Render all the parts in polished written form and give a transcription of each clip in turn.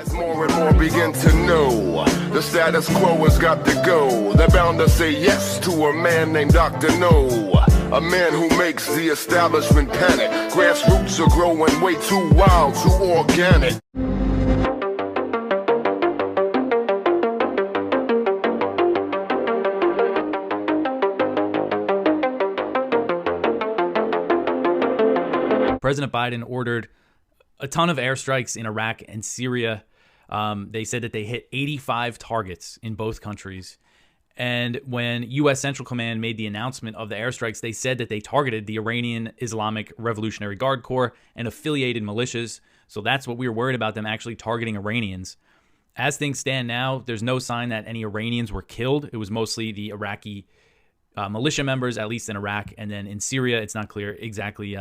As more and more begin to know, the status quo has got to go. They're bound to say yes to a man named Dr. No, a man who makes the establishment panic. Grassroots are growing way too wild, too organic. President Biden ordered a ton of airstrikes in Iraq and Syria. They said that they hit 85 targets in both countries. And when U.S. Central Command made the announcement of the airstrikes, they said that they targeted the Iranian Islamic Revolutionary Guard Corps and affiliated militias. So that's what we were worried about, them actually targeting Iranians. As things stand now, there's no sign that any Iranians were killed. It was mostly the Iraqi militia members, at least in Iraq. And then in Syria, it's not clear exactly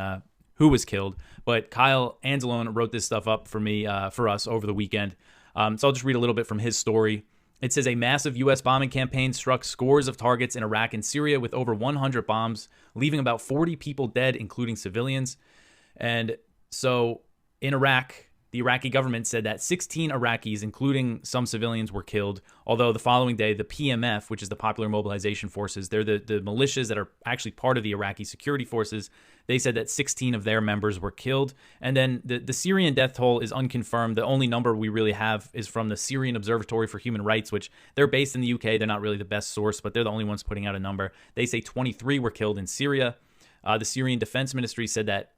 who was killed. But Kyle Anzalone wrote this stuff up for us over the weekend. So I'll just read a little bit from his story. It says a massive U.S. bombing campaign struck scores of targets in Iraq and Syria with over 100 bombs, leaving about 40 people dead, including civilians. And so in Iraq, the Iraqi government said that 16 Iraqis, including some civilians, were killed. Although the following day, the PMF, which is the Popular Mobilization Forces, they're the militias that are actually part of the Iraqi security forces. They said that 16 of their members were killed. And then the Syrian death toll is unconfirmed. The only number we really have is from the Syrian Observatory for Human Rights, which they're based in the UK. They're not really the best source, but they're the only ones putting out a number. They say 23 were killed in Syria. The Syrian Defense Ministry said that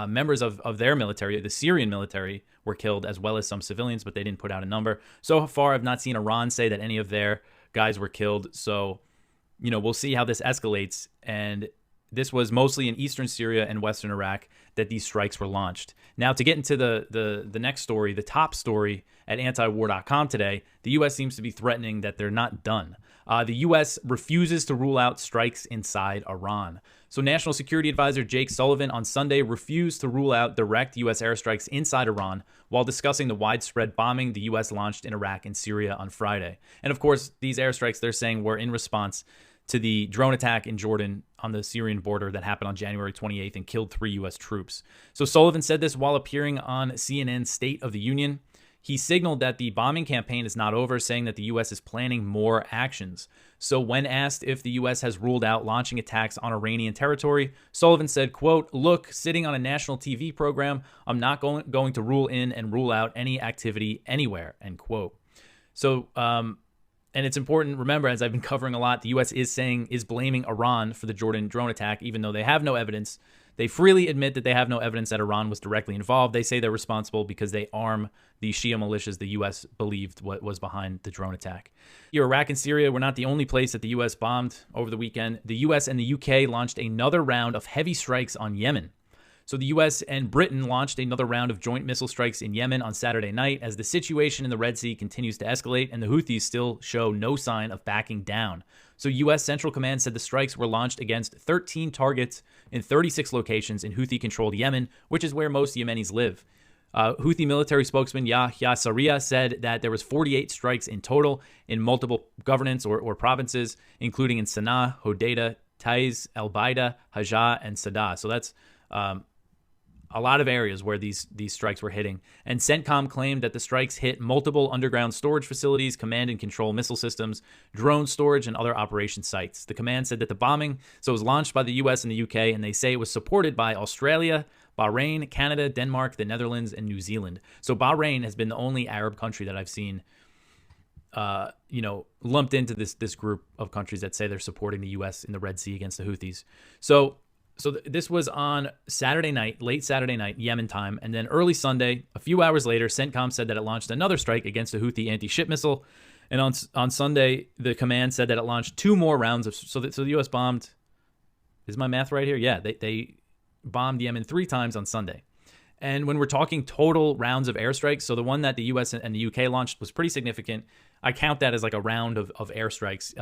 members of their military, the Syrian military, were killed, as well as some civilians, but they didn't put out a number. So far, I've not seen Iran say that any of their guys were killed. So, we'll see how this escalates. And this was mostly in eastern Syria and western Iraq that these strikes were launched. Now, to get into the next story, the top story at antiwar.com today, the U.S. seems to be threatening that they're not done. The U.S. refuses to rule out strikes inside Iran. So National Security Advisor Jake Sullivan on Sunday refused to rule out direct U.S. airstrikes inside Iran while discussing the widespread bombing the U.S. launched in Iraq and Syria on Friday. And of course, these airstrikes, they're saying, were in response to the drone attack in Jordan on the Syrian border that happened on January 28th and killed 3 U.S. troops. So Sullivan said this while appearing on CNN's State of the Union. He signaled that the bombing campaign is not over, saying that the U.S. is planning more actions. So when asked if the U.S. has ruled out launching attacks on Iranian territory, Sullivan said, quote, "Look, sitting on a national TV program, I'm not going to rule in and rule out any activity anywhere," end quote. So, and it's important, remember, as I've been covering a lot, the U.S. is blaming Iran for the Jordan drone attack, even though they have no evidence. They freely admit that they have no evidence that Iran was directly involved. They say they're responsible because they arm the Shia militias the U.S. believed was behind the drone attack. Iraq and Syria were not the only place that the U.S. bombed over the weekend. The U.S. and the U.K. launched another round of heavy strikes on Yemen. So the U.S. and Britain launched another round of joint missile strikes in Yemen on Saturday night as the situation in the Red Sea continues to escalate and the Houthis still show no sign of backing down. So U.S. Central Command said the strikes were launched against 13 targets in 36 locations in Houthi-controlled Yemen, which is where most Yemenis live. Houthi military spokesman Yahya Sarria said that there was 48 strikes in total in multiple governance or provinces, including in Sana'a, Hodeidah, Taiz, El Baida, Hajjah, and Sadah. So that's a lot of areas where these strikes were hitting. And CENTCOM claimed that the strikes hit multiple underground storage facilities, command and control missile systems, drone storage, and other operation sites. The command said that the bombing was launched by the U.S. and the U.K., and they say it was supported by Australia, Bahrain, Canada, Denmark, the Netherlands, and New Zealand. So Bahrain has been the only Arab country that I've seen lumped into this group of countries that say they're supporting the U.S. in the Red Sea against the Houthis. So this was on Saturday night, late Saturday night, Yemen time, and then early Sunday, a few hours later, CENTCOM said that it launched another strike against a Houthi anti-ship missile. And on Sunday, the command said that it launched 2 more rounds of. So the U.S. bombed. Is my math right here? Yeah, they bombed Yemen 3 times on Sunday. And when we're talking total rounds of airstrikes, so the one that the U.S. and the U.K. launched was pretty significant. I count that as like a round of airstrikes,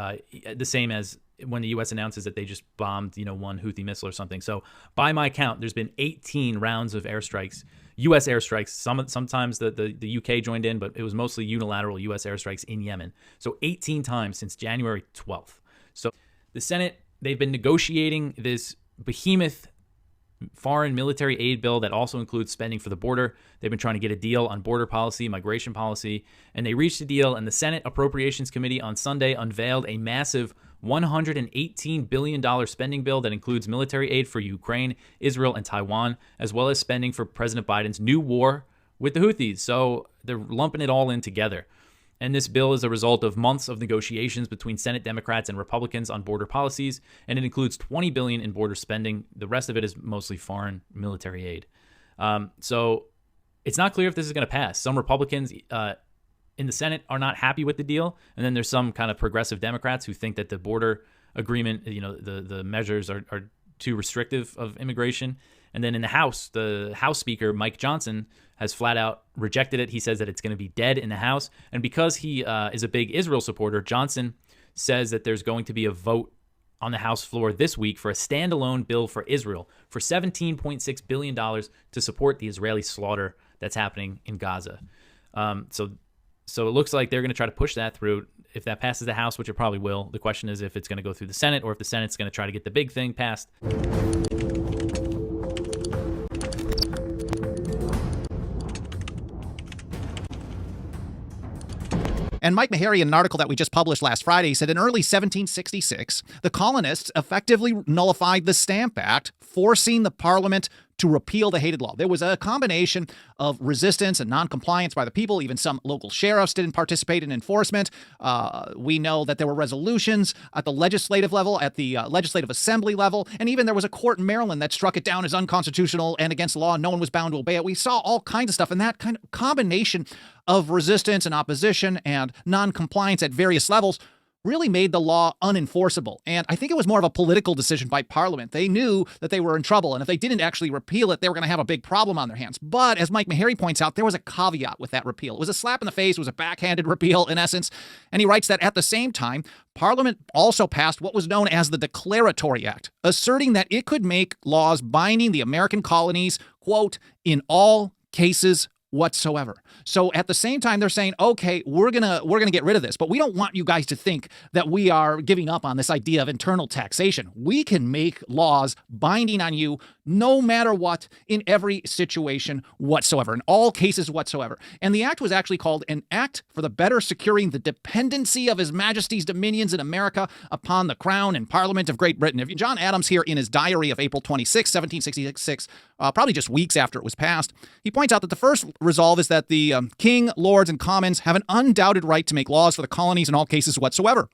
the same as when the U.S. announces that they just bombed, one Houthi missile or something. So by my count, there's been 18 rounds of airstrikes, U.S. airstrikes. Sometimes the U.K. joined in, but it was mostly unilateral U.S. airstrikes in Yemen. So 18 times since January 12th. So the Senate, they've been negotiating this behemoth foreign military aid bill that also includes spending for the border. They've been trying to get a deal on border policy, migration policy, and they reached a deal, and the Senate Appropriations Committee on Sunday unveiled a massive $118 billion spending bill that includes military aid for Ukraine, Israel, and Taiwan, as well as spending for President Biden's new war with the Houthis. So they're lumping it all in together. And this bill is a result of months of negotiations between Senate Democrats and Republicans on border policies, and it includes $20 billion in border spending. The rest of it is mostly foreign military aid. So it's not clear if this is going to pass. Some Republicans in the Senate are not happy with the deal, and then there's some kind of progressive Democrats who think that the border agreement, the measures are too restrictive of immigration. And then in the House, the House Speaker, Mike Johnson, has flat out rejected it. He says that it's going to be dead in the House. And because he is a big Israel supporter, Johnson says that there's going to be a vote on the House floor this week for a standalone bill for Israel for $17.6 billion to support the Israeli slaughter that's happening in Gaza. So it looks like they're going to try to push that through. If that passes the House, which it probably will, the question is if it's going to go through the Senate or if the Senate's going to try to get the big thing passed. And Mike Meharry, in an article that we just published last Friday, said in early 1766, the colonists effectively nullified the Stamp Act, forcing the Parliament to repeal the hated law. There was a combination of resistance and noncompliance by the people. Even some local sheriffs didn't participate in enforcement. We know that there were resolutions at the legislative level, at the legislative assembly level, and even there was a court in Maryland that struck it down as unconstitutional and against the law. No one was bound to obey it. We saw all kinds of stuff, and that kind of combination of resistance and opposition and noncompliance at various levels really made the law unenforceable. And I think it was more of a political decision by Parliament. They knew that they were in trouble, and if they didn't actually repeal it, they were going to have a big problem on their hands. But as Mike Meharry points out, there was a caveat with that repeal. It was a slap in the face. It was a backhanded repeal, in essence. And he writes that at the same time, Parliament also passed what was known as the Declaratory Act, asserting that it could make laws binding the American colonies, quote, in all cases whatsoever. So at the same time, they're saying, okay, we're gonna get rid of this, but we don't want you guys to think that we are giving up on this idea of internal taxation. We can make laws binding on you no matter what, in every situation whatsoever, in all cases whatsoever. And the act was actually called an Act for the Better Securing the Dependency of His Majesty's Dominions in America upon the Crown and Parliament of Great Britain. John Adams here in his diary of April 26, 1766, probably just weeks after it was passed, he points out that the first resolve is that the King, Lords, and Commons have an undoubted right to make laws for the colonies in all cases whatsoever.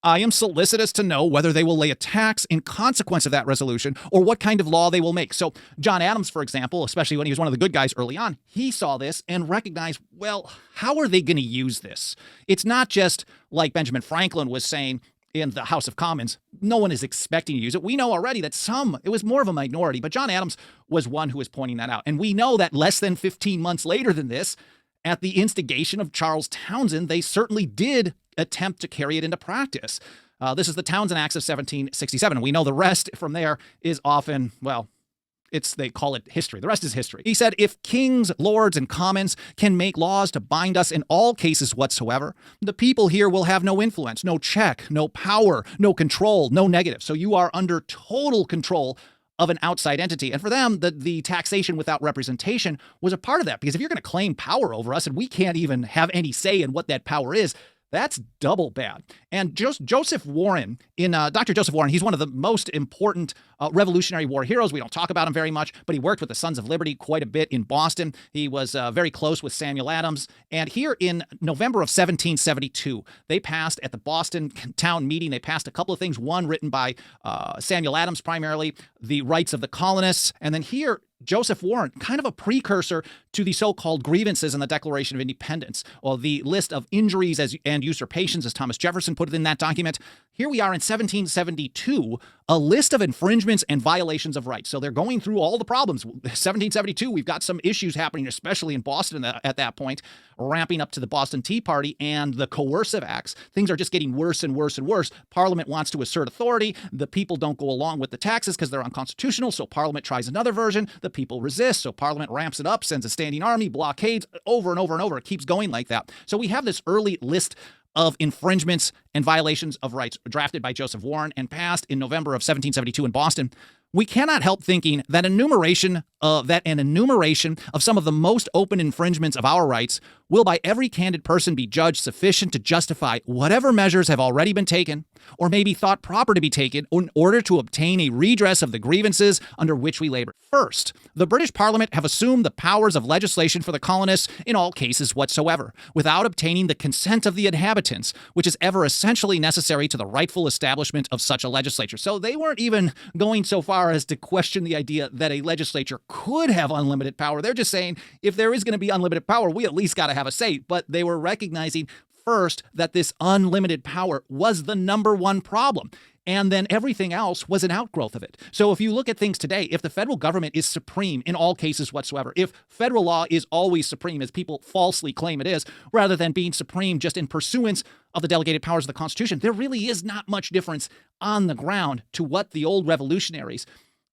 I am solicitous to know whether they will lay a tax in consequence of that resolution or what kind of law they will make. So John Adams, for example, especially when he was one of the good guys early on, he saw this and recognized, well, how are they going to use this? It's not just like Benjamin Franklin was saying in the House of Commons, no one is expecting to use it. We know already that it was more of a minority, but John Adams was one who was pointing that out. And we know that less than 15 months later than this, at the instigation of Charles Townshend, they certainly did attempt to carry it into practice. This is the Townshend Acts of 1767. We know the rest from there is often, well, they call it history. The rest is history. He said, if kings, lords, and commons can make laws to bind us in all cases whatsoever, the people here will have no influence, no check, no power, no control, no negative. So you are under total control of an outside entity. And for them, the taxation without representation was a part of that, because if you're going to claim power over us and we can't even have any say in what that power is, that's double bad. And Joseph Warren, Dr. Joseph Warren, he's one of the most important Revolutionary War heroes. We don't talk about him very much, but he worked with the Sons of Liberty quite a bit in Boston. He was very close with Samuel Adams. And here in November of 1772, they passed at the Boston town meeting, they passed a couple of things. One written by Samuel Adams primarily, the rights of the colonists. And then here, Joseph Warren, kind of a precursor to the so-called grievances in the Declaration of Independence, or the list of injuries and usurpations, as Thomas Jefferson put it in that document. Here we are in 1772, a list of infringements and violations of rights. So they're going through all the problems. 1772, we've got some issues happening, especially in Boston at that point, ramping up to the Boston Tea Party and the coercive acts. Things are just getting worse and worse and worse. Parliament wants to assert authority. The people don't go along with the taxes because they're unconstitutional, so Parliament tries another version. The people resist, so Parliament ramps it up, sends a standing army, blockades, over and over and over. It keeps going like that. So we have this early list of infringements and violations of rights drafted by Joseph Warren and passed in November of 1772 in Boston. we cannot help thinking that an enumeration of some of the most open infringements of our rights will by every candid person be judged sufficient to justify whatever measures have already been taken or may be thought proper to be taken in order to obtain a redress of the grievances under which we labor. First, the British Parliament have assumed the powers of legislation for the colonists in all cases whatsoever, without obtaining the consent of the inhabitants, which is ever essentially necessary to the rightful establishment of such a legislature. So they weren't even going so far as to question the idea that a legislature could have unlimited power. They're just saying, if there is going to be unlimited power, we at least got to have a say. But they were recognizing first that this unlimited power was the number one problem. And then everything else was an outgrowth of it. So if you look at things today, if the federal government is supreme in all cases whatsoever, if federal law is always supreme, as people falsely claim it is, rather than being supreme just in pursuance of the delegated powers of the Constitution, there really is not much difference on the ground to what the old revolutionaries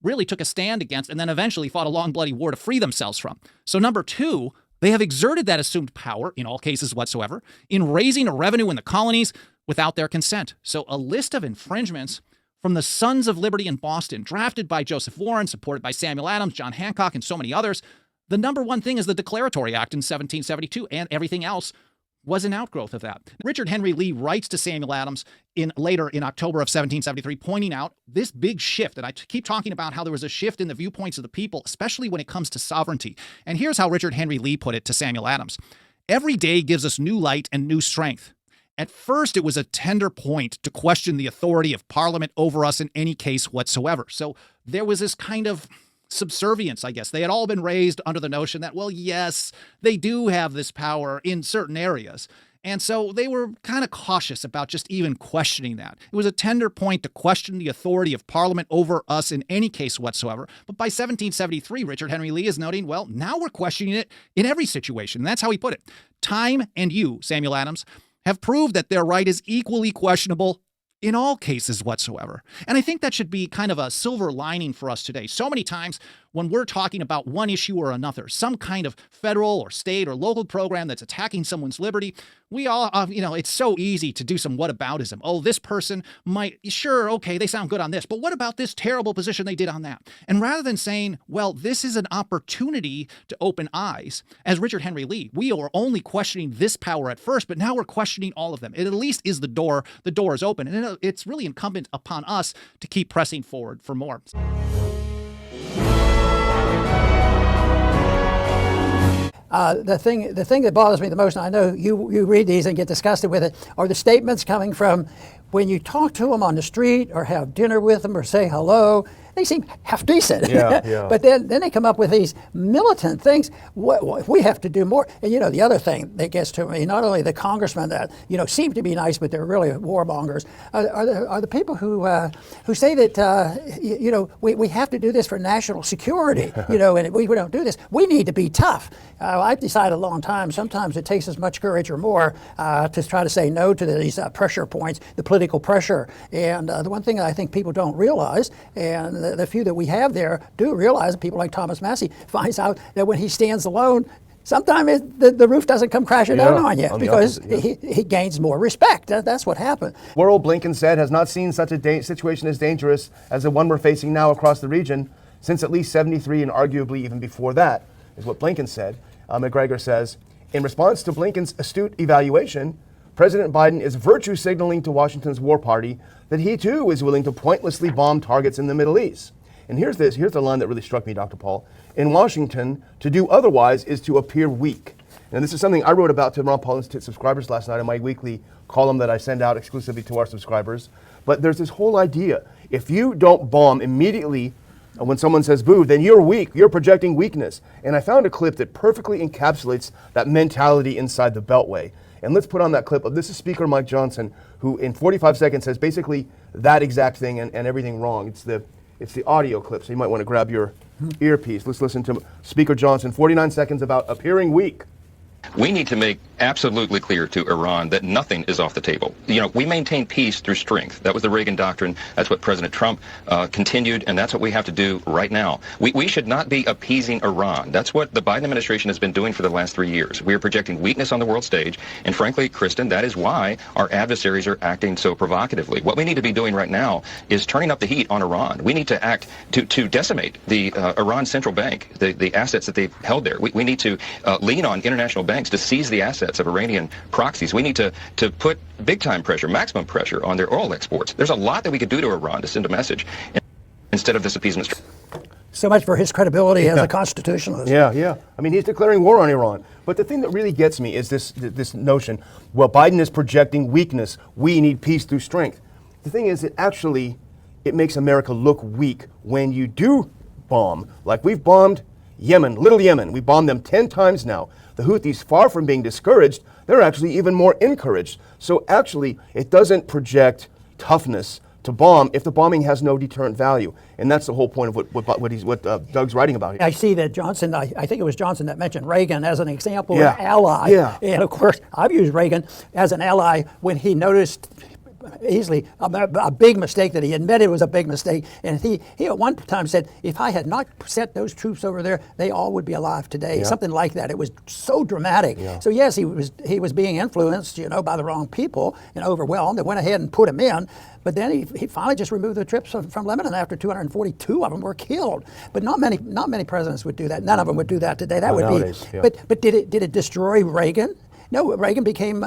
really took a stand against and then eventually fought a long, bloody war to free themselves from. So number two, they have exerted that assumed power, in all cases whatsoever, in raising a revenue in the colonies without their consent. So a list of infringements from the Sons of Liberty in Boston, drafted by Joseph Warren, supported by Samuel Adams, John Hancock, and so many others. The number one thing is the Declaratory Act in 1772, and everything else was an outgrowth of that. Richard Henry Lee writes to Samuel Adams later in October of 1773, pointing out this big shift. And I keep talking about how there was a shift in the viewpoints of the people, especially when it comes to sovereignty. And here's how Richard Henry Lee put it to Samuel Adams. Every day gives us new light and new strength. At first, it was a tender point to question the authority of Parliament over us in any case whatsoever. So there was this kind of subservience, I guess. They had all been raised under the notion that, well, yes, they do have this power in certain areas. And so they were kind of cautious about just even questioning that. It was a tender point to question the authority of Parliament over us in any case whatsoever. But by 1773, Richard Henry Lee is noting, well, now we're questioning it in every situation. And that's how he put it. Time and you, Samuel Adams, have proved that their right is equally questionable in all cases whatsoever. And I think that should be kind of a silver lining for us today. So many times when we're talking about one issue or another, some kind of federal or state or local program that's attacking someone's liberty, we all, it's so easy to do some whataboutism. Oh, this person might, sure, okay, they sound good on this, but what about this terrible position they did on that? And rather than saying, well, this is an opportunity to open eyes, as Richard Henry Lee, we are only questioning this power at first, but now we're questioning all of them. It at least is the door is open. And it's really incumbent upon us to keep pressing forward for more. The thing that bothers me the most, and I know you read these and get disgusted with it, are the statements coming from when you talk to them on the street or have dinner with them or say hello. They seem half decent. Yeah. But then they come up with these militant things. We have to do more. And the other thing that gets to me, not only the congressmen that seem to be nice, but they're really warmongers, are the people who say that we have to do this for national security. And if we don't do this, we need to be tough. I've decided a long time. Sometimes it takes as much courage or more to try to say no to these pressure points, the political pressure. And the one thing I think people don't realize, and the few that we have there do realize, people like Thomas Massey finds out that when he stands alone, sometimes the roof doesn't come crashing down on you because he gains more respect. That's what happened. World, Blinken said, has not seen such a situation as dangerous as the one we're facing now across the region since at least 73 and arguably even before that, is what Blinken said. McGregor says, in response to Blinken's astute evaluation, President Biden is virtue signaling to Washington's war party that he too is willing to pointlessly bomb targets in the Middle East. And here's the line that really struck me, Dr. Paul. In Washington, to do otherwise is to appear weak. And this is something I wrote about to Ron Paul Institute subscribers last night in my weekly column that I send out exclusively to our subscribers. But there's this whole idea, if you don't bomb immediately when someone says boo, then you're weak, you're projecting weakness. And I found a clip that perfectly encapsulates that mentality inside the Beltway. And let's put on that clip. This is Speaker Mike Johnson, who in 45 seconds says basically that exact thing and everything wrong. It's the audio clip, so you might want to grab your earpiece. Let's listen to Speaker Johnson, 49 seconds about appearing weak. We need to make absolutely clear to Iran that nothing is off the table. You know, we maintain peace through strength. That was the Reagan doctrine. That's what President Trump continued, and that's what we have to do right now. We should not be appeasing Iran. That's what the Biden administration has been doing for the last 3 years. We are projecting weakness on the world stage, and frankly, Kristen, that is why our adversaries are acting so provocatively. What we need to be doing right now is turning up the heat on Iran. We need to act to decimate the Iran central bank, the assets that they've held there. We need to lean on international banks to seize the assets of Iranian proxies. We need to put big-time pressure, maximum pressure on their oil exports. There's a lot that we could do to Iran to send a message instead of this appeasement. So much for his credibility as a constitutionalist. Yeah. I mean, he's declaring war on Iran. But the thing that really gets me is this notion, well, Biden is projecting weakness. We need peace through strength. The thing is, it makes America look weak when you do bomb, like we've bombed Yemen, little Yemen. We bombed them 10 times now. The Houthis, far from being discouraged, they're actually even more encouraged. So actually, it doesn't project toughness to bomb if the bombing has no deterrent value. And that's the whole point of what Doug's writing about here. I see that Johnson, I think it was Johnson that mentioned Reagan as an example of an ally. Yeah. And of course, I've used Reagan as an ally when he noticed easily a big mistake that he admitted was a big mistake. And he at one time said, if I had not sent those troops over there, they all would be alive today. Something like that. It was so dramatic. So yes, he was being influenced, by the wrong people and overwhelmed. They went ahead and put him in. But then he finally just removed the troops from Lebanon after 242 of them were killed. But not many presidents would do that. None of them would do that today. That would nowadays, be. But did it destroy Reagan? No, Reagan became,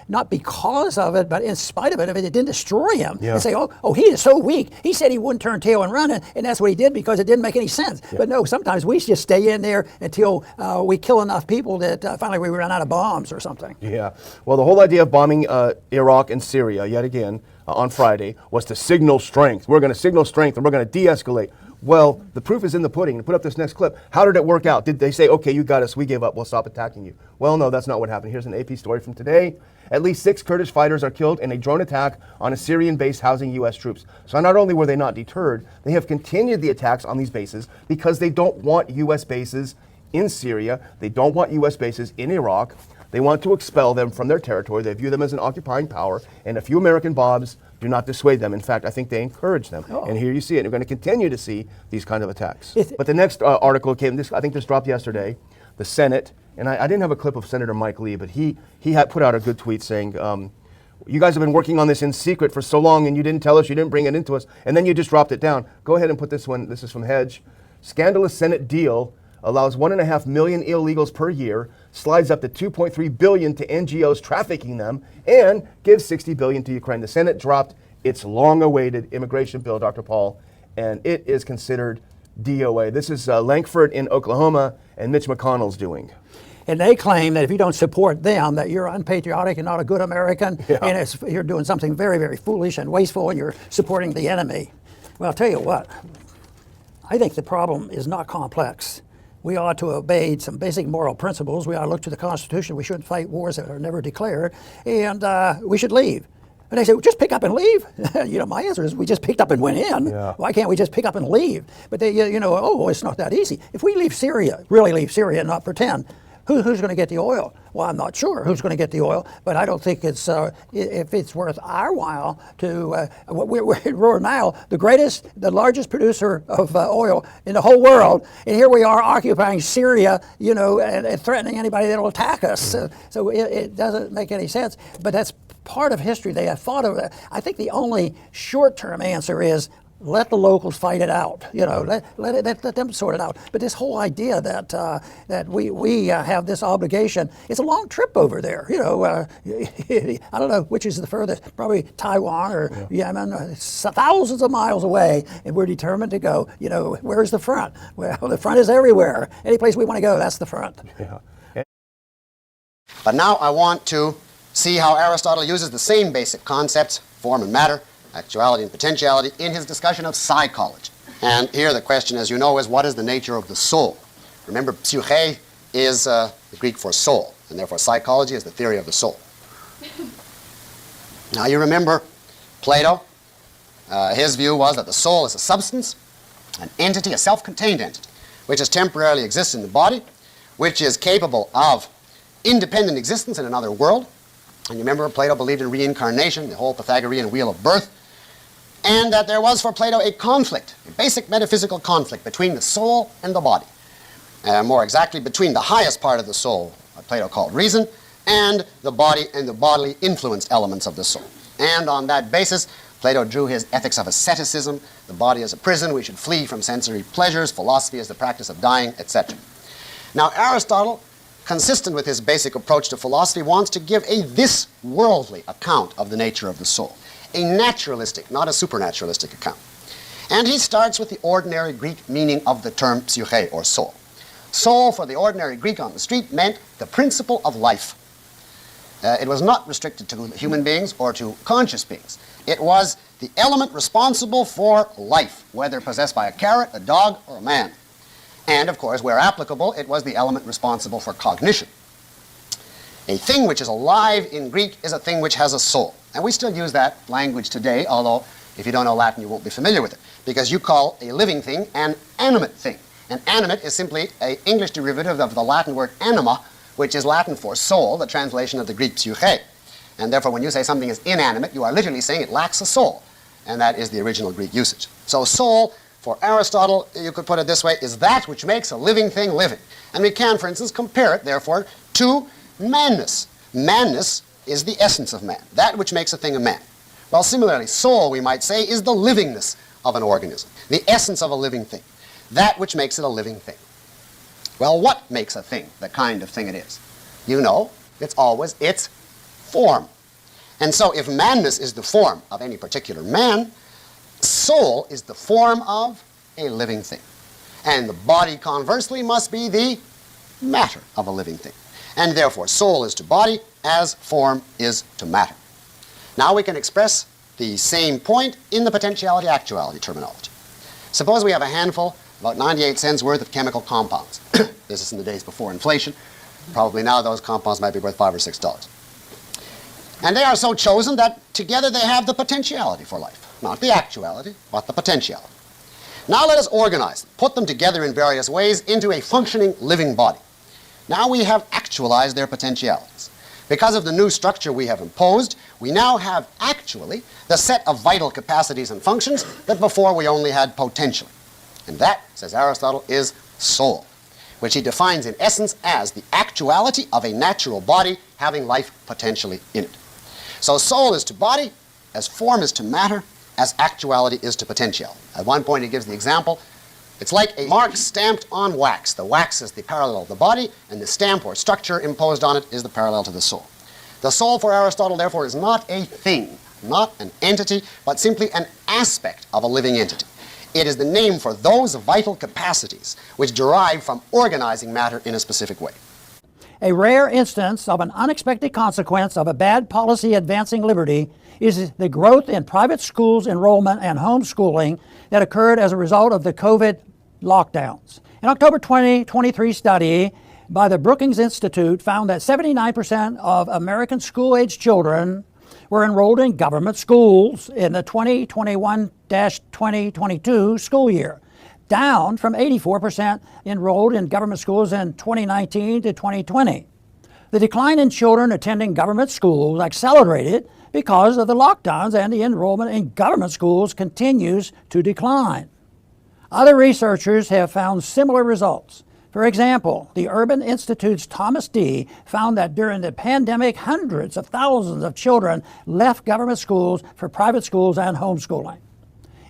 not because of it, but in spite of it didn't destroy him. And say, oh, he is so weak. He said he wouldn't turn tail and run, and that's what he did because it didn't make any sense. But no, sometimes we just stay in there until we kill enough people that finally we run out of bombs or something. Yeah. Well, the whole idea of bombing Iraq and Syria, yet again, on Friday, was to signal strength. We're going to signal strength, and we're going to de-escalate. Well, the proof is in the pudding. To put up this next clip, how did it work out? Did they say, okay, you got us, we gave up, we'll stop attacking you? Well, no, that's not what happened. Here's an AP story from today. At least 6 Kurdish fighters are killed in a drone attack on a Syrian base housing U.S. troops. So not only were they not deterred, they have continued the attacks on these bases because they don't want U.S. bases in Syria. They don't want U.S. bases in Iraq. They want to expel them from their territory. They view them as an occupying power, and a few American bombs do not dissuade them. In fact, I think they encourage them. And here you see it. You're going to continue to see these kind of attacks. But the next article came, I think this dropped yesterday, the Senate, and I didn't have a clip of Senator Mike Lee, but he had put out a good tweet saying, you guys have been working on this in secret for so long, and you didn't tell us, you didn't bring it into us, and then you just dropped it down. Go ahead and put this one. This is from Hedge. Scandalous Senate deal allows 1.5 million illegals per year, slides up to 2.3 billion to NGOs trafficking them, and gives 60 billion to Ukraine. The Senate dropped its long-awaited immigration bill, Dr. Paul, and it is considered DOA. This is Lankford in Oklahoma, and Mitch McConnell's doing. And they claim that if you don't support them, that you're unpatriotic and not a good American, and you're doing something very, very foolish and wasteful, and you're supporting the enemy. Well, I'll tell you what, I think the problem is not complex. We ought to obey some basic moral principles. We ought to look to the Constitution. We shouldn't fight wars that are never declared, and we should leave. And they say, well, just pick up and leave. My answer is we just picked up and went in. Why can't we just pick up and leave? But they, it's not that easy. If we leave Syria, really leave Syria and not pretend, who's going to get the oil? Well, I'm not sure who's going to get the oil, but I don't think it's if it's worth our while to. We're now the largest producer of oil in the whole world, and here we are occupying Syria, and threatening anybody that will attack us. So it doesn't make any sense. But that's part of history. They have fought over that. I think the only short-term answer is let the locals fight it out. Let them sort it out. But this whole idea that we have this obligation, it's a long trip over there. I don't know which is the furthest, probably Taiwan or Yemen. It's thousands of miles away, and we're determined to go. Where's the front? Well, the front is everywhere. Any place we want to go, that's the front. But now I want to see how Aristotle uses the same basic concepts, form and matter, actuality and potentiality, in his discussion of psychology. And here the question, as you know, is what is the nature of the soul? Remember, psyche is the Greek for soul, and therefore psychology is the theory of the soul. Now you remember Plato. His view was that the soul is a substance, an entity, a self-contained entity, which has temporarily exists in the body, which is capable of independent existence in another world. And you remember Plato believed in reincarnation, the whole Pythagorean wheel of birth, and that there was for Plato a conflict, a basic metaphysical conflict between the soul and the body. More exactly, between the highest part of the soul, what Plato called reason, and the body and the bodily influence elements of the soul. And on that basis, Plato drew his ethics of asceticism, the body as a prison, we should flee from sensory pleasures, philosophy as the practice of dying, etc. Now Aristotle, consistent with his basic approach to philosophy, wants to give a this-worldly account of the nature of the soul, a naturalistic, not a supernaturalistic account. And he starts with the ordinary Greek meaning of the term psyche, or soul. Soul, for the ordinary Greek on the street, meant the principle of life. It was not restricted to human beings or to conscious beings. It was the element responsible for life, whether possessed by a carrot, a dog, or a man. And, of course, where applicable, it was the element responsible for cognition. A thing which is alive in Greek is a thing which has a soul. And we still use that language today, although if you don't know Latin, you won't be familiar with it, because you call a living thing an animate thing. And animate is simply an English derivative of the Latin word anima, which is Latin for soul, the translation of the Greek psyche. And therefore, when you say something is inanimate, you are literally saying it lacks a soul. And that is the original Greek usage. So soul, for Aristotle, you could put it this way, is that which makes a living thing living. And we can, for instance, compare it, therefore, to manness. Manness is the essence of man, that which makes a thing a man. Well, similarly, soul, we might say, is the livingness of an organism, the essence of a living thing, that which makes it a living thing. Well, what makes a thing the kind of thing it is? You know, it's always its form. And so if manness is the form of any particular man, soul is the form of a living thing. And the body, conversely, must be the matter of a living thing. And therefore, soul is to body as form is to matter. Now we can express the same point in the potentiality-actuality terminology. Suppose we have a handful, about 98 cents worth of chemical compounds. This is in the days before inflation. Probably now those compounds might be worth $5 or $6. And they are so chosen that together they have the potentiality for life. Not the actuality, but the potentiality. Now let us organize them, put them together in various ways into a functioning living body. Now we have actualized their potentialities. Because of the new structure we have imposed, we now have actually the set of vital capacities and functions that before we only had potentially. And that, says Aristotle, is soul, which he defines in essence as the actuality of a natural body having life potentially in it. So soul is to body, as form is to matter, as actuality is to potentiality. At one point he gives the example, it's like a mark stamped on wax. The wax is the parallel of the body, and the stamp or structure imposed on it is the parallel to the soul. The soul for Aristotle, therefore, is not a thing, not an entity, but simply an aspect of a living entity. It is the name for those vital capacities which derive from organizing matter in a specific way. A rare instance of an unexpected consequence of a bad policy advancing liberty is the growth in private schools enrollment and homeschooling that occurred as a result of the COVID lockdowns. An October 2023 study by the Brookings Institute found that 79% of American school-age children were enrolled in government schools in the 2021-2022 school year, down from 84% enrolled in government schools in 2019 to 2020. The decline in children attending government schools accelerated because of the lockdowns, and the enrollment in government schools continues to decline. Other researchers have found similar results. For example, the Urban Institute's Thomas D. found that during the pandemic, hundreds of thousands of children left government schools for private schools and homeschooling.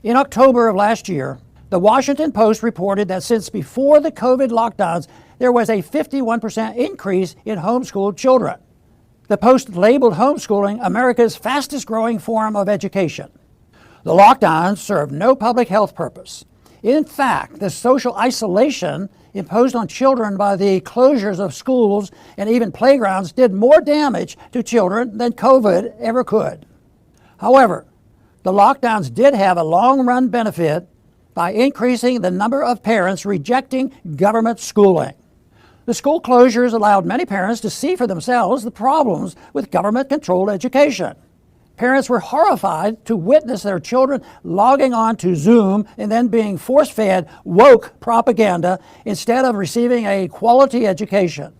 In October of last year, the Washington Post reported that since before the COVID lockdowns, there was a 51% increase in homeschooled children. The Post labeled homeschooling America's fastest growing form of education. The lockdowns served no public health purpose. In fact, the social isolation imposed on children by the closures of schools and even playgrounds did more damage to children than COVID ever could. However, the lockdowns did have a long-run benefit by increasing the number of parents rejecting government schooling. The school closures allowed many parents to see for themselves the problems with government-controlled education. Parents were horrified to witness their children logging on to Zoom and then being force-fed woke propaganda instead of receiving a quality education.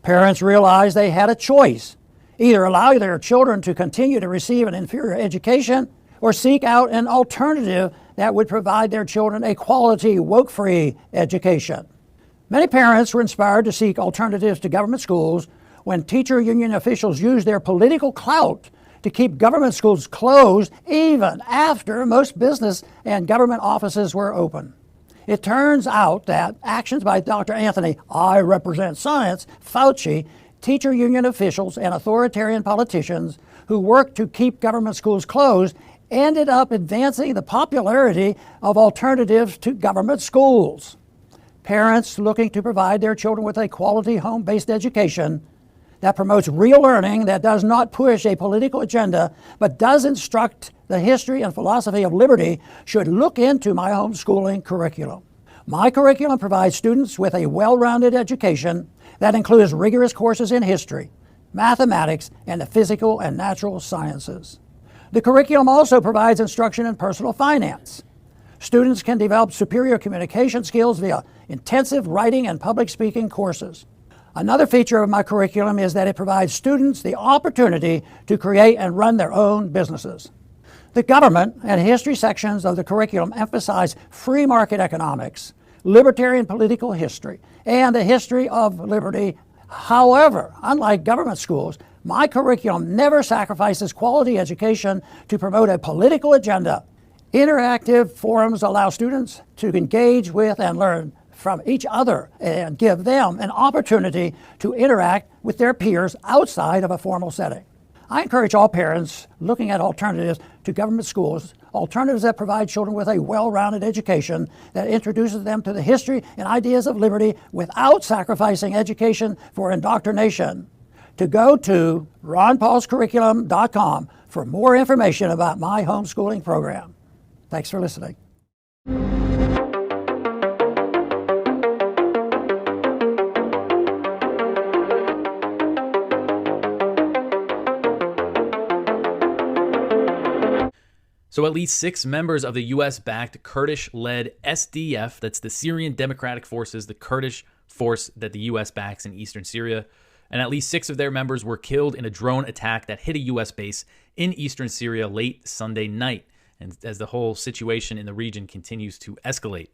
Parents realized they had a choice: either allow their children to continue to receive an inferior education or seek out an alternative that would provide their children a quality, woke-free education. Many parents were inspired to seek alternatives to government schools when teacher union officials used their political clout to keep government schools closed even after most business and government offices were open. It turns out that actions by Dr. Anthony, I represent science, Fauci, teacher union officials, and authoritarian politicians who worked to keep government schools closed ended up advancing the popularity of alternatives to government schools. Parents looking to provide their children with a quality home-based education that promotes real learning, that does not push a political agenda, but does instruct the history and philosophy of liberty, should look into my homeschooling curriculum. My curriculum provides students with a well-rounded education that includes rigorous courses in history, mathematics, and the physical and natural sciences. The curriculum also provides instruction in personal finance. Students can develop superior communication skills via intensive writing and public speaking courses. Another feature of my curriculum is that it provides students the opportunity to create and run their own businesses. The government and history sections of the curriculum emphasize free market economics, libertarian political history, and the history of liberty. However, unlike government schools, my curriculum never sacrifices quality education to promote a political agenda. Interactive forums allow students to engage with and learn from each other and give them an opportunity to interact with their peers outside of a formal setting. I encourage all parents looking at alternatives to government schools, alternatives that provide children with a well-rounded education that introduces them to the history and ideas of liberty without sacrificing education for indoctrination, to go to ronpaulscurriculum.com for more information about my homeschooling program. Thanks for listening. So at least 6 members of the U.S.-backed Kurdish-led SDF, that's the Syrian Democratic Forces, the Kurdish force that the U.S. backs in eastern Syria, and at least 6 of their members were killed in a drone attack that hit a U.S. base in eastern Syria late Sunday night, and as the whole situation in the region continues to escalate.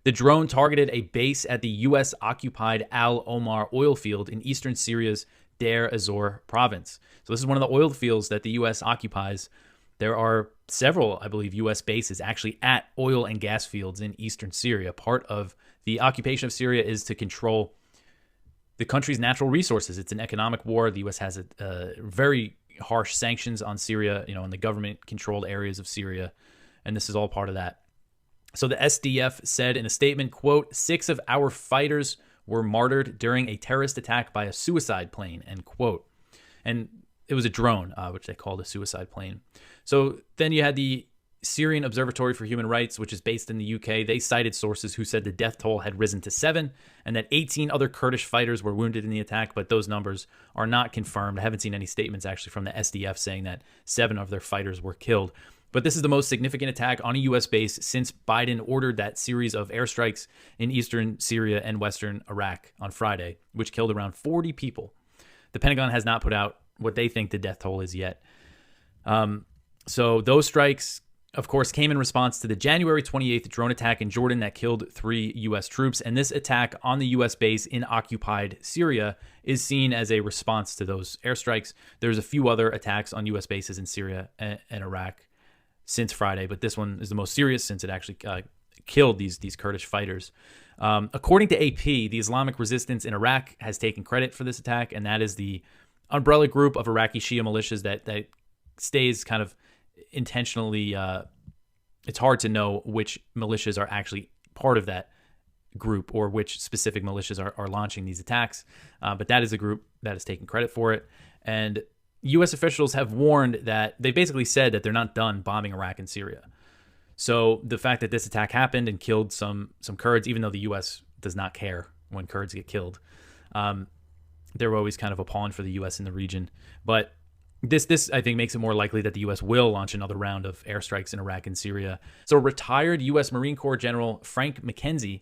The drone targeted a base at the U.S.-occupied Al Omar oil field in eastern Syria's Deir ez-Zor province. So this is one of the oil fields that the U.S. occupies. There are several, I believe, U.S. bases actually at oil and gas fields in eastern Syria. Part of the occupation of Syria is to control the country's natural resources. It's an economic war. The U.S. has a very harsh sanctions on Syria, in the government-controlled areas of Syria, and this is all part of that. So the SDF said in a statement, quote, 6 of our fighters were martyred during a terrorist attack by a suicide plane, end quote. And it was a drone, which they called a suicide plane. So then you had the Syrian Observatory for Human Rights, which is based in the UK. They cited sources who said the death toll had risen to 7 and that 18 other Kurdish fighters were wounded in the attack, but those numbers are not confirmed. I haven't seen any statements actually from the SDF saying that 7 of their fighters were killed. But this is the most significant attack on a U.S. base since Biden ordered that series of airstrikes in eastern Syria and western Iraq on Friday, which killed around 40 people. The Pentagon has not put out what they think the death toll is yet. So those strikes, of course, came in response to the January 28th drone attack in Jordan that killed 3 U.S. troops. And this attack on the U.S. base in occupied Syria is seen as a response to those airstrikes. There's a few other attacks on U.S. bases in Syria and Iraq since Friday, but this one is the most serious since it actually killed these Kurdish fighters. According to AP, the Islamic Resistance in Iraq has taken credit for this attack, and that is the umbrella group of Iraqi Shia militias that stays kind of intentionally, it's hard to know which militias are actually part of that group or which specific militias are launching these attacks. But that is a group that is taking credit for it. And U.S. officials have warned that they basically said that they're not done bombing Iraq and Syria. So the fact that this attack happened and killed some Kurds, even though the U.S. does not care when Kurds get killed, they're always kind of a pawn for the U.S. in the region. But this, I think, makes it more likely that the U.S. will launch another round of airstrikes in Iraq and Syria. So retired U.S. Marine Corps General Frank McKenzie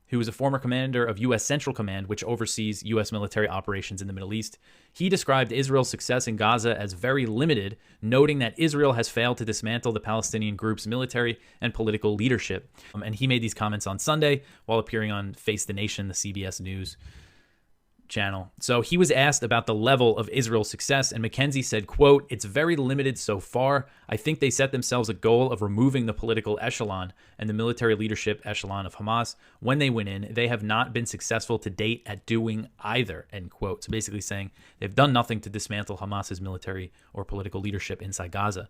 who is a former commander of U.S. Central Command, which oversees U.S. military operations in the Middle East. He described Israel's success in Gaza as very limited, noting that Israel has failed to dismantle the Palestinian group's military and political leadership. And he made these comments on Sunday while appearing on Face the Nation, the CBS News channel. So he was asked about the level of Israel's success, and McKenzie said, quote, "It's very limited so far. I think they set themselves a goal of removing the political echelon and the military leadership echelon of Hamas. When they went in, they have not been successful to date at doing either," end quote. So basically saying they've done nothing to dismantle Hamas's military or political leadership inside Gaza.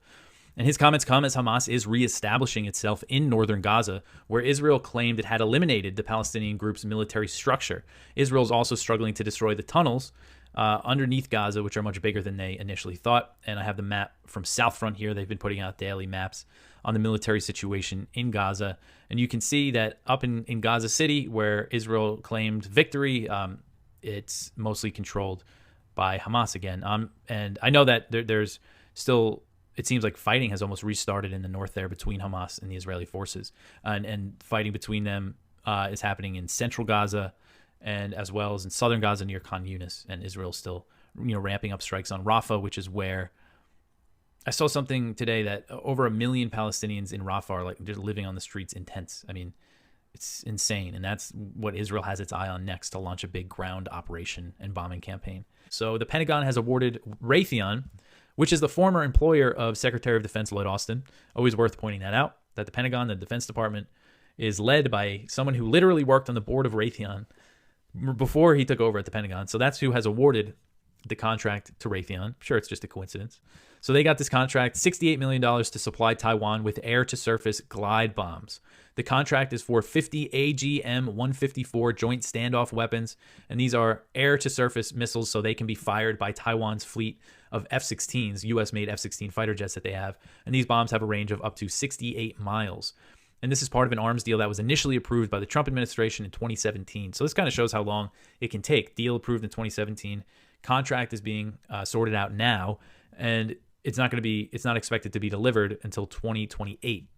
And his comments come as Hamas is reestablishing itself in northern Gaza, where Israel claimed it had eliminated the Palestinian group's military structure. Israel's also struggling to destroy the tunnels underneath Gaza, which are much bigger than they initially thought. And I have the map from South Front here. They've been putting out daily maps on the military situation in Gaza. And you can see that up in Gaza City, where Israel claimed victory, it's mostly controlled by Hamas again. And I know that there's still... It seems like fighting has almost restarted in the north there between Hamas and the Israeli forces. And fighting between them is happening in central Gaza and as well as in southern Gaza near Khan Yunis. And Israel's still, ramping up strikes on Rafah, which is where I saw something today that over 1 million Palestinians in Rafah are like just living on the streets in tents. I mean, it's insane. And that's what Israel has its eye on next, to launch a big ground operation and bombing campaign. So the Pentagon has awarded Raytheon, which is the former employer of Secretary of Defense Lloyd Austin. Always worth pointing that out, that the Pentagon, the Defense Department, is led by someone who literally worked on the board of Raytheon before he took over at the Pentagon. So that's who has awarded the contract to Raytheon. I'm sure it's just a coincidence. So they got this contract, $68 million to supply Taiwan with air-to-surface glide bombs. The contract is for 50 AGM-154 joint standoff weapons, and these are air-to-surface missiles, so they can be fired by Taiwan's fleet of F-16s, U.S.-made F-16 fighter jets that they have. And these bombs have a range of up to 68 miles. And this is part of an arms deal that was initially approved by the Trump administration in 2017. So this kind of shows how long it can take. Deal approved in 2017. Contract is being sorted out now, and it's not expected to be delivered until 2028.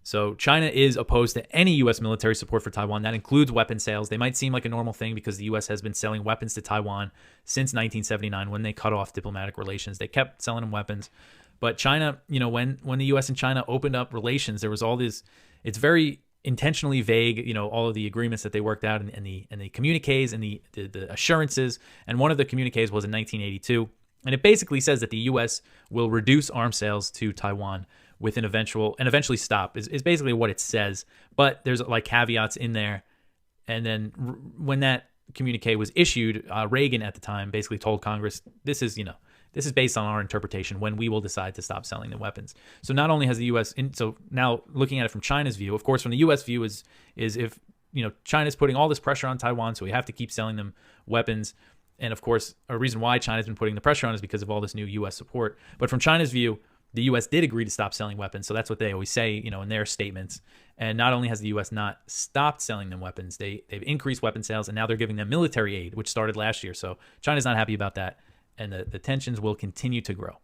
So China is opposed to any U.S. military support for Taiwan. That includes weapon sales. They might seem like a normal thing because the U.S. has been selling weapons to Taiwan since 1979 when they cut off diplomatic relations. They kept selling them weapons. But China, when the U.S. and China opened up relations, there was all this, it's very intentionally vague, all of the agreements that they worked out and the communiques and the assurances. And one of the communiques was in 1982. And it basically says that the U.S. will reduce arms sales to Taiwan with an eventually stop is basically what it says. But there's like caveats in there. And then when that communique was issued, Reagan at the time basically told Congress, this is based on our interpretation when we will decide to stop selling the weapons. So not only has the U.S. So now looking at it from China's view, of course, from the U.S. view is if China's putting all this pressure on Taiwan, so we have to keep selling them weapons. And of course, a reason why China's been putting the pressure on is because of all this new U.S. support. But from China's view, the U.S. did agree to stop selling weapons. So that's what they always say, in their statements. And not only has the U.S. not stopped selling them weapons, they've increased weapon sales, and now they're giving them military aid, which started last year. So China's not happy about that. And the tensions will continue to grow.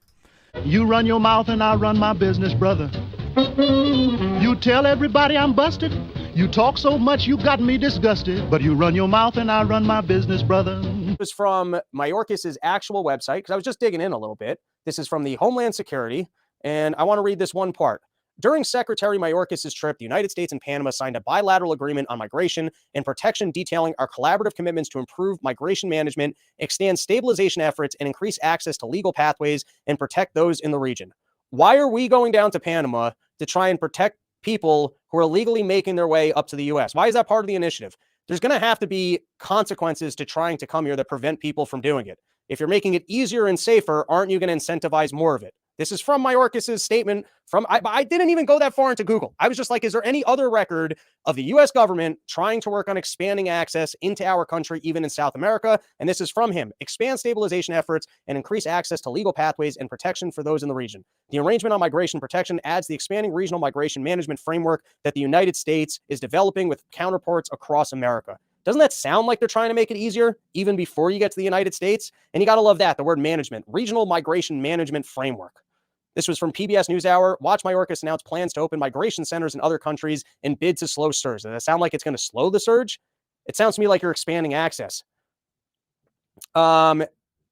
You run your mouth and I run my business, brother. You tell everybody I'm busted. You talk so much you got me disgusted. But you run your mouth and I run my business, brother. It was from Mayorkas' actual website, because I was just digging in a little bit. This is from the Homeland Security, and I want to read this one part. During Secretary Mayorkas' trip, the United States and Panama signed a bilateral agreement on migration and protection detailing our collaborative commitments to improve migration management, extend stabilization efforts, and increase access to legal pathways and protect those in the region. Why are we going down to Panama to try and protect people who are illegally making their way up to the U.S.? Why is that part of the initiative? There's going to have to be consequences to trying to come here that prevent people from doing it. If you're making it easier and safer, aren't you going to incentivize more of it? This is from Mayorkas' statement. I didn't even go that far into Google. I was just like, is there any other record of the U.S. government trying to work on expanding access into our country, even in South America? And this is from him. Expand stabilization efforts and increase access to legal pathways and protection for those in the region. The arrangement on migration protection adds the expanding regional migration management framework that the United States is developing with counterparts across America. Doesn't that sound like they're trying to make it easier even before you get to the United States? And you got to love that, the word management, regional migration management framework. This was from PBS NewsHour. Watch Mayorkas announce plans to open migration centers in other countries in bid to slow surge. Does that sound like it's going to slow the surge? It sounds to me like you're expanding access. And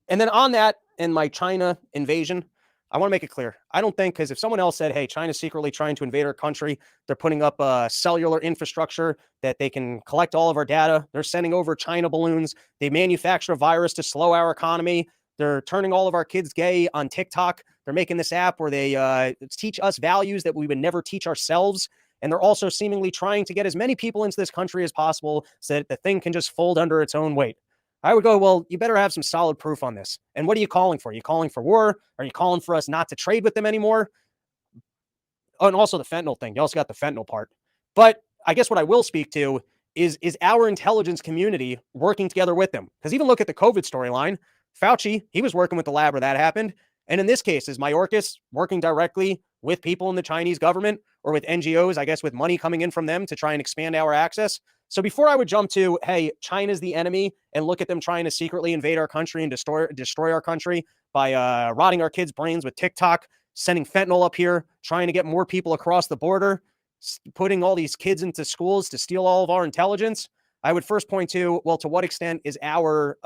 then on that, in my China invasion, I want to make it clear. I don't think, because if someone else said, hey, China's secretly trying to invade our country, they're putting up a cellular infrastructure that they can collect all of our data. They're sending over China balloons. They manufacture a virus to slow our economy. They're turning all of our kids gay on TikTok. They're making this app where they teach us values that we would never teach ourselves. And they're also seemingly trying to get as many people into this country as possible so that the thing can just fold under its own weight. I would go, well, you better have some solid proof on this. And what are you calling for? Are you calling for war? Are you calling for us not to trade with them anymore? Oh, and also the fentanyl thing. You also got the fentanyl part. But I guess what I will speak to is our intelligence community working together with them? Because even look at the COVID storyline. Fauci, he was working with the lab where that happened. And in this case, is Mayorkas working directly with people in the Chinese government or with NGOs, I guess, with money coming in from them to try and expand our access? So before I would jump to, hey, China's the enemy, and look at them trying to secretly invade our country and destroy our country by rotting our kids' brains with TikTok, sending fentanyl up here, trying to get more people across the border, putting all these kids into schools to steal all of our intelligence, I would first point to, well, to what extent is our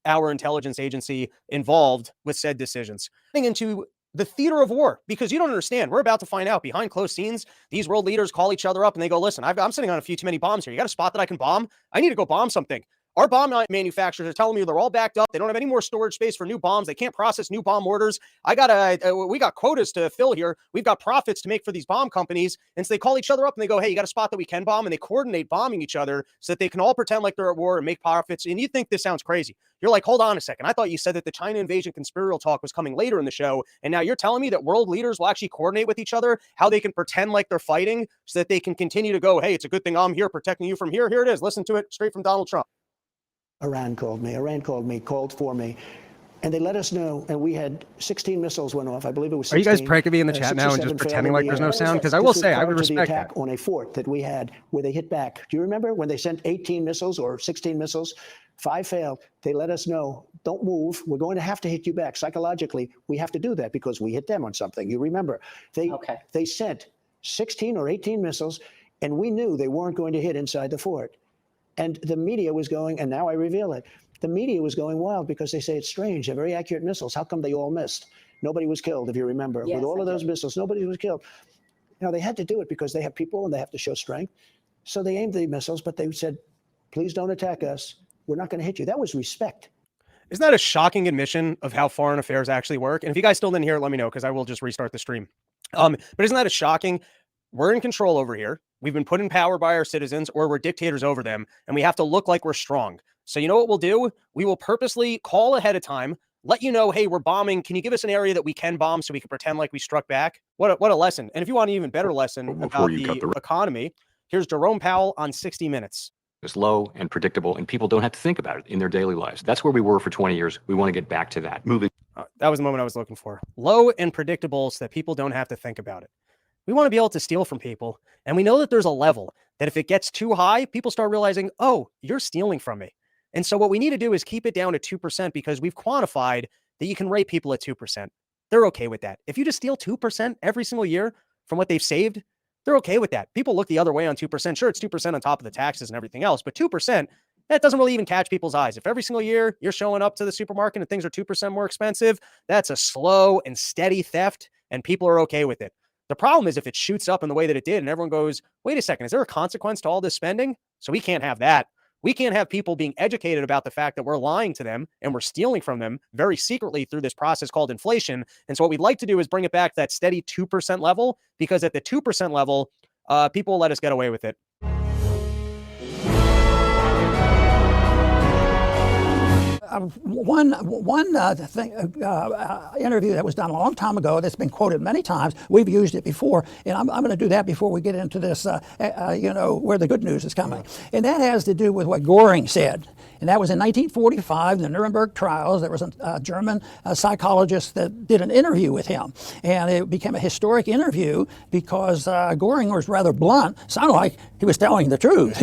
intelligence agency involved with said decisions? Getting into the theater of war, because you don't understand. We're about to find out behind closed scenes. These world leaders call each other up and they go, listen, I'm sitting on a few too many bombs here. You got a spot that I can bomb? I need to go bomb something. Our bomb manufacturers are telling me they're all backed up. They don't have any more storage space for new bombs. They can't process new bomb orders. We got quotas to fill here. We've got profits to make for these bomb companies. And so they call each other up and they go, hey, you got a spot that we can bomb? And they coordinate bombing each other so that they can all pretend like they're at war and make profits. And you think this sounds crazy. You're like, hold on a second. I thought you said that the China invasion conspiratorial talk was coming later in the show. And now you're telling me that world leaders will actually coordinate with each other, how they can pretend like they're fighting so that they can continue to go, hey, it's a good thing I'm here protecting you from here. Here it is. Listen to it straight from Donald Trump. Iran called for me, and they let us know, and we had 16 missiles went off. I believe it was 16. Are you guys pranking me in the chat now and just pretending like there's no sound? Because I will say, I would respect the attack on a fort that we had where they hit back. Do you remember when they sent 18 missiles or 16 missiles? 5 failed. They let us know, don't move. We're going to have to hit you back. Psychologically, we have to do that because we hit them on something. You remember. They sent 16 or 18 missiles, and we knew they weren't going to hit inside the fort. And the media was going, and now I reveal it, the media was going wild because they say it's strange. They're very accurate missiles. How come they all missed? Nobody was killed, if you remember. Yes, with all of those missiles, nobody was killed. You know, they had to do it because they have people and they have to show strength. So they aimed the missiles, but they said, please don't attack us. We're not going to hit you. That was respect. Isn't that a shocking admission of how foreign affairs actually work? And if you guys still didn't hear it, let me know, because I will just restart the stream. But isn't that a shocking? We're in control over here. We've been put in power by our citizens, or we're dictators over them, and we have to look like we're strong. So you know what we'll do? We will purposely call ahead of time, let you know, hey, we're bombing. Can you give us an area that we can bomb so we can pretend like we struck back? What a lesson. And if you want an even better lesson about the economy, here's Jerome Powell on 60 Minutes. It's low and predictable, and people don't have to think about it in their daily lives. That's where we were for 20 years. We want to get back to that. That was the moment I was looking for. Low and predictable so that people don't have to think about it. We want to be able to steal from people. And we know that there's a level that if it gets too high, people start realizing, oh, you're stealing from me. And so what we need to do is keep it down to 2% because we've quantified that you can rape people at 2%. They're okay with that. If you just steal 2% every single year from what they've saved, they're okay with that. People look the other way on 2%. Sure, it's 2% on top of the taxes and everything else, but 2%, that doesn't really even catch people's eyes. If every single year you're showing up to the supermarket and things are 2% more expensive, that's a slow and steady theft, and people are okay with it. The problem is if it shoots up in the way that it did and everyone goes, wait a second, is there a consequence to all this spending? So we can't have that. We can't have people being educated about the fact that we're lying to them and we're stealing from them very secretly through this process called inflation. And so what we'd like to do is bring it back to that steady 2% level, because at the 2% level, people will let us get away with it. One interview that was done a long time ago that's been quoted many times. We've used it before, and I'm going to do that before we get into this, where the good news is coming. And that has to do with what Göring said. And that was in 1945, the Nuremberg trials. There was a German psychologist that did an interview with him. And it became a historic interview because Göring was rather blunt. Sounded like he was telling the truth,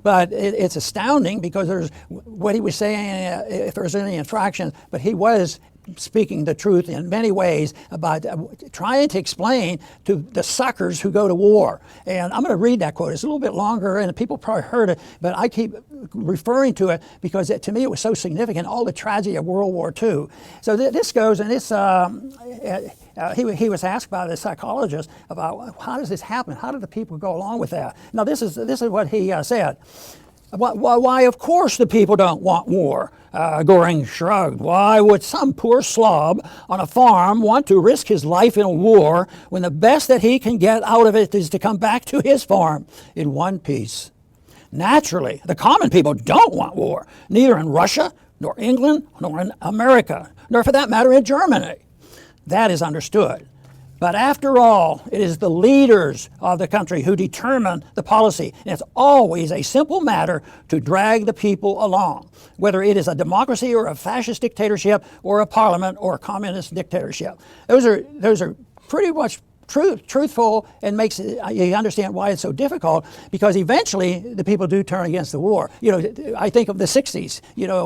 But it's astounding because there's what he was saying, if there's any infractions, but he was speaking the truth in many ways about trying to explain to the suckers who go to war. And I'm going to read that quote. It's a little bit longer, and people probably heard it, but I keep referring to it because to me it was so significant, all the tragedy of World War II. So this goes, and it's he was asked by the psychologist about how does this happen? How do the people go along with that? Now this is what he said. Why, of course the people don't want war. Goring shrugged. Why would some poor slob on a farm want to risk his life in a war when the best that he can get out of it is to come back to his farm in one piece? Naturally, the common people don't want war, neither in Russia, nor England, nor in America, nor for that matter in Germany. That is understood. But after all, it is the leaders of the country who determine the policy. And it's always a simple matter to drag the people along, whether it is a democracy or a fascist dictatorship or a parliament or a communist dictatorship. Those are pretty much truthful, and makes you understand why it's so difficult, because eventually the people do turn against the war. I think of the 60s,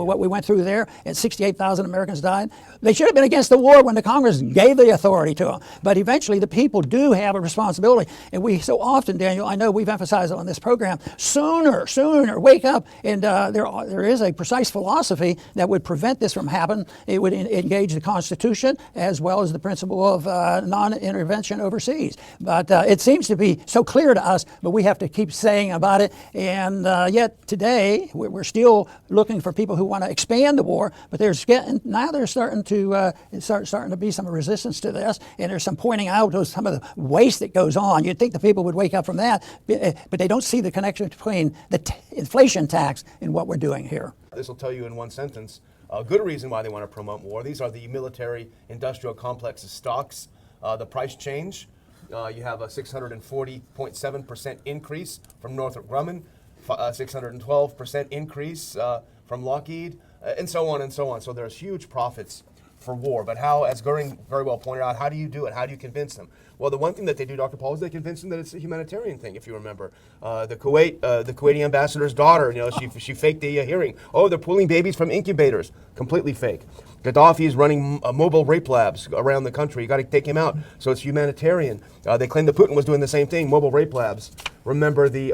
what we went through there, and 68,000 Americans died. They should have been against the war when the Congress gave the authority to them. But eventually the people do have a responsibility. And we so often, Daniel, I know we've emphasized it on this program, sooner, wake up. And there is a precise philosophy that would prevent this from happening. It would engage the Constitution as well as the principle of non-intervention overseas. But it seems to be so clear to us, but we have to keep saying about it. And yet today, we're still looking for people who want to expand the war, but there's starting to be some resistance to this, and there's some pointing out of some of the waste that goes on. You'd think the people would wake up from that, but they don't see the connection between the inflation tax and what we're doing here. This will tell you in one sentence a good reason why they want to promote war. These are the military-industrial complex's stocks. The price change, you have a 640.7% increase from Northrop Grumman, 612% increase from Lockheed, and so on and so on. So there's huge profits for war. But how, as Goering very well pointed out, how do you do it? How do you convince them? Well, the one thing that they do, Dr. Paul, is they convince them that it's a humanitarian thing, if you remember. The Kuwaiti ambassador's daughter, she faked the hearing. Oh, they're pulling babies from incubators. Completely fake. Gaddafi's running mobile rape labs around the country. You got to take him out. So it's humanitarian. They claim that Putin was doing the same thing, mobile rape labs. Remember the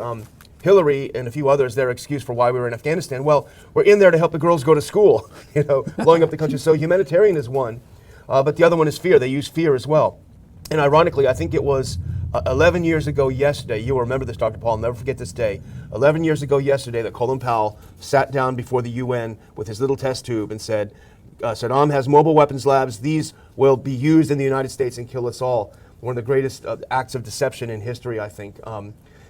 Hillary and a few others, their excuse for why we were in Afghanistan. Well, we're in there to help the girls go to school, blowing up the country. So humanitarian is one, but the other one is fear. They use fear as well. And ironically, I think it was 11 years ago yesterday, you will remember this, Dr. Paul, I'll never forget this day, 11 years ago yesterday that Colin Powell sat down before the UN with his little test tube and said, Saddam has mobile weapons labs. These will be used in the United States and kill us all. One of the greatest acts of deception in history, I think.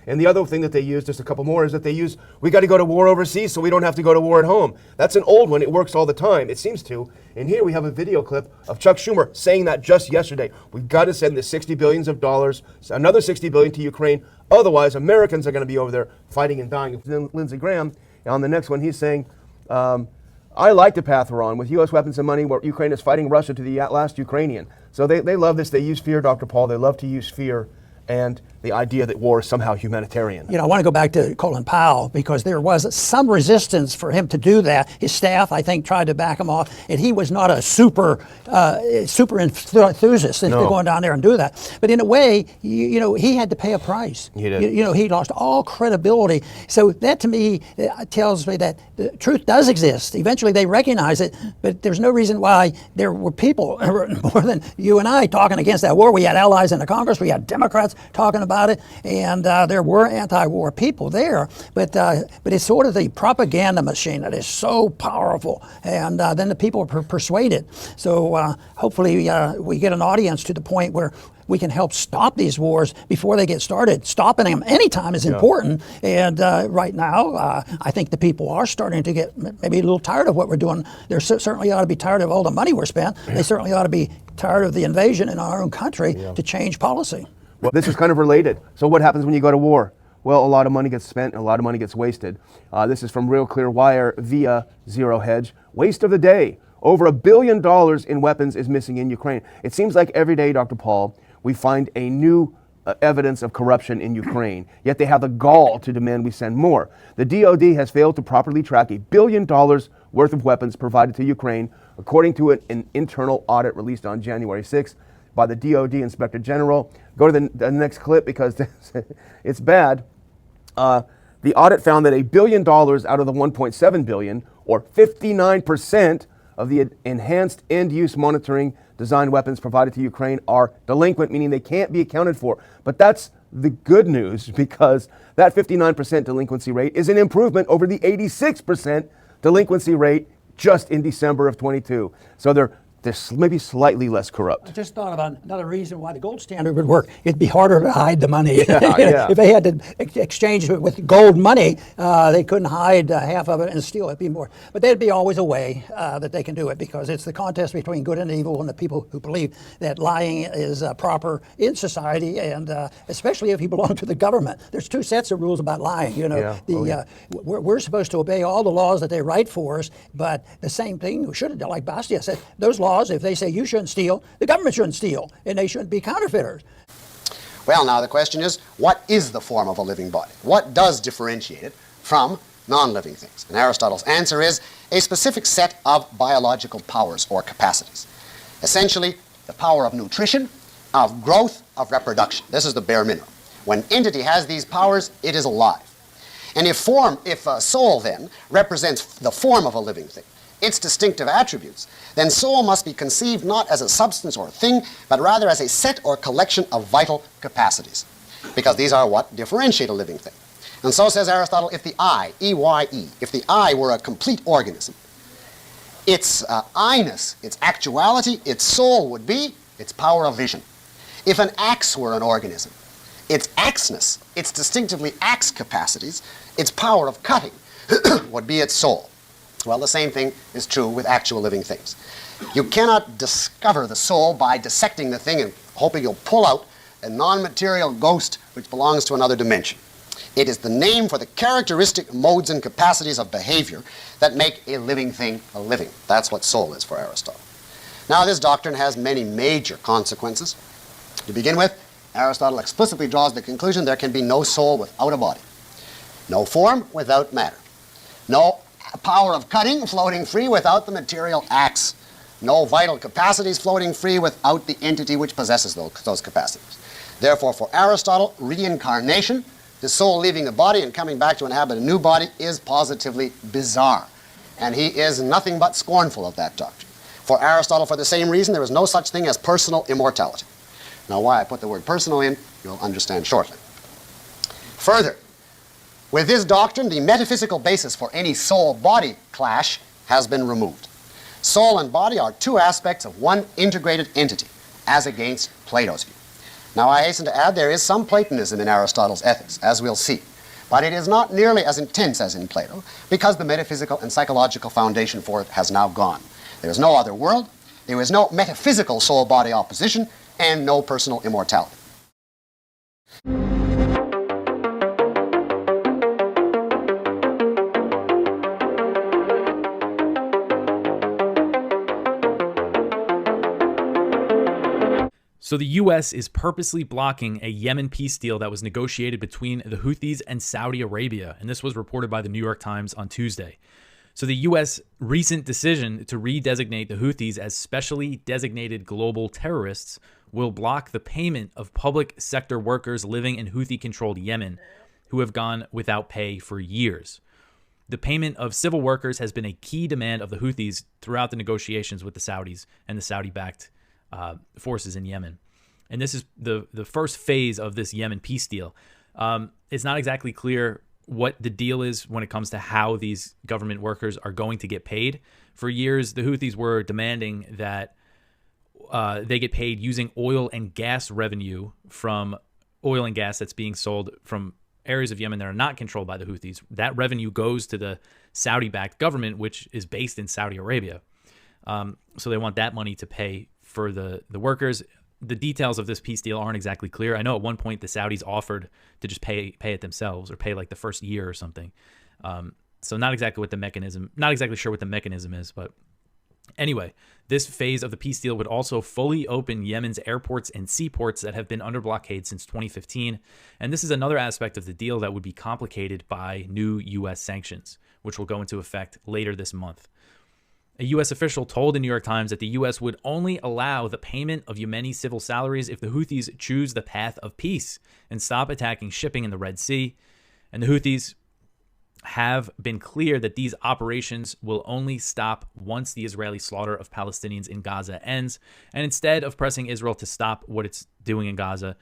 And the other thing that they use, just a couple more, is that they use, we got to go to war overseas so we don't have to go to war at home. That's an old one. It works all the time. It seems to. And here we have a video clip of Chuck Schumer saying that just yesterday. We've got to send the $60 billion, another $60 billion to Ukraine. Otherwise, Americans are going to be over there fighting and dying. And Lindsey Graham, on the next one, he's saying, I like the path we're on with U.S. weapons and money where Ukraine is fighting Russia to the last Ukrainian. So they love this. They use fear, Dr. Paul. They love to use fear and the idea that war is somehow humanitarian. I want to go back to Colin Powell because there was some resistance for him to do that. His staff, I think, tried to back him off, and he was not a super enthusiast into going down there and do that. But in a way, he had to pay a price. He did. He lost all credibility. So that to me tells me that the truth does exist. Eventually, they recognize it, but there's no reason why there were people more than you and I talking against that war. We had allies in the Congress. We had Democrats talking about it, and there were anti-war people there, but it's sort of the propaganda machine that is so powerful, and then the people are persuaded. So hopefully we get an audience to the point where we can help stop these wars before they get started. Stopping them anytime is important, and right now I think the people are starting to get maybe a little tired of what we're doing. They certainly ought to be tired of all the money we're spending. They certainly ought to be tired of the invasion in our own country to change policy. Well, this is kind of related. So what happens when you go to war? Well, a lot of money gets spent and a lot of money gets wasted. This is from Real Clear Wire via Zero Hedge. Waste of the day. Over $1 billion in weapons is missing in Ukraine. It seems like every day, Dr. Paul, we find a new evidence of corruption in Ukraine, yet they have the gall to demand we send more. The DoD has failed to properly track $1 billion worth of weapons provided to Ukraine according to an internal audit released on January 6th by the DOD Inspector General. Go to the next clip because it's bad. The audit found that $1 billion out of the $1.7 billion, or 59% of the enhanced end-use monitoring design weapons provided to Ukraine are delinquent, meaning they can't be accounted for. But that's the good news, because that 59% delinquency rate is an improvement over the 86% delinquency rate just in December of 22. So they're maybe slightly less corrupt. I just thought about another reason why the gold standard would work. It'd be harder to hide the money. Yeah. If they had to exchange it with gold money, they couldn't hide half of it and steal it. It'd be more. But there'd be always a way that they can do it, because it's the contest between good and evil and the people who believe that lying is proper in society, and especially if you belong to the government. There's two sets of rules about lying. We're supposed to obey all the laws that they write for us, but the same thing we should have done, like Bastia said, those laws, if they say you shouldn't steal, the government shouldn't steal, and they shouldn't be counterfeiters. Well, now the question is, what is the form of a living body? What does differentiate it from non-living things? And Aristotle's answer is a specific set of biological powers or capacities. Essentially, the power of nutrition, of growth, of reproduction. This is the bare minimum. When entity has these powers, it is alive. And if soul then represents the form of a living thing, its distinctive attributes, then soul must be conceived not as a substance or a thing, but rather as a set or collection of vital capacities, because these are what differentiate a living thing. And so says Aristotle, if the eye, E-Y-E, if the eye were a complete organism, its I-ness, its actuality, its soul would be its power of vision. If an axe were an organism, its axeness, its distinctively axe capacities, its power of cutting would be its soul. Well, the same thing is true with actual living things. You cannot discover the soul by dissecting the thing and hoping you'll pull out a non-material ghost which belongs to another dimension. It is the name for the characteristic modes and capacities of behavior that make a living thing a living. That's what soul is for Aristotle. Now, this doctrine has many major consequences. To begin with, Aristotle explicitly draws the conclusion there can be no soul without a body, no form without matter, no power of cutting floating free without the material axe, no vital capacities floating free without the entity which possesses those capacities. Therefore, for Aristotle, reincarnation, the soul leaving the body and coming back to inhabit a new body, is positively bizarre. And he is nothing but scornful of that doctrine. For Aristotle, for the same reason, there is no such thing as personal immortality. Now, why I put the word personal in, you'll understand shortly. Further, with this doctrine, the metaphysical basis for any soul-body clash has been removed. Soul and body are two aspects of one integrated entity, as against Plato's view. Now, I hasten to add there is some Platonism in Aristotle's ethics, as we'll see, but it is not nearly as intense as in Plato, because the metaphysical and psychological foundation for it has now gone. There is no other world, there is no metaphysical soul-body opposition, and no personal immortality. So the U.S. is purposely blocking a Yemen peace deal that was negotiated between the Houthis and Saudi Arabia, and this was reported by the New York Times on Tuesday. So the U.S. recent decision to redesignate the Houthis as specially designated global terrorists will block the payment of public sector workers living in Houthi-controlled Yemen who have gone without pay for years. The payment of civil workers has been a key demand of the Houthis throughout the negotiations with the Saudis and the Saudi-backed forces in Yemen. And this is the first phase of this Yemen peace deal. It's not exactly clear what the deal is when it comes to how these government workers are going to get paid. For years, the Houthis were demanding that they get paid using oil and gas revenue from oil and gas that's being sold from areas of Yemen that are not controlled by the Houthis. That revenue goes to the Saudi-backed government, which is based in Saudi Arabia. So they want that money to pay for the workers. The details of this peace deal aren't exactly clear. I know at one point the Saudis offered to just pay it themselves, or pay like the first year or something. So not exactly sure what the mechanism is, but anyway, this phase of the peace deal would also fully open Yemen's airports and seaports that have been under blockade since 2015. And this is another aspect of the deal that would be complicated by new U.S. sanctions, which will go into effect later this month. A U.S. official told the New York Times that the U.S. would only allow the payment of Yemeni civil salaries if the Houthis choose the path of peace and stop attacking shipping in the Red Sea. And the Houthis have been clear that these operations will only stop once the Israeli slaughter of Palestinians in Gaza ends. And instead of pressing Israel to stop what it's doing in Gaza,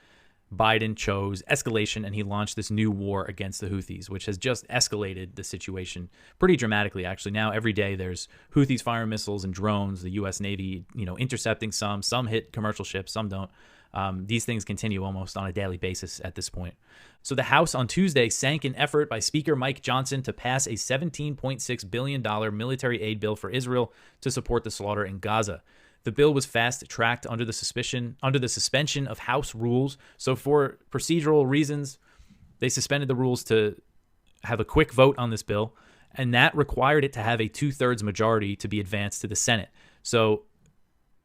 Biden chose escalation, and he launched this new war against the Houthis, which has just escalated the situation pretty dramatically, actually. Now, every day there's Houthis firing missiles and drones, the U.S. Navy, intercepting some hit commercial ships, some don't. These things continue almost on a daily basis at this point. So the House on Tuesday sank an effort by Speaker Mike Johnson to pass a $17.6 billion military aid bill for Israel to support the slaughter in Gaza. The bill was fast-tracked under the suspension of House rules. So for procedural reasons, they suspended the rules to have a quick vote on this bill, and that required it to have a 2/3 majority to be advanced to the Senate. So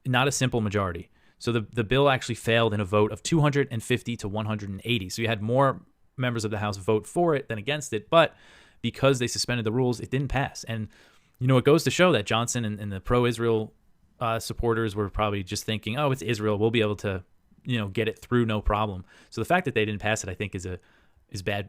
not a simple majority. So the bill actually failed in a vote of 250 to 180. So you had more members of the House vote for it than against it, but because they suspended the rules, it didn't pass. And, it goes to show that Johnson and the pro-Israel supporters were probably just thinking, oh, it's Israel, we'll be able to, get it through no problem. So the fact that they didn't pass it, I think, is bad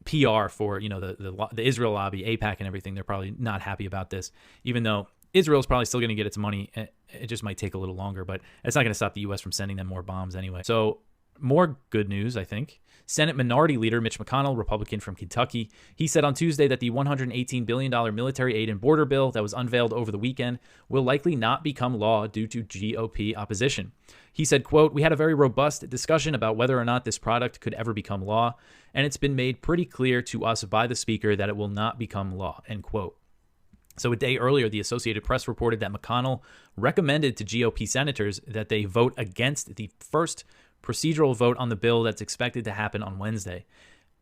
PR for, the Israel lobby, AIPAC and everything. They're probably not happy about this, even though Israel's probably still going to get its money. It just might take a little longer, but it's not going to stop the U.S. from sending them more bombs anyway. So more good news, I think. Senate Minority Leader Mitch McConnell, Republican from Kentucky, he said on Tuesday that the $118 billion military aid and border bill that was unveiled over the weekend will likely not become law due to GOP opposition. He said, quote, "We had a very robust discussion about whether or not this product could ever become law, and it's been made pretty clear to us by the Speaker that it will not become law," end quote. So a day earlier, the Associated Press reported that McConnell recommended to GOP senators that they vote against the first procedural vote on the bill that's expected to happen on Wednesday.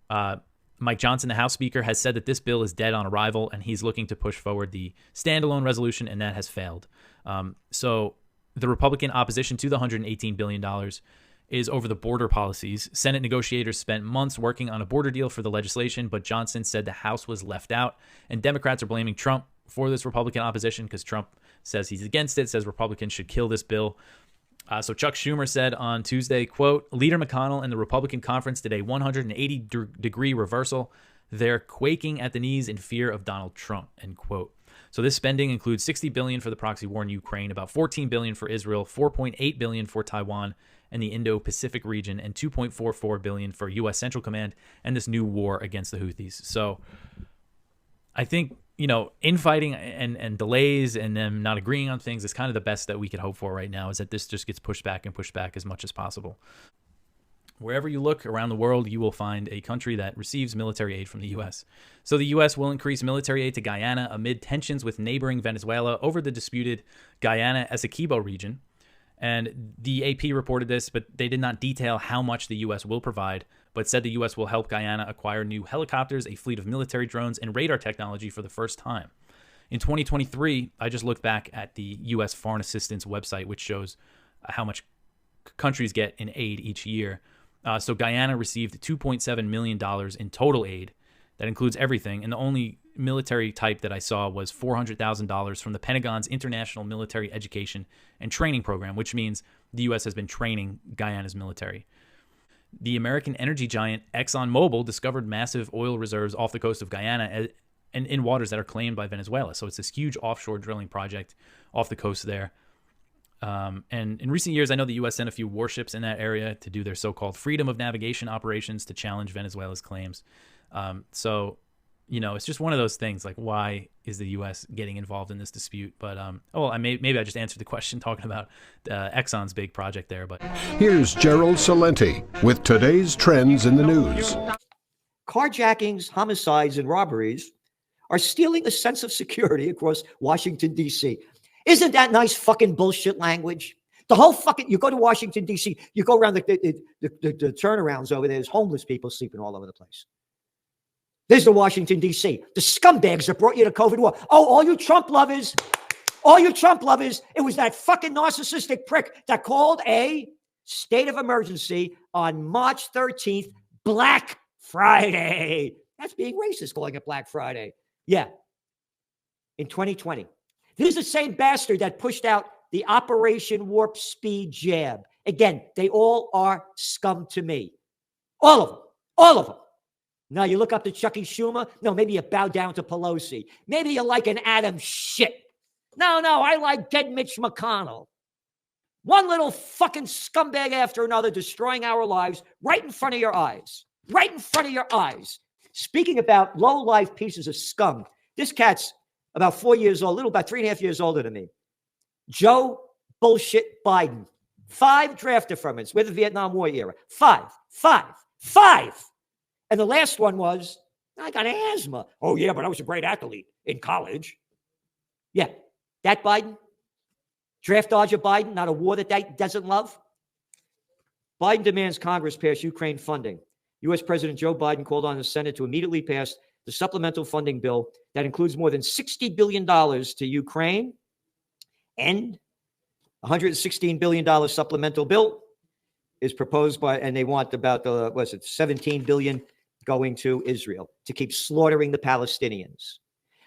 Mike Johnson, the House Speaker, has said that this bill is dead on arrival, and he's looking to push forward the standalone resolution, and that has failed. So the Republican opposition to the $118 billion is over the border policies. Senate negotiators spent months working on a border deal for the legislation, but Johnson said the House was left out, and Democrats are blaming Trump for this Republican opposition because Trump says he's against it, says Republicans should kill this bill. So Chuck Schumer said on Tuesday, quote, "Leader McConnell and the Republican conference did a 180-degree reversal. They're quaking at the knees in fear of Donald Trump," end quote. So this spending includes $60 billion for the proxy war in Ukraine, about $14 billion for Israel, $4.8 billion for Taiwan and the Indo-Pacific region, and $2.44 billion for U.S. Central Command and this new war against the Houthis. So I think, infighting and delays and them not agreeing on things is kind of the best that we could hope for right now, is that this just gets pushed back as much as possible. Wherever you look around the world, you will find a country that receives military aid from the U.S. So the U.S. will increase military aid to Guyana amid tensions with neighboring Venezuela over the disputed Guyana Essequibo region. And the AP reported this, but they did not detail how much the U.S. will provide, but said the U.S. will help Guyana acquire new helicopters, a fleet of military drones, and radar technology for the first time. In 2023, I just looked back at the U.S. Foreign Assistance website, which shows how much countries get in aid each year. So Guyana received $2.7 million in total aid. That includes everything, and the only military type that I saw was $400,000 from the Pentagon's International Military Education and Training Program, which means the U.S. has been training Guyana's military. The American energy giant ExxonMobil discovered massive oil reserves off the coast of Guyana and in waters that are claimed by Venezuela. So it's this huge offshore drilling project off the coast there. And in recent years, I know the U.S. sent a few warships in that area to do their so-called freedom of navigation operations to challenge Venezuela's claims. So, it's just one of those things, like, why is the U.S. getting involved in this dispute? But, maybe I just answered the question talking about Exxon's big project there. But here's Gerald Salenti with today's trends in the news. Carjackings, homicides, and robberies are stealing the sense of security across Washington, D.C. Isn't that nice fucking bullshit language? The whole fucking, you go to Washington, D.C., you go around the turnarounds over there, there's homeless people sleeping all over the place. There's the Washington, D.C. The scumbags that brought you to COVID war. Oh, all you Trump lovers, it was that fucking narcissistic prick that called a state of emergency on March 13th, Black Friday. That's being racist, calling it Black Friday. Yeah. In 2020. This is the same bastard that pushed out the Operation Warp Speed jab. Again, they all are scum to me. All of them. All of them. Now you look up to Chucky Schumer. No, maybe you bow down to Pelosi. Maybe you like an Adam Schiff. No, I like dead Mitch McConnell. One little fucking scumbag after another destroying our lives right in front of your eyes. Right in front of your eyes. Speaking about low-life pieces of scum, this cat's about 4 years old, a little about 3.5 years older than me. Joe bullshit Biden. 5 draft deferments with the Vietnam War era. 5. And the last one was, I got asthma. Oh, yeah, but I was a great athlete in college. Yeah, that Biden. Draft dodger Biden, not a war that doesn't love. Biden demands Congress pass Ukraine funding. U.S. President Joe Biden called on the Senate to immediately pass the supplemental funding bill that includes more than $60 billion to Ukraine and $116 billion supplemental bill is proposed by, and they want about the, $17 billion going to Israel to keep slaughtering the Palestinians.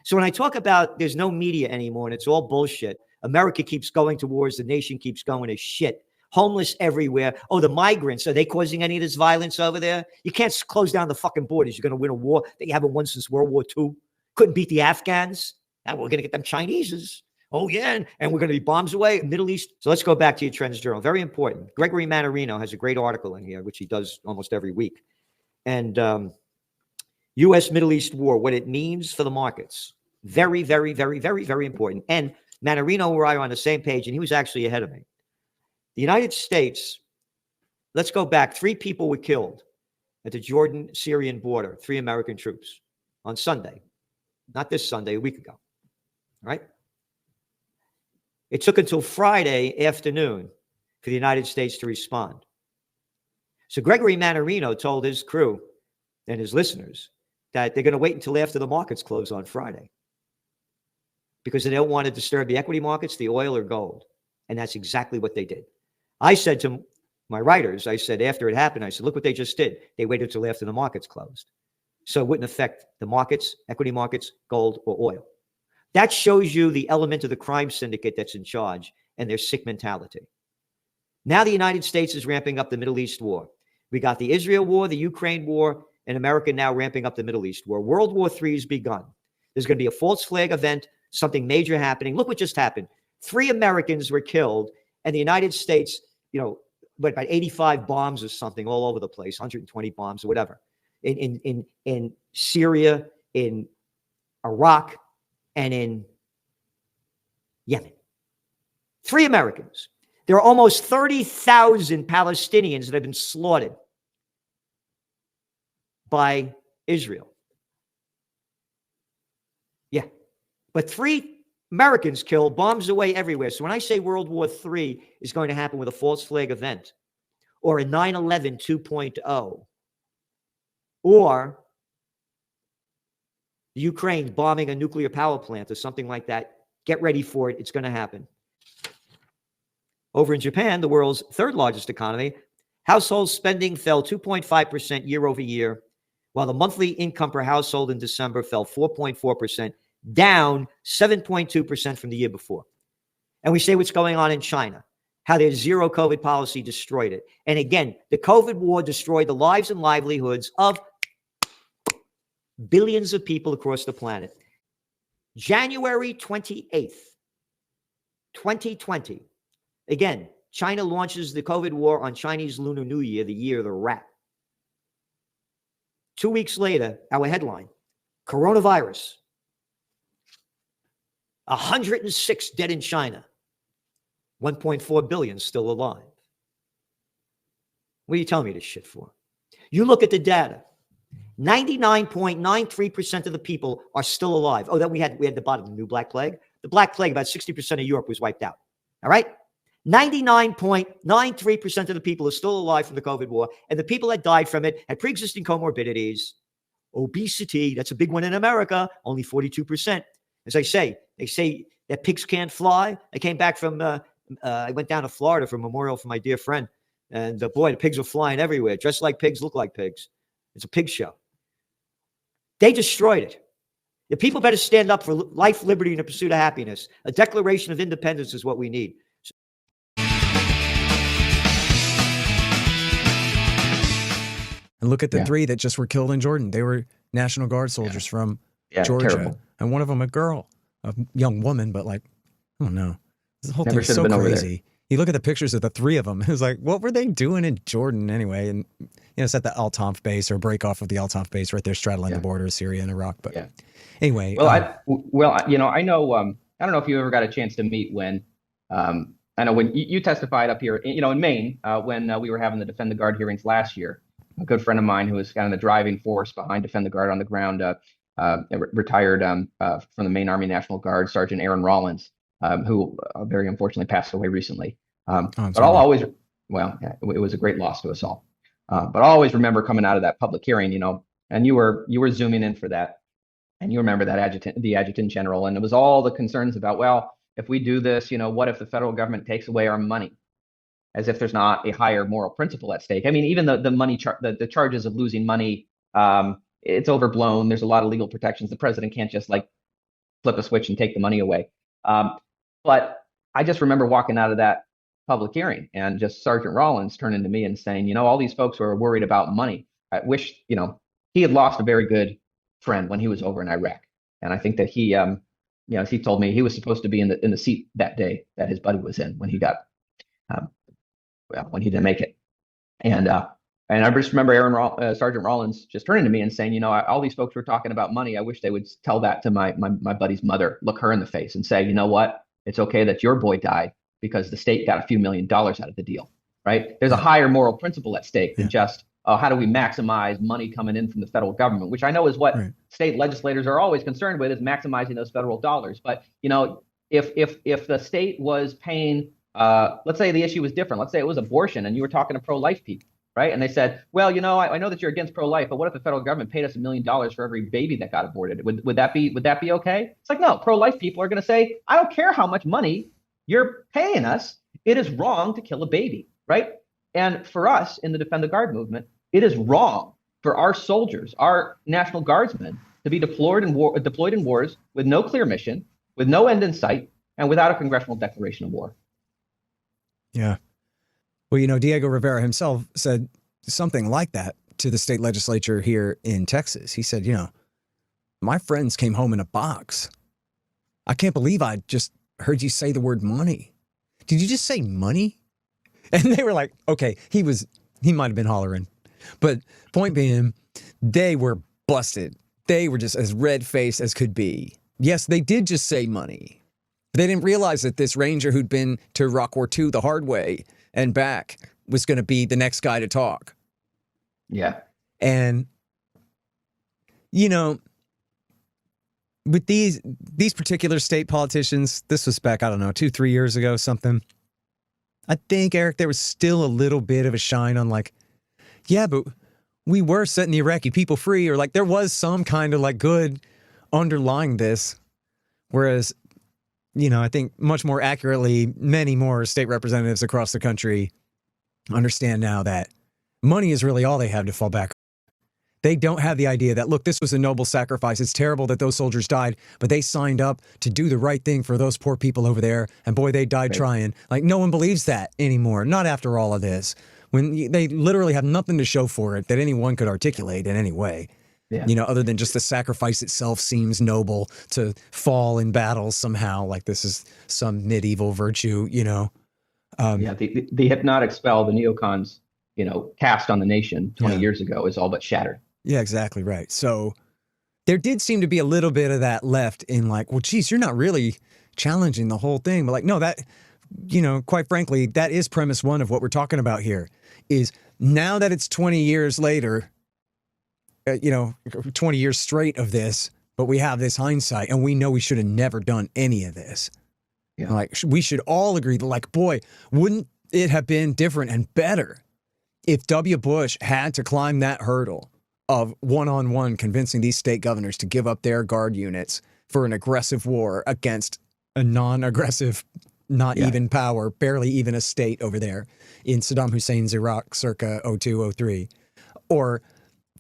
So when I talk about there's no media anymore and it's all bullshit, America keeps going to wars, the nation keeps going to shit. Homeless everywhere. Oh, the migrants, are they causing any of this violence over there? You can't close down the fucking borders. You're going to win a war that you haven't won since World War II. Couldn't beat the Afghans. Now we're going to get them Chineses. Oh, yeah, and we're going to be bombs away, Middle East. So let's go back to your Trends Journal. Very important. Gregory Mannarino has a great article in here, which he does almost every week. And U.S. Middle East war, what it means for the markets. Very, very, very, very, very important. And Mannarino and I are on the same page, and he was actually ahead of me. The United States, let's go back. 3 people were killed at the Jordan-Syrian border, 3 American troops on Sunday. Not this Sunday, a week ago. All right? It took until Friday afternoon for the United States to respond. So Gregory Mannarino told his crew and his listeners that they're going to wait until after the markets close on Friday because they don't want to disturb the equity markets, the oil or gold. And that's exactly what they did. I said to my writers, I said, after it happened, I said, look what they just did. They waited till after the markets closed. So it wouldn't affect the markets, equity markets, gold, or oil. That shows you the element of the crime syndicate that's in charge and their sick mentality. Now the United States is ramping up the Middle East war. We got the Israel war, the Ukraine war, and America now ramping up the Middle East war. World War III has begun. There's going to be a false flag event, something major happening. Look what just happened. 3 Americans were killed, and the United States, about 85 bombs or something all over the place, 120 bombs or whatever, in Syria, in Iraq, and in Yemen. 3 Americans. There are almost 30,000 Palestinians that have been slaughtered by Israel. Yeah. But 3 Americans killed, bombs away everywhere. So when I say World War III is going to happen with a false flag event, or a 9/11 2.0, or Ukraine bombing a nuclear power plant or something like that, get ready for it. It's going to happen. Over in Japan, the world's 3rd largest economy, household spending fell 2.5% year over year, while the monthly income per household in December fell 4.4%, down 7.2% from the year before. And we say what's going on in China, how their zero COVID policy destroyed it. And again, the COVID war destroyed the lives and livelihoods of billions of people across the planet. January 28th, 2020. Again, China launches the COVID war on Chinese Lunar New Year, the year of the rat. 2 weeks later, our headline, coronavirus. 106 dead in China. 1.4 billion still alive. What are you telling me this shit for? You look at the data. 99.93% of the people are still alive. Oh, then we had the bottom, the new Black Plague. The Black Plague, about 60% of Europe was wiped out. All right? 99.93% of the people are still alive from the COVID war. And the people that died from it had pre-existing comorbidities. Obesity, that's a big one in America, only 42%. As I say, they say that pigs can't fly. I came back from, I went down to Florida for a memorial for my dear friend. And boy, the pigs were flying everywhere. Dressed like pigs, look like pigs. It's a pig show. They destroyed it. The people better stand up for life, liberty, and the pursuit of happiness. A declaration of independence is what we need. And look at the three that just were killed in Jordan. They were National Guard soldiers from Georgia. Terrible. And one of them a girl, a young woman, but like, I don't know. This whole Never thing's so should have been over crazy. You look at the pictures of the three of them. It was like, what were they doing in Jordan anyway? And, you know, it's at the Al Tanf base or break off of the Al Tanf base right there straddling the border of Syria and Iraq. But anyway. Well, you know, I know, I don't know if you ever got a chance to meet when, I know when you testified up here, you know, in Maine, when we were having the Defend the Guard hearings last year. A good friend of mine who was kind of the driving force behind Defend the Guard on the ground, retired from the Maine Army National Guard, Sergeant Aaron Rollins, who very unfortunately passed away recently. But I'll always, it was a great loss to us all. But I'll always remember coming out of that public hearing, you know, and you were zooming in for that, and you remember that the adjutant general, and it was all the concerns about, well, if we do this, you know, what if the federal government takes away our money? As if there's not a higher moral principle at stake. I mean, even the money the charges of losing money, it's overblown. There's a lot of legal protections. The president can't just like flip a switch and take the money away. But I just remember walking out of that public hearing and just Sergeant Rollins turning to me and saying, you know, all these folks who are worried about money, I wish, you know, he had lost a very good friend when he was over in Iraq. And I think that he, you know, he told me he was supposed to be in the seat that day that his buddy was in when he got, when he didn't make it. And I just remember Sergeant Rollins just turning to me and saying, you know, all these folks were talking about money. I wish they would tell that to my buddy's mother, look her in the face and say, you know what, it's okay that your boy died because the state got a few $1 million out of the deal, right? There's a higher moral principle at stake than just, how do we maximize money coming in from the federal government, which I know is what state legislators are always concerned with, is maximizing those federal dollars. But, you know, if the state was paying, let's say the issue was different. Let's say it was abortion and you were talking to pro-life people, right? And they said, well, you know, I know that you're against pro-life, but what if the federal government paid us $1 million for every baby that got aborted? Would that be okay? It's like, no, pro-life people are going to say, I don't care how much money you're paying us. It is wrong to kill a baby, right? And for us in the Defend the Guard movement, it is wrong for our soldiers, our National Guardsmen, to be deployed in wars with no clear mission, with no end in sight, and without a congressional declaration of war. Yeah. Well, you know, Diego Rivera himself said something like that to the state legislature here in Texas. He said, you know, my friends came home in a box. I can't believe I just heard you say the word money. Did you just say money? And they were like, okay, he might have been hollering. But point being, they were busted. They were just as red-faced as could be. Yes, they did just say money. They didn't realize that this ranger who'd been to Iraq War II the hard way and back was going to be the next guy to talk. Yeah. And, you know, with these particular state politicians, this was back, I don't know, 2-3 years ago, something. I think, Eric, there was still a little bit of a shine on like, yeah, but we were setting the Iraqi people free, or like there was some kind of like good underlying this. Whereas, you know, I think much more accurately, many more state representatives across the country understand now that money is really all they have to fall back on. They don't have the idea that, look, this was a noble sacrifice. It's terrible that those soldiers died, but they signed up to do the right thing for those poor people over there. And boy, they died trying. Like, no one believes that anymore. Not after all of this. When they literally have nothing to show for it that anyone could articulate in any way. Yeah. You know, other than just the sacrifice itself seems noble to fall in battle somehow, like this is some medieval virtue, you know. The hypnotic spell the neocons, you know, cast on the nation 20 years ago is all but shattered. Yeah, exactly right. So there did seem to be a little bit of that left in like, well, geez, you're not really challenging the whole thing. But like, no, that, you know, quite frankly, that is premise one of what we're talking about here is now that it's 20 years later, you know, 20 years straight of this, but we have this hindsight and we know we should have never done any of this. Yeah. Like we should all agree that like, boy, wouldn't it have been different and better if W. Bush had to climb that hurdle of one-on-one convincing these state governors to give up their guard units for an aggressive war against a non-aggressive, not even power, barely even a state over there in Saddam Hussein's Iraq circa 02, 03. Or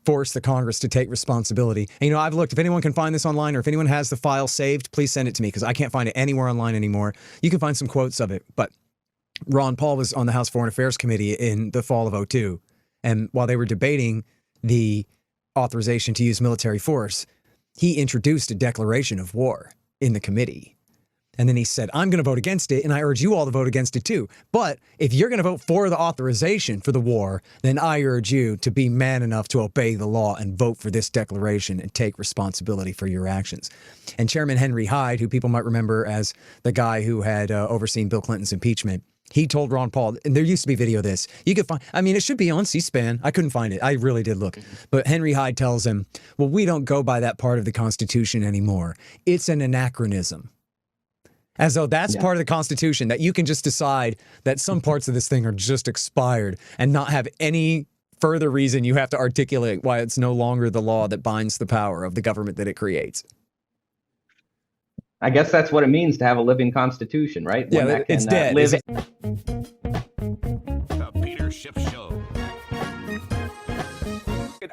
force the Congress to take responsibility. And, I've looked, if anyone can find this online or if anyone has the file saved, please send it to me because I can't find it anywhere online anymore. You can find some quotes of it, but Ron Paul was on the House Foreign Affairs Committee in the fall of 2002. And while they were debating the authorization to use military force, he introduced a declaration of war in the committee. And then he said, I'm going to vote against it, and I urge you all to vote against it too. But if you're going to vote for the authorization for the war, then I urge you to be man enough to obey the law and vote for this declaration and take responsibility for your actions. And Chairman Henry Hyde, who people might remember as the guy who had overseen Bill Clinton's impeachment, he told Ron Paul, and there used to be video of this. You could find, it should be on C-SPAN. I couldn't find it. I really did look. But Henry Hyde tells him, well, we don't go by that part of the Constitution anymore. It's an anachronism. As though that's part of the Constitution, that you can just decide that some parts of this thing are just expired and not have any further reason you have to articulate why it's no longer the law that binds the power of the government that it creates. I guess that's what it means to have a living constitution, right? Yeah, it's dead. The Peter Schiff Show.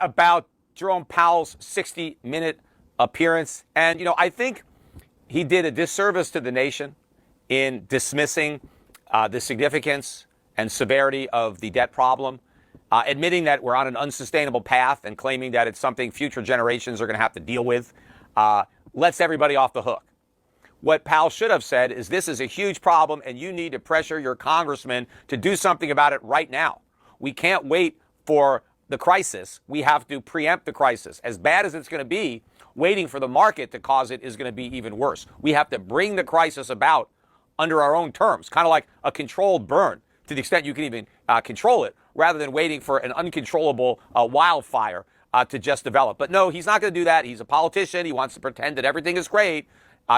About Jerome Powell's 60-minute appearance. And, I think he did a disservice to the nation in dismissing the significance and severity of the debt problem, admitting that we're on an unsustainable path and claiming that it's something future generations are going to have to deal with, lets everybody off the hook. What Powell should have said is this is a huge problem and you need to pressure your congressman to do something about it right now. We can't wait for the crisis. We have to preempt the crisis. As bad as it's going to be, waiting for the market to cause it is going to be even worse. We have to bring the crisis about under our own terms, kind of like a controlled burn, to the extent you can even control it, rather than waiting for an uncontrollable wildfire to just develop. But no, he's not going to do that. He's a politician. He wants to pretend that everything is great,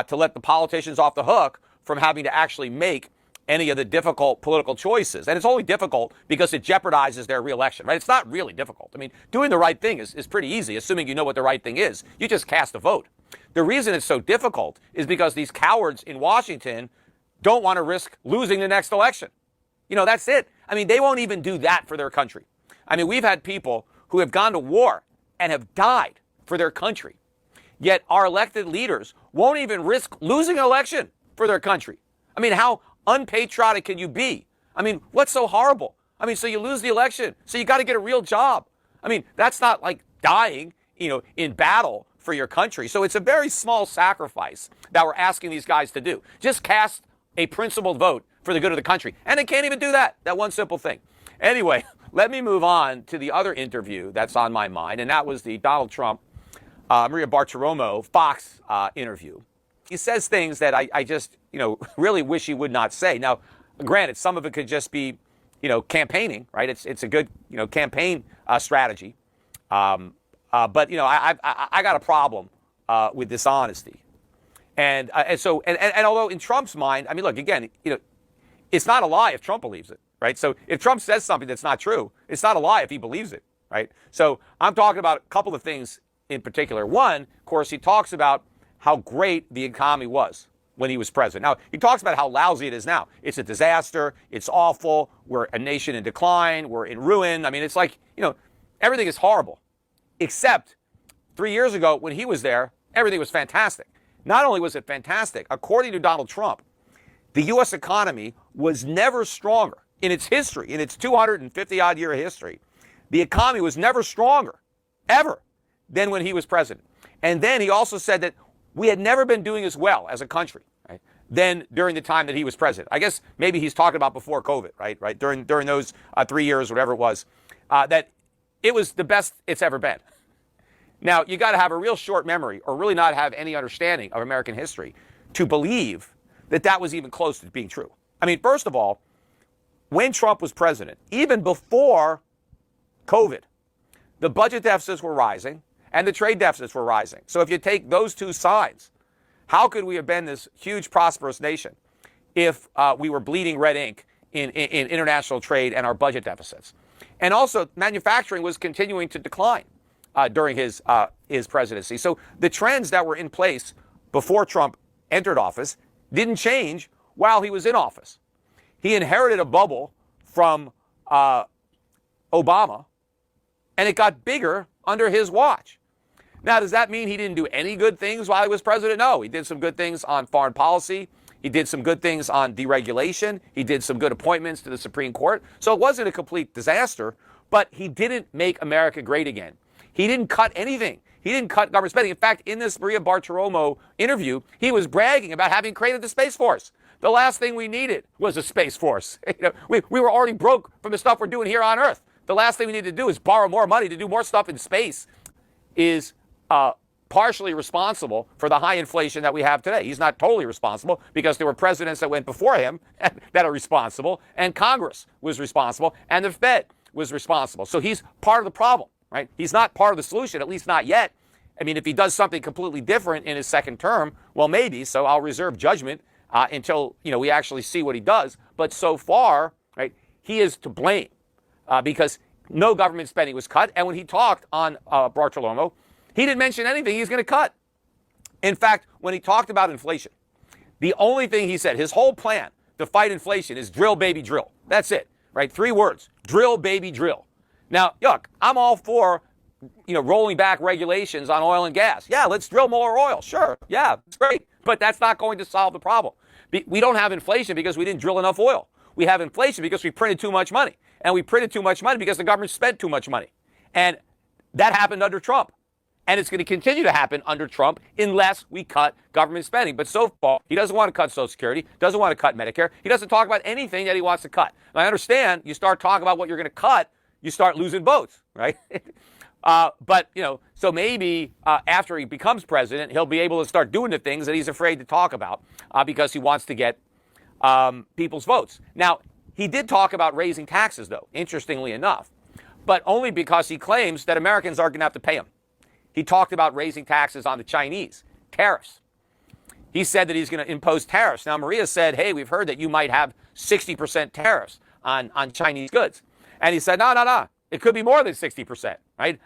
to let the politicians off the hook from having to actually make any of the difficult political choices. And it's only difficult because it jeopardizes their reelection, right? It's not really difficult. Doing the right thing is pretty easy, assuming you know what the right thing is. You just cast a vote. The reason it's so difficult is because these cowards in Washington don't want to risk losing the next election. That's it. They won't even do that for their country. We've had people who have gone to war and have died for their country. Yet our elected leaders won't even risk losing an election for their country. How unpatriotic can you be? What's so horrible? So you lose the election, so you got to get a real job. That's not like dying, in battle for your country. So it's a very small sacrifice that we're asking these guys to do. Just cast a principled vote for the good of the country. And they can't even do that one simple thing. Anyway, let me move on to the other interview that's on my mind, and that was the Donald Trump, Maria Bartiromo Fox interview. He says things that I just, really wish he would not say. Now, granted, some of it could just be, campaigning, right? It's a good, campaign strategy. But, I got a problem with dishonesty. And although in Trump's mind, look, again, it's not a lie if Trump believes it, right? So if Trump says something that's not true, it's not a lie if he believes it, right? So I'm talking about a couple of things in particular. One, of course, he talks about how great the economy was when he was president. Now, he talks about how lousy it is now. It's a disaster. It's awful. We're a nation in decline. We're in ruin. It's like, everything is horrible. Except 3 years ago when he was there, everything was fantastic. Not only was it fantastic, according to Donald Trump, the U.S. economy was never stronger in its history, in its 250-odd year history. The economy was never stronger, ever, than when he was president. And then he also said that we had never been doing as well as a country, right, than during the time that he was president. I guess maybe he's talking about before COVID, right? During those 3 years, whatever it was, that it was the best it's ever been. Now, you got to have a real short memory or really not have any understanding of American history to believe that that was even close to being true. First of all, when Trump was president, even before COVID, the budget deficits were rising and the trade deficits were rising. So if you take those two sides, how could we have been this huge, prosperous nation if we were bleeding red ink in international trade and our budget deficits? And also, manufacturing was continuing to decline during his presidency. So the trends that were in place before Trump entered office didn't change while he was in office. He inherited a bubble from Obama, and it got bigger under his watch. Now, does that mean he didn't do any good things while he was president? No, he did some good things on foreign policy. He did some good things on deregulation. He did some good appointments to the Supreme Court. So it wasn't a complete disaster, but he didn't make America great again. He didn't cut anything. He didn't cut government spending. In fact, in this Maria Bartiromo interview, he was bragging about having created the Space Force. The last thing we needed was a Space Force. We were already broke from the stuff we're doing here on Earth. The last thing we need to do is borrow more money to do more stuff in space. Is partially responsible for the high inflation that we have today. He's not totally responsible because there were presidents that went before him that are responsible, and Congress was responsible, and the Fed was responsible. So he's part of the problem, right? He's not part of the solution, at least not yet. I mean, if he does something completely different in his second term, well, maybe. So I'll reserve judgment until we actually see what he does. But so far, right, he is to blame because no government spending was cut. And when he talked on Bartiromo, he didn't mention anything he's going to cut. In fact, when he talked about inflation, the only thing he said, his whole plan to fight inflation is drill, baby, drill. That's it, right? 3 words, drill, baby, drill. Now, look, I'm all for, rolling back regulations on oil and gas. Yeah, let's drill more oil. Sure. Yeah, it's great. But that's not going to solve the problem. We don't have inflation because we didn't drill enough oil. We have inflation because we printed too much money. And we printed too much money because the government spent too much money. And that happened under Trump. And it's going to continue to happen under Trump unless we cut government spending. But so far, he doesn't want to cut Social Security, doesn't want to cut Medicare. He doesn't talk about anything that he wants to cut. And I understand you start talking about what you're going to cut, you start losing votes, right? So maybe after he becomes president, he'll be able to start doing the things that he's afraid to talk about because he wants to get people's votes. Now, he did talk about raising taxes, though, interestingly enough, but only because he claims that Americans aren't going to have to pay him. He talked about raising taxes on the Chinese, tariffs. He said that he's going to impose tariffs. Now, Maria said, hey, we've heard that you might have 60% tariffs on Chinese goods. And he said, no. It could be more than 60%, right?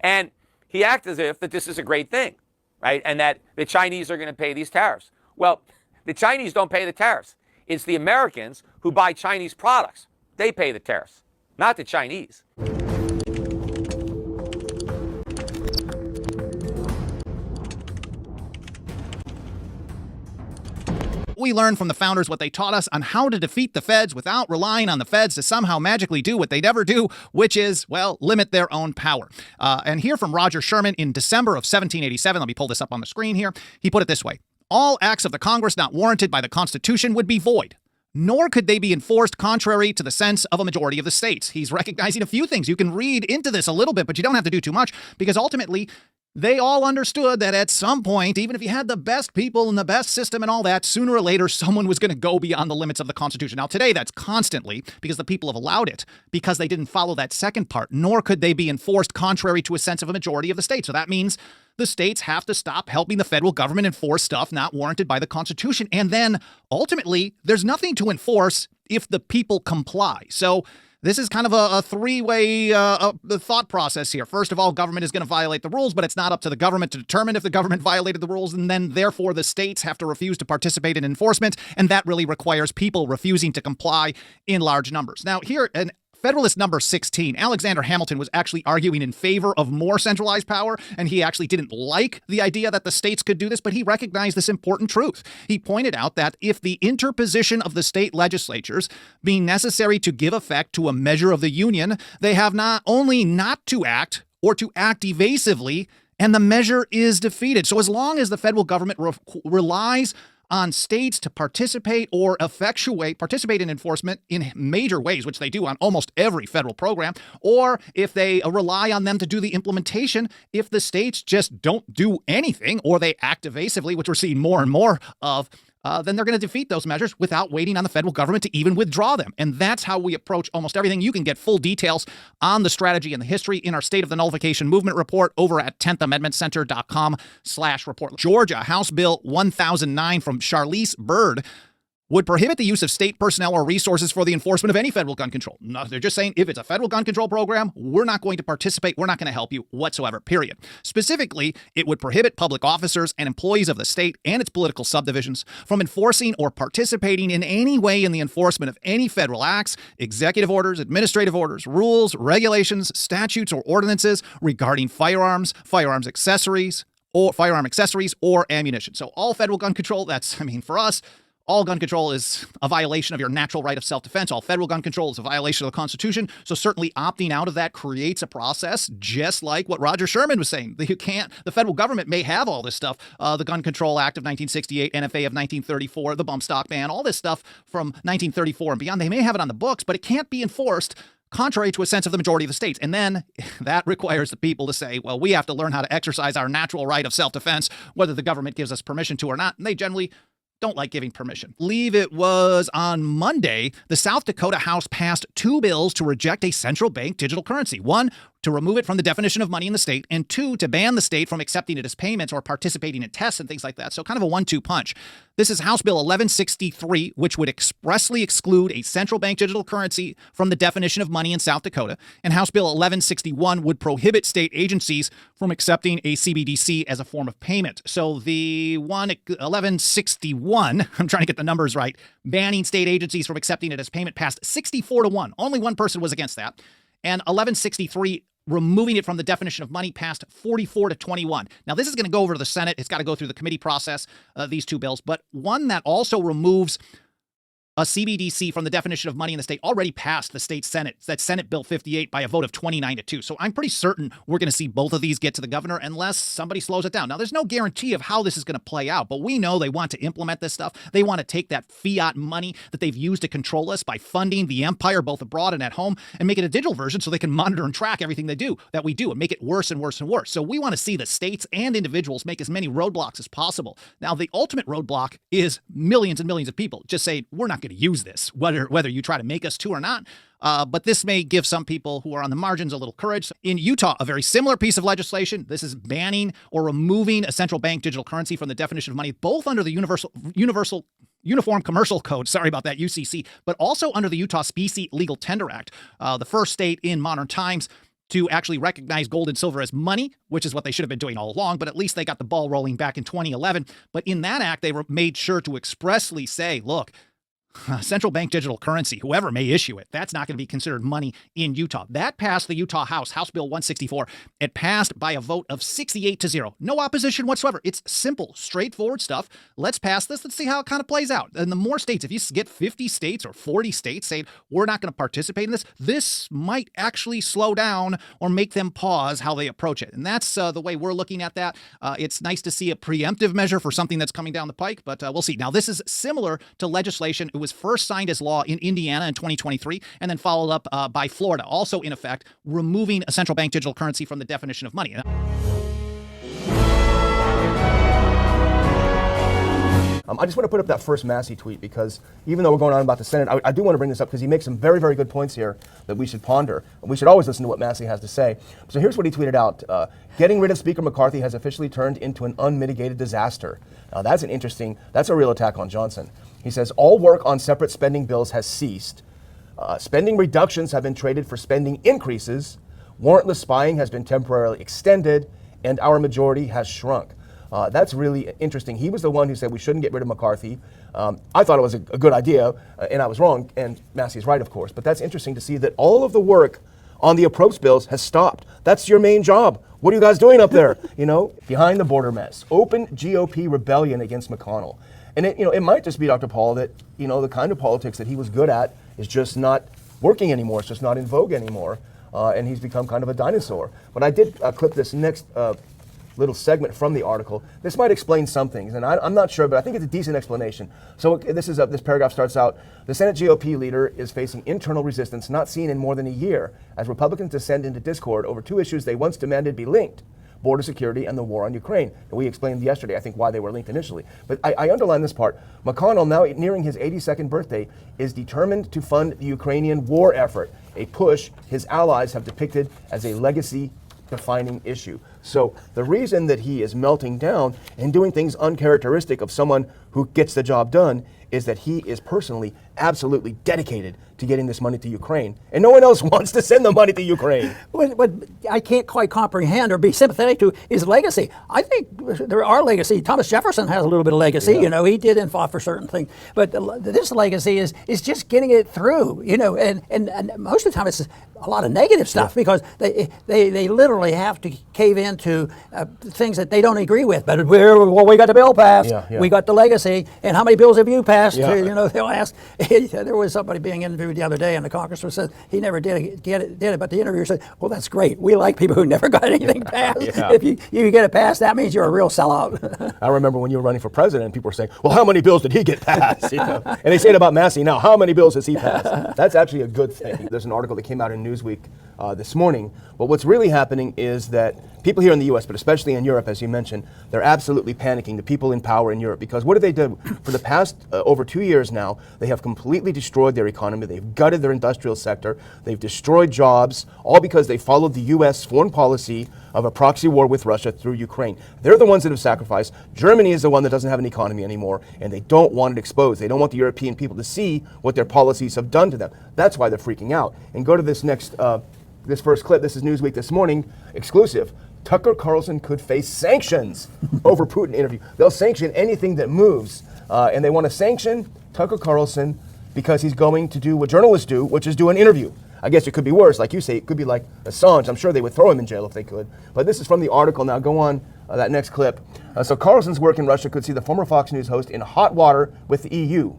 And he acted as if that this is a great thing, right? And that the Chinese are going to pay these tariffs. Well, the Chinese don't pay the tariffs. It's the Americans who buy Chinese products. They pay the tariffs, not the Chinese. We learned from the founders what they taught us on how to defeat the feds without relying on the feds to somehow magically do what they never do, which is, well, limit their own power. And here from Roger Sherman in December of 1787, let me pull this up on the screen here. He put it this way: all acts of the Congress not warranted by the Constitution would be void, nor could they be enforced contrary to the sense of a majority of the states. He's recognizing a few things. You can read into this a little bit, but you don't have to do too much, because ultimately they all understood that at some point, even if you had the best people and the best system and all that, sooner or later, someone was going to go beyond the limits of the Constitution. Now, today, that's constantly because the people have allowed it, because they didn't follow that second part, nor could they be enforced contrary to a sense of a majority of the states. So that means the states have to stop helping the federal government enforce stuff not warranted by the Constitution. And then ultimately, there's nothing to enforce if the people comply. So this is kind of a three-way thought process here. First of all, government is going to violate the rules, but it's not up to the government to determine if the government violated the rules, and then therefore the states have to refuse to participate in enforcement, and that really requires people refusing to comply in large numbers. Now, here, an Federalist number 16, Alexander Hamilton was actually arguing in favor of more centralized power, and he actually didn't like the idea that the states could do this, but he recognized this important truth. He pointed out that if the interposition of the state legislatures being necessary to give effect to a measure of the Union, they have not only not to act or to act evasively, and the measure is defeated. So as long as the federal government relies on states to participate in enforcement in major ways, which they do on almost every federal program, or if they rely on them to do the implementation, if the states just don't do anything or they act evasively, which we're seeing more and more of, then they're going to defeat those measures without waiting on the federal government to even withdraw them. And that's how we approach almost everything. You can get full details on the strategy and the history in our State of the Nullification Movement report over at 10thamendmentcenter.com/report. Georgia, House Bill 1009 from Charlize Byrd would prohibit the use of state personnel or resources for the enforcement of any federal gun control. No, they're just saying if it's a federal gun control program, we're not going to participate. We're not going to help you whatsoever, period. Specifically, it would prohibit public officers and employees of the state and its political subdivisions from enforcing or participating in any way in the enforcement of any federal acts, executive orders, administrative orders, rules, regulations, statutes, or ordinances regarding firearms, firearm accessories, or ammunition. So all federal gun control, for us, all gun control is a violation of your natural right of self-defense. All federal gun control is a violation of the Constitution. So certainly opting out of that creates a process, just like what Roger Sherman was saying. The federal government may have all this stuff, the Gun Control Act of 1968, NFA of 1934, the bump stock ban, all this stuff from 1934 and beyond. They may have it on the books, but it can't be enforced contrary to a sense of the majority of the states. And then that requires the people to say, well, we have to learn how to exercise our natural right of self-defense, whether the government gives us permission to or not. And they generally don't like giving permission. I believe it was on Monday, the South Dakota House passed 2 bills to reject a central bank digital currency. 1, to remove it from the definition of money in the state, and 2, to ban the state from accepting it as payments or participating in tests and things like that. So kind of a 1-2 punch. This is House Bill 1163, which would expressly exclude a central bank digital currency from the definition of money in South Dakota. And House Bill 1161 would prohibit state agencies from accepting a CBDC as a form of payment. So the 1161, I'm trying to get the numbers right, banning state agencies from accepting it as payment passed 64-1. Only one person was against that. And 1163, removing it from the definition of money, passed 44-21. Now, this is going to go over to the Senate. It's got to go through the committee process, these 2 bills. But one that also removes a CBDC from the definition of money in the state already passed the state Senate. That's Senate Bill 58 by a vote of 29-2. So I'm pretty certain we're going to see both of these get to the governor unless somebody slows it down. Now, there's no guarantee of how this is going to play out, but we know they want to implement this stuff. They want to take that fiat money that they've used to control us by funding the empire, both abroad and at home, and make it a digital version so they can monitor and track everything that we do and make it worse and worse and worse. So we want to see the states and individuals make as many roadblocks as possible. Now, the ultimate roadblock is millions and millions of people just say, we're not going to use this, whether you try to make us to or not. But this may give some people who are on the margins a little courage. In Utah, a very similar piece of legislation. This is banning or removing a central bank digital currency from the definition of money, both under the Uniform Commercial Code, sorry about that, UCC, but also under the Utah Specie Legal Tender Act, the first state in modern times to actually recognize gold and silver as money, which is what they should have been doing all along, but at least they got the ball rolling back in 2011. But in that act, they made sure to expressly say, look, central bank digital currency, whoever may issue it, that's not going to be considered money in Utah. That passed the Utah House Bill 164. It passed by a vote of 68-0. No opposition whatsoever. It's simple, straightforward stuff. Let's pass this. Let's see how it kind of plays out. And the more states, if you get 50 states or 40 states saying, we're not going to participate in this, this might actually slow down or make them pause how they approach it. And that's the way we're looking at that. It's nice to see a preemptive measure for something that's coming down the pike, but we'll see. Now, this is similar to legislation. It was first signed as law in Indiana in 2023 and then followed up by Florida, also in effect, removing a central bank digital currency from the definition of money. I just want to put up that first Massey tweet because even though we're going on about the Senate, I do want to bring this up because he makes some very, very good points here that we should ponder. We should always listen to what Massey has to say. So here's what he tweeted out. Getting rid of Speaker McCarthy has officially turned into an unmitigated disaster. Now that's a real attack on Johnson. He says, all work on separate spending bills has ceased. Spending reductions have been traded for spending increases. Warrantless spying has been temporarily extended, and our majority has shrunk. That's really interesting. He was the one who said we shouldn't get rid of McCarthy. I thought it was a good idea, and I was wrong, and Massey's right, of course. But that's interesting to see that all of the work on the approach bills has stopped. That's your main job. What are you guys doing up there? Behind the border mess, open GOP rebellion against McConnell. And it might just be, Dr. Paul, that the kind of politics that he was good at is just not working anymore. It's just not in vogue anymore, and he's become kind of a dinosaur. But I did clip this next little segment from the article. This might explain some things, and I'm not sure, but I think it's a decent explanation. So this paragraph starts out, the Senate GOP leader is facing internal resistance not seen in more than a year as Republicans descend into discord over 2 issues they once demanded be linked: border security and the war on Ukraine. And we explained yesterday, I think, why they were linked initially. But I underline this part. McConnell, now nearing his 82nd birthday, is determined to fund the Ukrainian war effort, a push his allies have depicted as a legacy-defining issue. So the reason that he is melting down and doing things uncharacteristic of someone who gets the job done is that he is personally absolutely dedicated to getting this money to Ukraine. And no one else wants to send the money to Ukraine. What I can't quite comprehend or be sympathetic to is legacy. I think there are legacy. Thomas Jefferson has a little bit of legacy. Yeah. You know, he did and fought for certain things. But this legacy is just getting it through, you know, and most of the time it's a lot of negative stuff because they literally have to cave into things that they don't agree with. But we got the bill passed. We got the legacy. And how many bills have you passed? You know, they'll ask. There was somebody being interviewed the other day, and the congressman said he never did it. But the interviewer said, "Well, that's great. We like people who never got anything passed. If you get it passed, that means you're a real sellout." I remember when you were running for president, people were saying, "Well, how many bills did he get passed?" You know? And they say it about Massey now. How many bills has he passed? That's actually a good thing. There's an article that came out in Newsweek this morning. But what's really happening is that people here in the U.S., but especially in Europe, as you mentioned, they're absolutely panicking, the people in power in Europe, because what have they done? For the past over 2 years now, they have completely destroyed their economy. They've gutted their industrial sector. They've destroyed jobs, all because they followed the U.S. foreign policy of a proxy war with Russia through Ukraine. They're the ones that have sacrificed. Germany is the one that doesn't have an economy anymore, and they don't want it exposed. They don't want the European people to see what their policies have done to them. That's why they're freaking out. And go to this next, this first clip. This is Newsweek this morning, exclusive. Tucker Carlson could face sanctions over Putin interview. They'll sanction anything that moves, and they want to sanction Tucker Carlson because he's going to do what journalists do, which is do an interview. I guess it could be worse, like you say, it could be like Assange. I'm sure they would throw him in jail if they could. But this is from the article. Now go on that next clip. So Carlson's work in Russia could see the former Fox News host in hot water with the EU.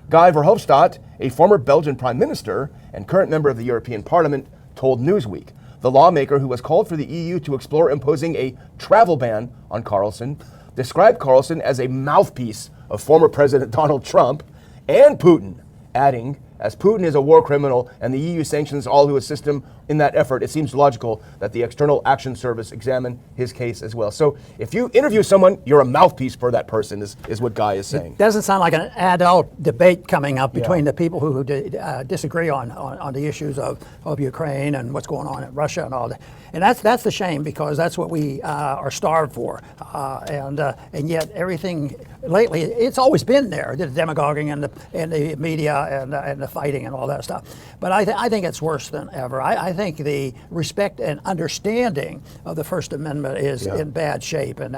Guy Verhofstadt, a former Belgian prime minister and current member of the European Parliament, told Newsweek. The lawmaker, who has called for the EU to explore imposing a travel ban on Carlson, described Carlson as a mouthpiece of former President Donald Trump and Putin, adding, as Putin is a war criminal and the EU sanctions all who assist him in that effort, it seems logical that the External Action Service examine his case as well. So if you interview someone, you're a mouthpiece for that person, is what Guy is saying. It doesn't sound like an adult debate coming up between the people who disagree on the issues of Ukraine and what's going on in Russia and all that. And that's the shame, because that's what we are starved for. And yet everything lately, it's always been there, the demagoguing and the media and the fighting and all that stuff. But I think it's worse than ever. I think the respect and understanding of the First Amendment is in bad shape, and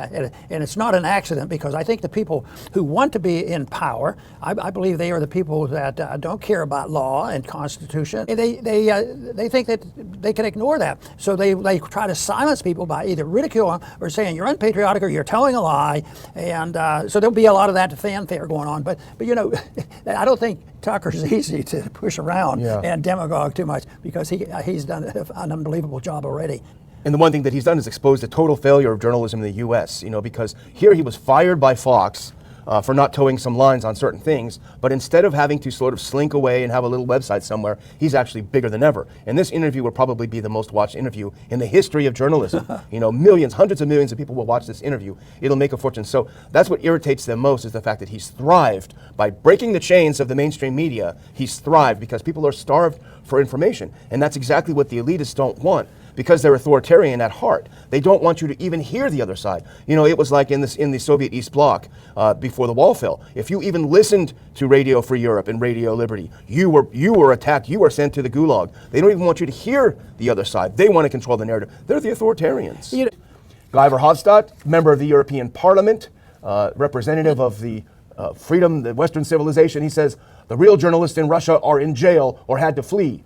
it's not an accident, because I think the people who want to be in power, I believe they are the people that don't care about law and Constitution. And they think that they can ignore that, so they try to silence people by either ridiculing or saying you're unpatriotic or you're telling a lie, and so there'll be a lot of that fanfare going on. But you know, I don't think Tucker's easy to push around and demagogue too much, because he's done an unbelievable job already. And the one thing that he's done is expose the total failure of journalism in the U.S., you know, because here he was fired by Fox for not towing some lines on certain things, but instead of having to sort of slink away and have a little website somewhere, he's actually bigger than ever. And this interview will probably be the most watched interview in the history of journalism. You know, millions, hundreds of millions of people will watch this interview. It'll make a fortune. So that's what irritates them most, is the fact that he's thrived by breaking the chains of the mainstream media. He's thrived because people are starved for information. And that's exactly what the elitists don't want, because they're authoritarian at heart. They don't want you to even hear the other side. You know, it was like in the Soviet East Bloc before the wall fell. If you even listened to Radio Free Europe and Radio Liberty, you were attacked. You were sent to the gulag. They don't even want you to hear the other side. They want to control the narrative. They're the authoritarians. Guy Verhofstadt, member of the European Parliament, representative of the freedom, the Western civilization, he says the real journalists in Russia are in jail or had to flee.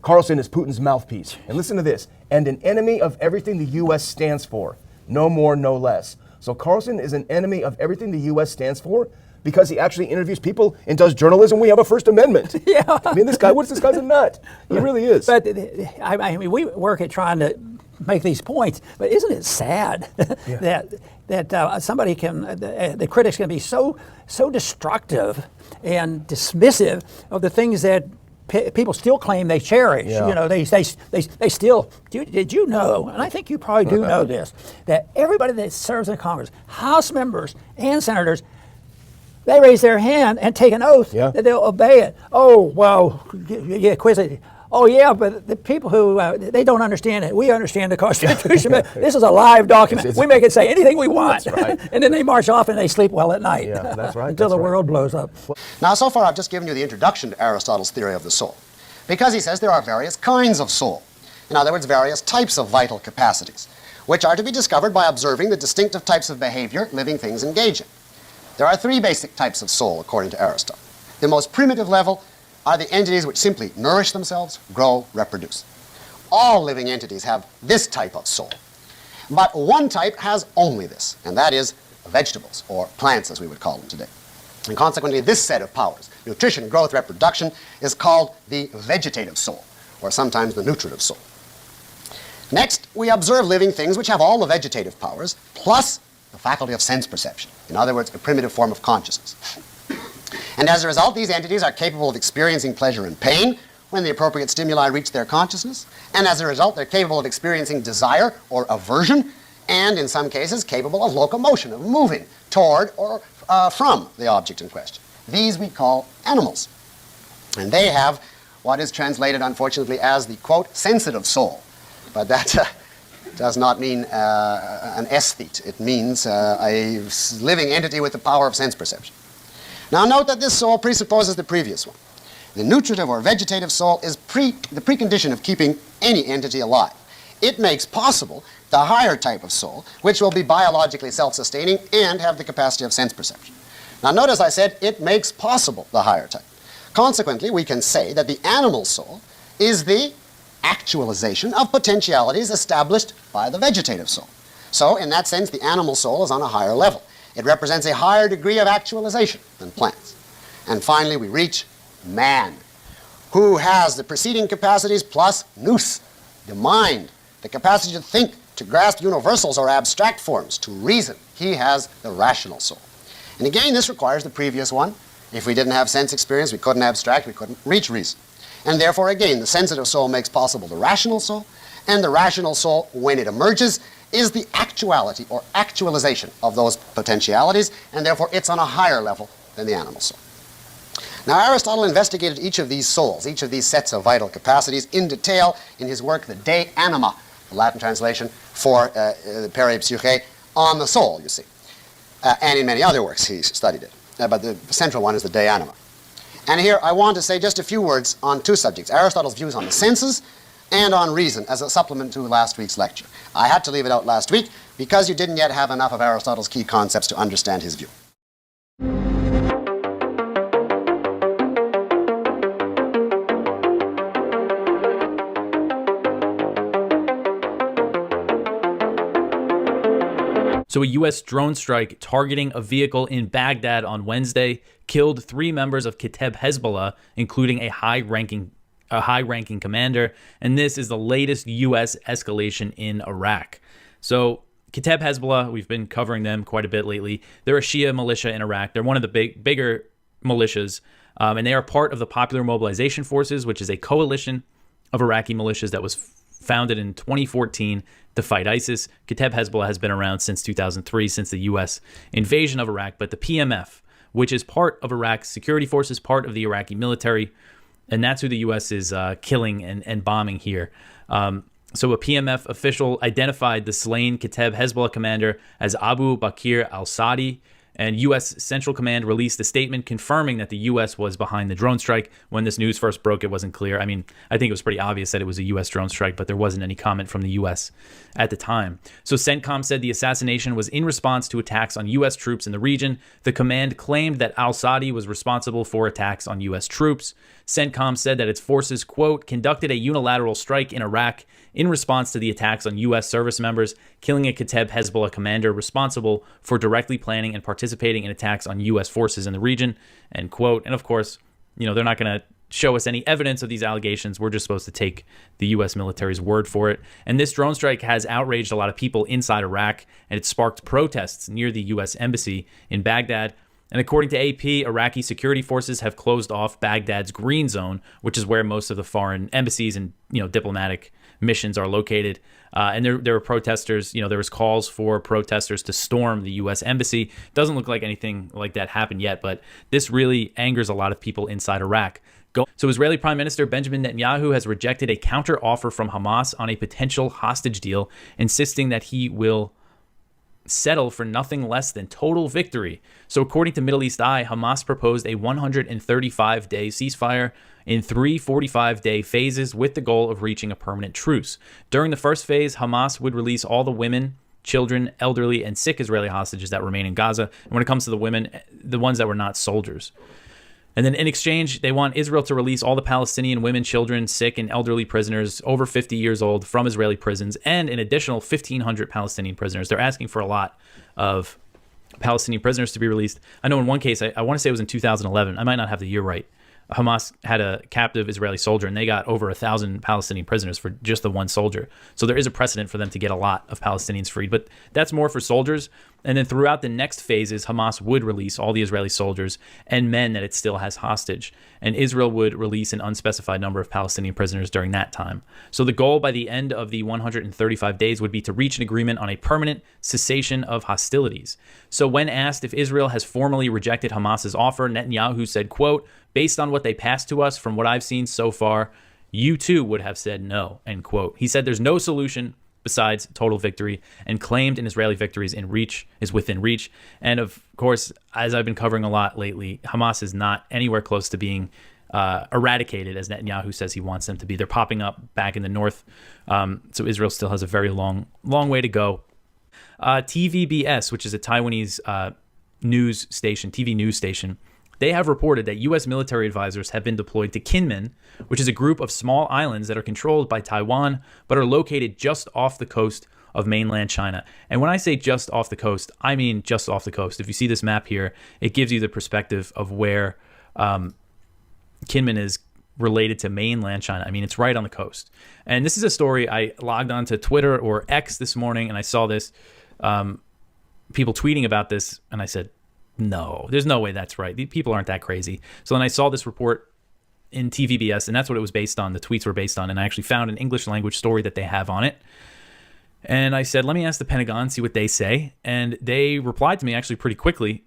Carlson is Putin's mouthpiece. And listen to this, and an enemy of everything the U.S. stands for. No more, no less. So Carlson is an enemy of everything the U.S. stands for because he actually interviews people and does journalism. We have a First Amendment. I mean, this guy's a nut. He really is. But I mean, we work at trying to make these points, but isn't it sad that somebody can, the critics can be so destructive and dismissive of the things that people still claim they cherish. You know, they still. Did you know? And I think you probably do know this, that everybody that serves in Congress, House members and senators, they raise their hand and take an oath that they'll obey it. Oh well, quiz it. oh yeah, but the people who, they don't understand it. We understand the Constitution. This is a live document. We make it say anything we want. That's right. And then they march off and they sleep well at night. Yeah, that's right. Until the world blows up. Now, so far I've just given you the introduction to Aristotle's theory of the soul, because he says there are various kinds of soul. In other words, various types of vital capacities, which are to be discovered by observing the distinctive types of behavior living things engage in. There are three basic types of soul, according to Aristotle. The most primitive level are the entities which simply nourish themselves, grow, reproduce. All living entities have this type of soul. But one type has only this, and that is vegetables, or plants as we would call them today. And consequently, this set of powers, nutrition, growth, reproduction, is called the vegetative soul, or sometimes the nutritive soul. Next, we observe living things which have all the vegetative powers, plus the faculty of sense perception. In other words, a primitive form of consciousness. And as a result, these entities are capable of experiencing pleasure and pain when the appropriate stimuli reach their consciousness. And as a result, they're capable of experiencing desire or aversion, and in some cases, capable of locomotion, of moving toward or from the object in question. These we call animals. And they have what is translated, unfortunately, as the, quote, sensitive soul. But that does not mean an aesthete. It means a living entity with the power of sense perception. Now note that this soul presupposes the previous one. The nutritive or vegetative soul is the precondition of keeping any entity alive. It makes possible the higher type of soul, which will be biologically self-sustaining and have the capacity of sense perception. Now notice I said it makes possible the higher type. Consequently, we can say that the animal soul is the actualization of potentialities established by the vegetative soul. So, in that sense, the animal soul is on a higher level. It represents a higher degree of actualization than plants. And finally, we reach man, who has the preceding capacities plus nous, the mind, the capacity to think, to grasp universals or abstract forms, to reason. He has the rational soul. And again, this requires the previous one. If we didn't have sense experience, we couldn't abstract, we couldn't reach reason. And therefore, again, the sensitive soul makes possible the rational soul, and the rational soul, when it emerges, is the actuality or actualization of those potentialities, and therefore it's on a higher level than the animal soul. Now, Aristotle investigated each of these souls, each of these sets of vital capacities in detail in his work, the De Anima, the Latin translation for Peri Psyche, on the soul, you see. And in many other works he studied it. But the central one is the De Anima. And here I want to say just a few words on two subjects, Aristotle's views on the senses and on reason as a supplement to last week's lecture. I had to leave it out last week because you didn't yet have enough of Aristotle's key concepts to understand his view. So a U.S. drone strike targeting a vehicle in Baghdad on Wednesday killed 3 members of Kateb Hezbollah, including a high-ranking commander, and this is the latest U.S. escalation in Iraq. So Kateb Hezbollah, we've been covering them quite a bit lately. They're a Shia militia in Iraq. They're one of the bigger militias, and they are part of the Popular Mobilization Forces, which is a coalition of Iraqi militias that was founded in 2014 to fight ISIS. Kateb Hezbollah has been around since 2003, since the U.S. invasion of Iraq. But the PMF, which is part of Iraq's security forces, part of the Iraqi military, and that's who the U.S. is killing and bombing here. So a PMF official identified the slain Kateb Hezbollah commander as Abu Bakr al-Sadi, and U.S. Central Command released a statement confirming that the U.S. was behind the drone strike. When this news first broke, it wasn't clear. I mean, I think it was pretty obvious that it was a U.S. drone strike, but there wasn't any comment from the U.S. at the time. So CENTCOM said the assassination was in response to attacks on U.S. troops in the region. The command claimed that al-Sadi was responsible for attacks on U.S. troops. CENTCOM said that its forces, quote, conducted a unilateral strike in Iraq in response to the attacks on U.S. service members, killing a Kateb Hezbollah commander responsible for directly planning and participating in attacks on U.S. forces in the region, end quote. And of course, they're not going to show us any evidence of these allegations. We're just supposed to take the U.S. military's word for it. And this drone strike has outraged a lot of people inside Iraq, and it sparked protests near the U.S. embassy in Baghdad. And according to AP, Iraqi security forces have closed off Baghdad's green zone, which is where most of the foreign embassies and diplomatic missions are located. And there were protesters, there was calls for protesters to storm the U.S. embassy. Doesn't look like anything like that happened yet, but this really angers a lot of people inside Iraq. So Israeli Prime Minister Benjamin Netanyahu has rejected a counter-offer from Hamas on a potential hostage deal, insisting that he will settle for nothing less than total victory. So according to Middle East Eye, Hamas proposed a 135-day ceasefire in 3 45-day phases with the goal of reaching a permanent truce. During the first phase, Hamas would release all the women, children, elderly, and sick Israeli hostages that remain in Gaza. And when it comes to the women, the ones that were not soldiers. And then in exchange, they want Israel to release all the Palestinian women, children, sick, and elderly prisoners over 50 years old from Israeli prisons, and an additional 1,500 Palestinian prisoners. They're asking for a lot of Palestinian prisoners to be released. I know in one case, I want to say it was in 2011. I might not have the year right. Hamas had a captive Israeli soldier, and they got over 1,000 Palestinian prisoners for just the one soldier. So there is a precedent for them to get a lot of Palestinians freed, but that's more for soldiers. And then throughout the next phases, Hamas would release all the Israeli soldiers and men that it still has hostage. And Israel would release an unspecified number of Palestinian prisoners during that time. So the goal by the end of the 135 days would be to reach an agreement on a permanent cessation of hostilities. So when asked if Israel has formally rejected Hamas's offer, Netanyahu said, quote, "Based on what they passed to us, from what I've seen so far, you too would have said no," end quote. He said there's no solution besides total victory, and claimed an Israeli victory is within reach. And of course, as I've been covering a lot lately, Hamas is not anywhere close to being eradicated, as Netanyahu says he wants them to be. They're popping up back in the north. So Israel still has a very long way to go. TVBS, which is a Taiwanese TV news station, they have reported that U.S. military advisors have been deployed to Kinmen, which is a group of small islands that are controlled by Taiwan, but are located just off the coast of mainland China. And when I say just off the coast, I mean just off the coast. If you see this map here, it gives you the perspective of where Kinmen is related to mainland China. I mean, it's right on the coast. And this is a story I logged onto Twitter or X this morning, and I saw this, people tweeting about this, and I said, no, there's no way that's right. The people aren't that crazy. So then I saw this report in TVBS, and that's what it was based on. The tweets were based on, and I actually found an English language story that they have on it. And I said, let me ask the Pentagon, see what they say. And they replied to me actually pretty quickly,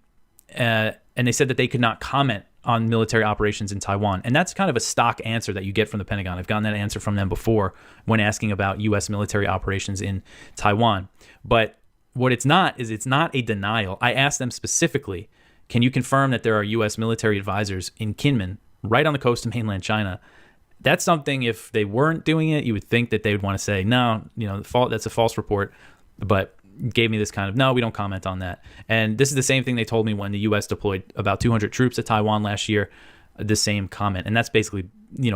and they said that they could not comment on military operations in Taiwan. And that's kind of a stock answer that you get from the Pentagon. I've gotten that answer from them before when asking about U.S. military operations in Taiwan. But what it's not is it's not a denial. I asked them specifically, can you confirm that there are U.S. military advisors in Kinmen, right on the coast of mainland China? That's something, if they weren't doing it, you would think that they would want to say, no, that's a false report, but gave me this kind of, no, we don't comment on that. And this is the same thing they told me when the U.S. deployed about 200 troops to Taiwan last year, the same comment. And that's basically,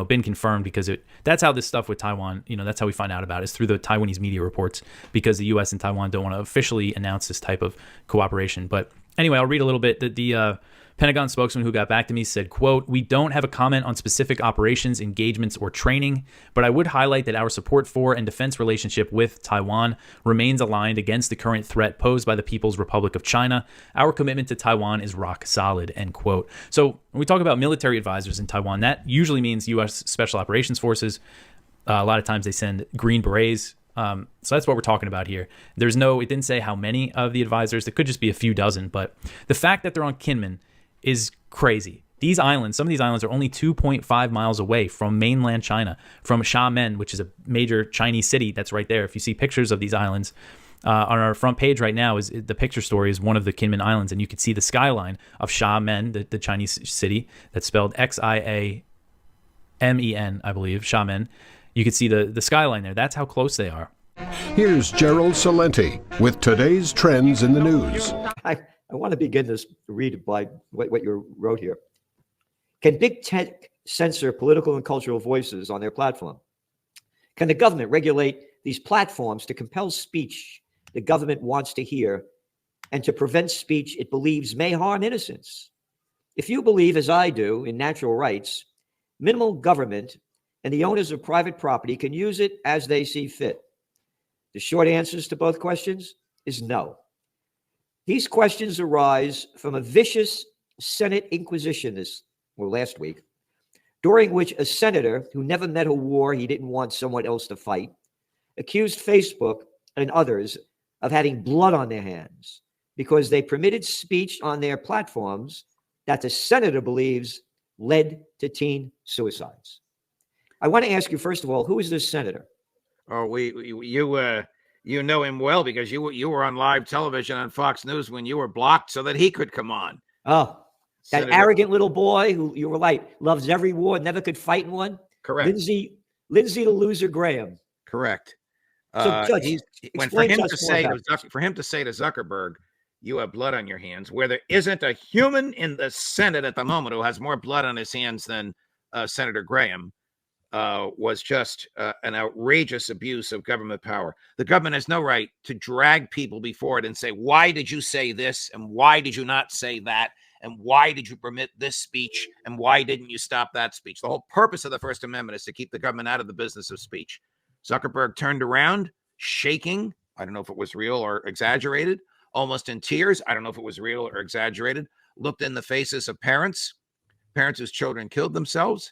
been confirmed because that's how this stuff with Taiwan, that's how we find out about it, is through the Taiwanese media reports, because the U.S. and Taiwan don't want to officially announce this type of cooperation. But anyway, I'll read a little bit. The Pentagon spokesman who got back to me said, quote, "We don't have a comment on specific operations, engagements, or training, but I would highlight that our support for and defense relationship with Taiwan remains aligned against the current threat posed by the People's Republic of China. Our commitment to Taiwan is rock solid," end quote. So when we talk about military advisors in Taiwan, that usually means U.S. Special Operations Forces. A lot of times they send Green Berets. So that's what we're talking about here. It didn't say how many of the advisors. There could just be a few dozen, but the fact that they're on Kinmen is crazy. Some of these islands are only 2.5 miles away from mainland China, from Xiamen, which is a major Chinese city that's right there. If you see pictures of these islands, on our front page right now, is the picture story is one of the Kinmen Islands, and you can see the skyline of Xiamen, the Chinese city that's spelled Xiamen, I believe, Xiamen. You can see the skyline there. That's how close they are. Here's Gerald Salenti with today's trends in the news. I want to begin this read by what you wrote here. Can big tech censor political and cultural voices on their platform? Can the government regulate these platforms to compel speech the government wants to hear and to prevent speech it believes may harm innocence? If you believe, as I do, in natural rights, minimal government and the owners of private property can use it as they see fit. The short answers to both questions is no. These questions arise from a vicious Senate inquisition last week, during which a senator who never met a war he didn't want someone else to fight accused Facebook and others of having blood on their hands because they permitted speech on their platforms that the senator believes led to teen suicides. I want to ask you, first of all, who is this senator? Oh, you know him well because you were on live television on Fox News when you were blocked so that he could come on. Oh, that Senator. arrogant little boy who you were like loves every war, never could fight in one. Correct. Lindsey the loser Graham. Correct. So, Judge, for him to say to Zuckerberg, you have blood on your hands, where there isn't a human in the Senate at the moment who has more blood on his hands than Senator Graham, was just an outrageous abuse of government power. The government has no right to drag people before it and say, why did you say this? And why did you not say that? And why did you permit this speech? And why didn't you stop that speech? The whole purpose of the First Amendment is to keep the government out of the business of speech. Zuckerberg turned around, shaking. I don't know if it was real or exaggerated, almost in tears. I don't know if it was real or exaggerated. Looked in the faces of parents whose children killed themselves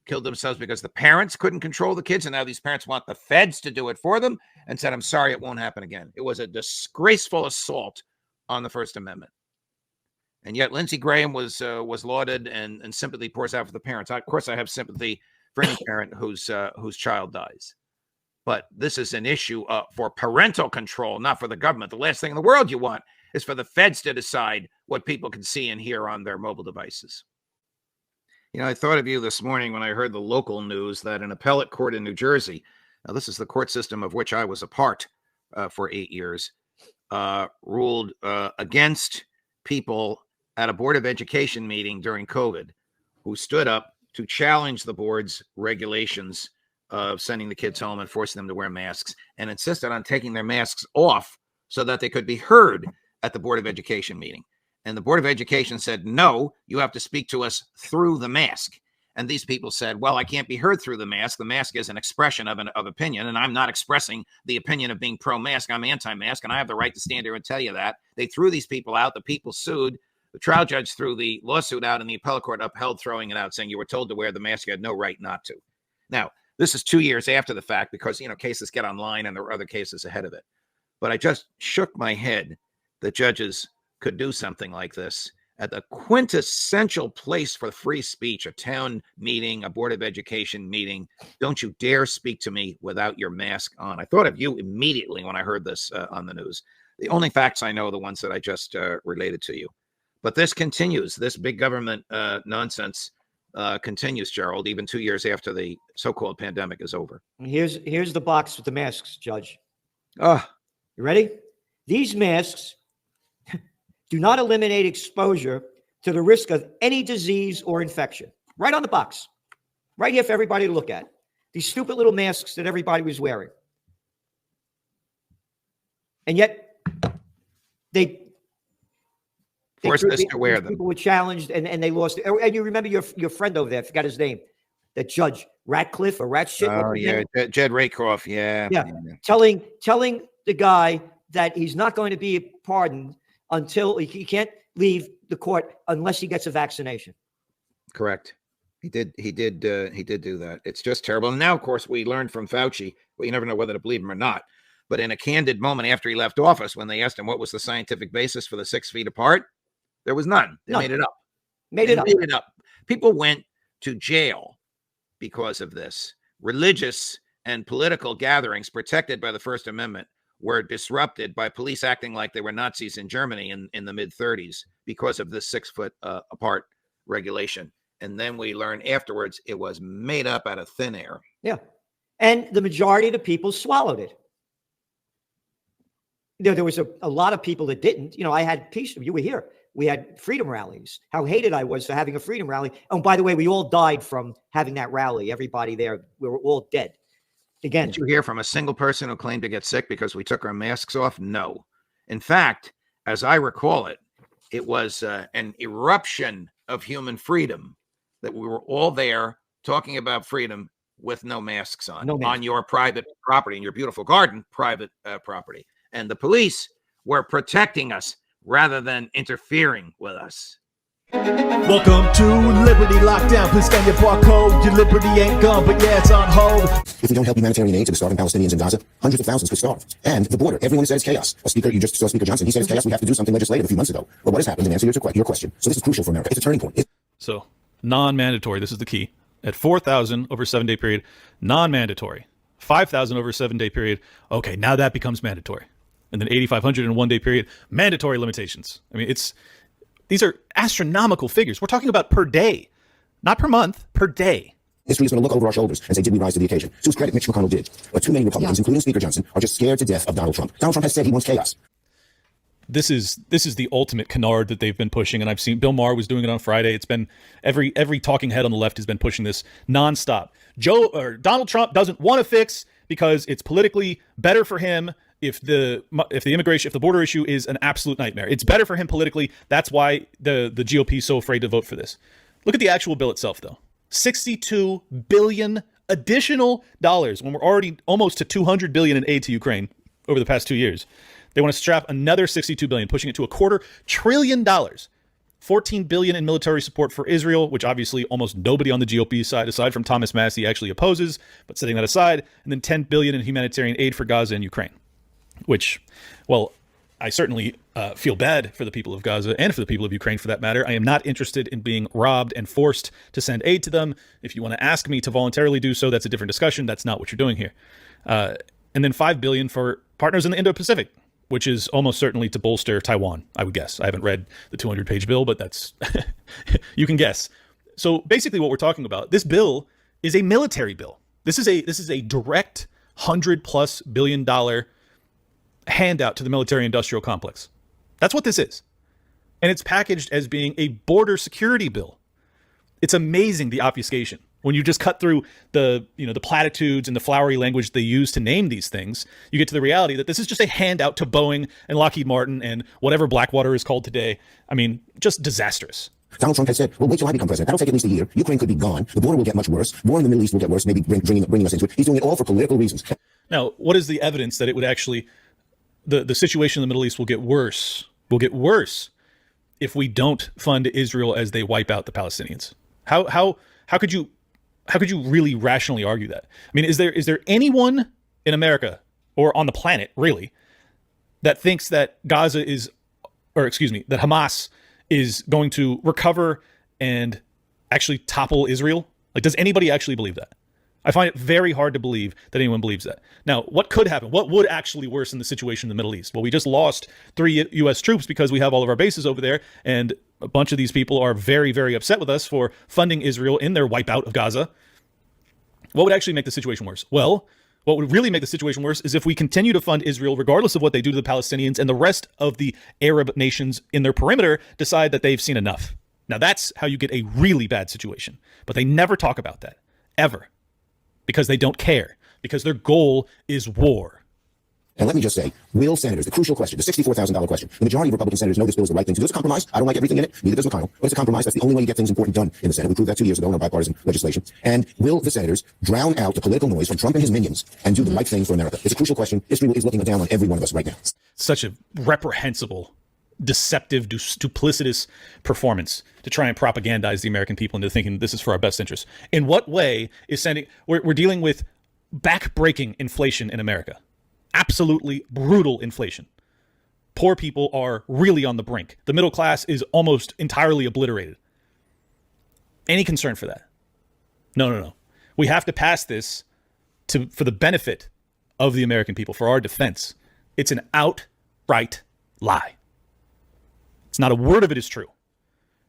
because the parents couldn't control the kids. And now these parents want the feds to do it for them, and said, I'm sorry, it won't happen again. It was a disgraceful assault on the First Amendment. And yet Lindsey Graham was lauded, and sympathy pours out for the parents. Of course, I have sympathy for any parent whose child dies. But this is an issue for parental control, not for the government. The last thing in the world you want is for the feds to decide what people can see and hear on their mobile devices. You know, I thought of you this morning when I heard the local news that an appellate court in New Jersey, now this is the court system of which I was a part for 8 years, ruled against people at a Board of Education meeting during COVID who stood up to challenge the board's regulations of sending the kids home and forcing them to wear masks, and insisted on taking their masks off so that they could be heard at the Board of Education meeting. And the Board of Education said, no, you have to speak to us through the mask. And these people said, well, I can't be heard through the mask. The mask is an expression of opinion, and I'm not expressing the opinion of being pro-mask. I'm anti-mask, and I have the right to stand here and tell you that. They threw these people out. The people sued. The trial judge threw the lawsuit out, and the appellate court upheld throwing it out, saying you were told to wear the mask. You had no right not to. Now, this is 2 years after the fact because, cases get online and there were other cases ahead of it. But I just shook my head that judges could do something like this at the quintessential place for free speech, a town meeting, a Board of Education meeting. Don't you dare speak to me without your mask on. I thought of you immediately when I heard this on the news. The only facts I know are the ones that I just related to you. But this continues. This big government nonsense continues, Gerald, even 2 years after the so-called pandemic is over. Here's the box with the masks, Judge. You ready? These masks do not eliminate exposure to the risk of any disease or infection. Right on the box. Right here for everybody to look at. These stupid little masks that everybody was wearing. And yet, they forced us to wear them. People were challenged and they lost. And you remember your friend over there, I forgot his name, that Judge Ratcliffe or Ratshit. Oh, yeah, Jed Rakoff, yeah. Telling the guy that he's not going to be pardoned until he can't leave the court unless he gets a vaccination. Correct. He did do that. It's just terrible. And now, of course, we learned from Fauci, well, you never know whether to believe him or not. But in a candid moment after he left office, when they asked him what was the scientific basis for the 6 feet apart, there was none. They made it up. Made it up. People went to jail because of this. Religious and political gatherings protected by the First Amendment were disrupted by police acting like they were Nazis in Germany in the mid-30s because of this 6 foot apart regulation. And then we learned afterwards it was made up out of thin air. Yeah. And the majority of the people swallowed it. There was a lot of people that didn't. I had peace. You were here. We had freedom rallies. How hated I was for having a freedom rally. Oh, by the way, we all died from having that rally. Everybody there, we were all dead. Again, did you hear from a single person who claimed to get sick because we took our masks off? No. In fact, as I recall it, it was an eruption of human freedom that we were all there talking about freedom with no masks on your private property, in your beautiful garden, private property. And the police were protecting us rather than interfering with us. Welcome to Liberty Lockdown. Please scan your barcode. Your liberty ain't gone, but yeah, it's on hold. If we don't help humanitarian aid to the starving Palestinians in Gaza, hundreds of thousands could starve. And the border, everyone says chaos. You just saw Speaker Johnson. He says chaos. We have to do something legislative a few months ago. Well, what has happened? And answer your question. So this is crucial for America. It's a turning point. So non-mandatory. This is the key. At 4,000 over a 7-day period, non-mandatory. 5,000 over a 7-day period. Okay, now that becomes mandatory. And then 8,500 in a 1-day period, mandatory limitations. I mean, these are astronomical figures. We're talking about per day, not per month, per day. History is going to look over our shoulders and say, did we rise to the occasion? To his credit, Mitch McConnell did. But too many Republicans, including Speaker Johnson, are just scared to death of Donald Trump. Donald Trump has said he wants chaos. This is the ultimate canard that they've been pushing, and I've seen Bill Maher was doing it on Friday. It's been every talking head on the left has been pushing this nonstop. Donald Trump doesn't want to fix because it's politically better for him if the border issue is an absolute nightmare. It's better for him politically. That's why the GOP is so afraid to vote for this. Look at the actual bill itself, though. $62 billion additional dollars when we're already almost to $200 billion in aid to Ukraine over the past 2 years. They want to strap another $62 billion, pushing it to $250 billion. $14 billion in military support for Israel, which obviously almost nobody on the GOP side, aside from Thomas Massie, actually opposes, but setting that aside, and then $10 billion in humanitarian aid for Gaza and Ukraine, which, well, I certainly feel bad for the people of Gaza and for the people of Ukraine, for that matter. I am not interested in being robbed and forced to send aid to them. If you want to ask me to voluntarily do so, that's a different discussion. That's not what you're doing here. And then $5 billion for partners in the Indo-Pacific, which is almost certainly to bolster Taiwan, I would guess. I haven't read the 200-page bill, but that's you can guess. So basically what we're talking about, this bill is a military bill. This is a direct $100+ billion handout to the military-industrial complex. That's what this is. And it's packaged as being a border security bill. It's amazing, the obfuscation. When you just cut through the platitudes and the flowery language they use to name these things, you get to the reality that this is just a handout to Boeing and Lockheed Martin and whatever Blackwater is called today. I mean, just disastrous. Donald Trump has said, well, wait till I become president. That'll take at least a year. Ukraine could be gone. The border will get much worse. War in the Middle East will get worse, maybe bringing us into it. He's doing it all for political reasons. Now, what is the evidence that it would actually, the situation in the Middle East will get worse if we don't fund Israel as they wipe out the Palestinians? How could you really rationally argue that? I mean, is there anyone in America or on the planet really that thinks that that Hamas is going to recover and actually topple Israel? Like, does anybody actually believe that? I find it very hard to believe that anyone believes that. Now, what could happen? What would actually worsen the situation in the Middle East? Well, we just lost 3 U.S. troops because we have all of our bases over there, and a bunch of these people are very, very upset with us for funding Israel in their wipeout of Gaza. What would actually make the situation worse? Well, what would really make the situation worse is if we continue to fund Israel, regardless of what they do to the Palestinians, and the rest of the Arab nations in their perimeter decide that they've seen enough. Now, that's how you get a really bad situation. But they never talk about that, ever. Because they don't care. Because their goal is war. And let me just say, will senators, the crucial question, the $64,000 question, the majority of Republican senators know this bill is the right thing to do. It's a compromise. I don't like everything in it. Neither does McConnell. But it's a compromise. That's the only way you get things important done in the Senate. We proved that 2 years ago in our bipartisan legislation. And will the senators drown out the political noise from Trump and his minions and do the right thing for America? It's a crucial question. History is looking down on every one of us right now. Such a reprehensible, deceptive, duplicitous performance to try and propagandize the American people into thinking this is for our best interest. In what way is we're dealing with back-breaking inflation in America? Absolutely brutal inflation. Poor people are really on the brink. The middle class is almost entirely obliterated. Any concern for that? No. We have to pass this for the benefit of the American people, for our defense. It's an outright lie. It's not a word of it is true.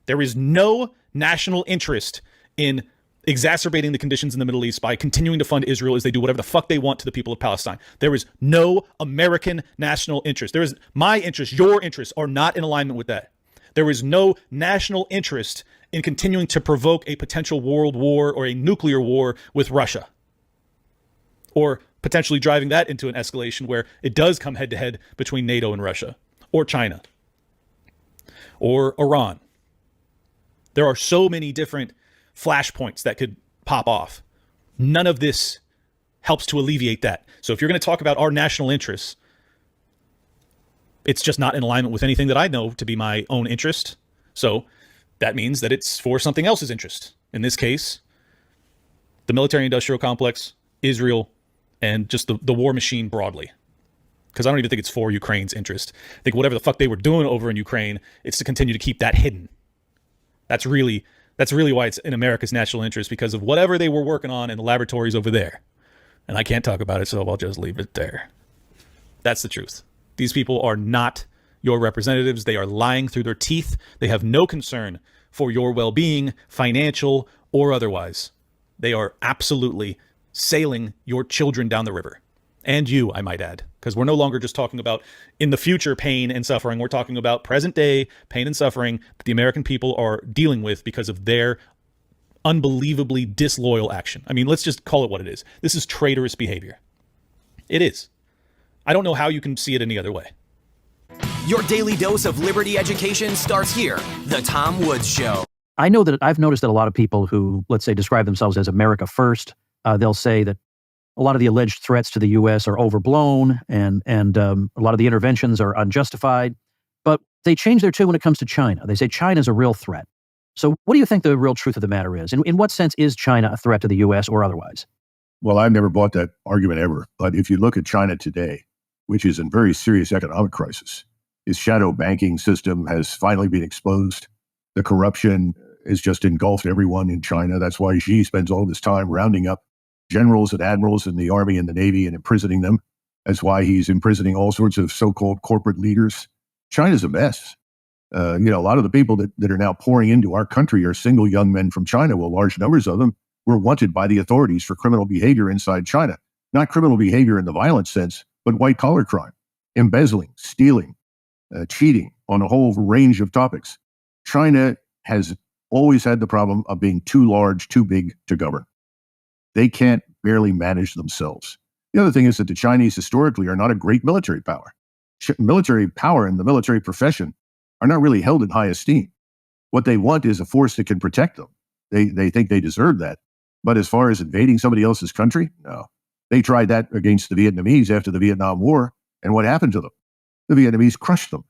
There is no national interest in exacerbating the conditions in the Middle East by continuing to fund Israel as they do whatever the fuck they want to the people of Palestine. There is no American national interest. There is my interest, your interests are not in alignment with that. There is no national interest in continuing to provoke a potential world war or a nuclear war with Russia, or potentially driving that into an escalation where it does come head to head between NATO and Russia, or China, or Iran. There are so many different flashpoints that could pop off. None of this helps to alleviate that. So if you're going to talk about our national interests, it's just not in alignment with anything that I know to be my own interest. So that means that it's for something else's interest. In this case, the military-industrial complex, Israel, and just the war machine broadly. Because I don't even think it's for Ukraine's interest. I think whatever the fuck they were doing over in Ukraine, it's to continue to keep that hidden. That's That's really why it's in America's national interest, because of whatever they were working on in the laboratories over there. And I can't talk about it, so I'll just leave it there. That's the truth. These people are not your representatives. They are lying through their teeth. They have no concern for your well-being, financial or otherwise. They are absolutely sailing your children down the river. And you, I might add, because we're no longer just talking about in the future pain and suffering. We're talking about present day pain and suffering that the American people are dealing with because of their unbelievably disloyal action. I mean, let's just call it what it is. This is traitorous behavior. It is. I don't know how you can see it any other way. Your daily dose of liberty education starts here. The Tom Woods Show. I know that I've noticed that a lot of people who, let's say, describe themselves as America first, they'll say that a lot of the alleged threats to the U.S. are overblown and a lot of the interventions are unjustified. But they change their tune when it comes to China. They say China's a real threat. So what do you think the real truth of the matter is? In what sense is China a threat to the U.S. or otherwise? Well, I've never bought that argument ever. But if you look at China today, which is in very serious economic crisis, its shadow banking system has finally been exposed. The corruption has just engulfed everyone in China. That's why Xi spends all this time rounding up generals and admirals in the army and the navy and imprisoning them. That's why he's imprisoning all sorts of so-called corporate leaders. China's a mess. A lot of the people that are now pouring into our country are single young men from China. Well, large numbers of them were wanted by the authorities for criminal behavior inside China. Not criminal behavior in the violent sense, but white-collar crime, embezzling, stealing, cheating on a whole range of topics. China has always had the problem of being too large, too big to govern. They can't barely manage themselves. The other thing is that the Chinese historically are not a great military power. Military power and the military profession are not really held in high esteem. What they want is a force that can protect them. They think they deserve that. But as far as invading somebody else's country, no. They tried that against the Vietnamese after the Vietnam War, and what happened to them? The Vietnamese crushed them.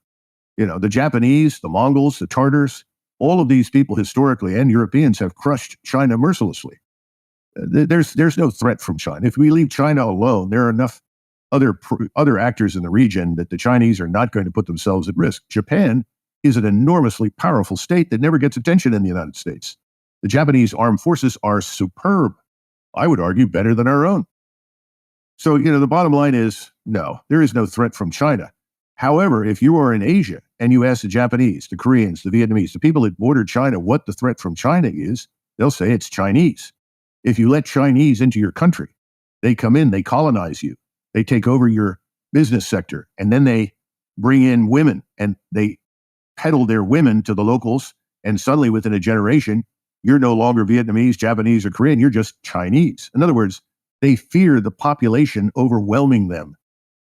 The Japanese, the Mongols, the Tartars, all of these people historically and Europeans have crushed China mercilessly. There's no threat from China. If we leave China alone, there are enough other actors in the region that the Chinese are not going to put themselves at risk. Japan is an enormously powerful state that never gets attention in the United States. The Japanese armed forces are superb. I would argue better than our own. So, the bottom line is, no, there is no threat from China. However, if you are in Asia and you ask the Japanese, the Koreans, the Vietnamese, the people that border China what the threat from China is, they'll say it's Chinese. If you let Chinese into your country, they come in, they colonize you, they take over your business sector, and then they bring in women and they peddle their women to the locals, and suddenly within a generation, you're no longer Vietnamese, Japanese, or Korean, you're just Chinese. In other words, they fear the population overwhelming them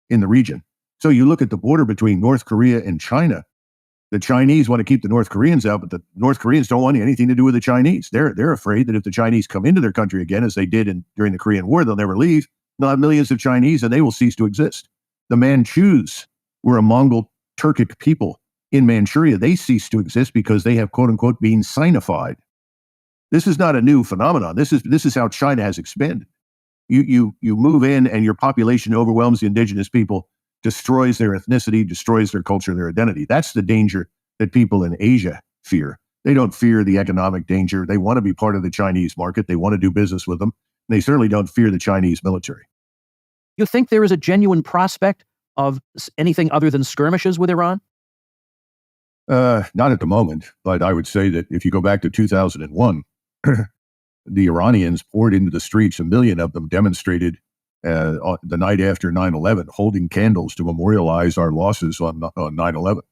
in the region. So you look at the border between North Korea and China. The Chinese want to keep the North Koreans out, but the North Koreans don't want anything to do with the Chinese. They're afraid that if the Chinese come into their country again, as they did during the Korean War, they'll never leave. They'll have millions of Chinese and they will cease to exist. The Manchus were a Mongol Turkic people in Manchuria. They ceased to exist because they have, quote unquote, been Sinified. This is not a new phenomenon. This is how China has expanded. You move in and your population overwhelms the indigenous people, destroys their ethnicity, destroys their culture, their identity. That's the danger that people in Asia fear. They don't fear the economic danger. They want to be part of the Chinese market. They want to do business with them. They certainly don't fear the Chinese military. You think there is a genuine prospect of anything other than skirmishes with Iran? Not at the moment, but I would say that if you go back to 2001, the Iranians poured into the streets. 1 million of them demonstrated the night after 9/11, holding candles to memorialize our losses on 9/11.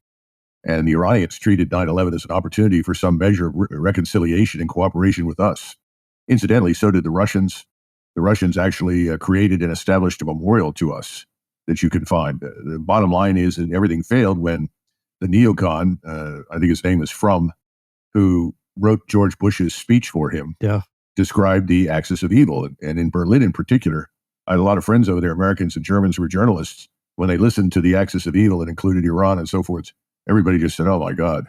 And the Iranians treated 9/11 as an opportunity for some measure of reconciliation and cooperation with us. Incidentally, so did the Russians. The Russians actually created and established a memorial to us that you can find. The bottom line is that everything failed when the neocon, I think his name is Frum, who wrote George Bush's speech for him, described the axis of evil. And in Berlin in particular, I had a lot of friends over there, Americans and Germans who were journalists. When they listened to the axis of evil, it included Iran and so forth. Everybody just said, oh my God,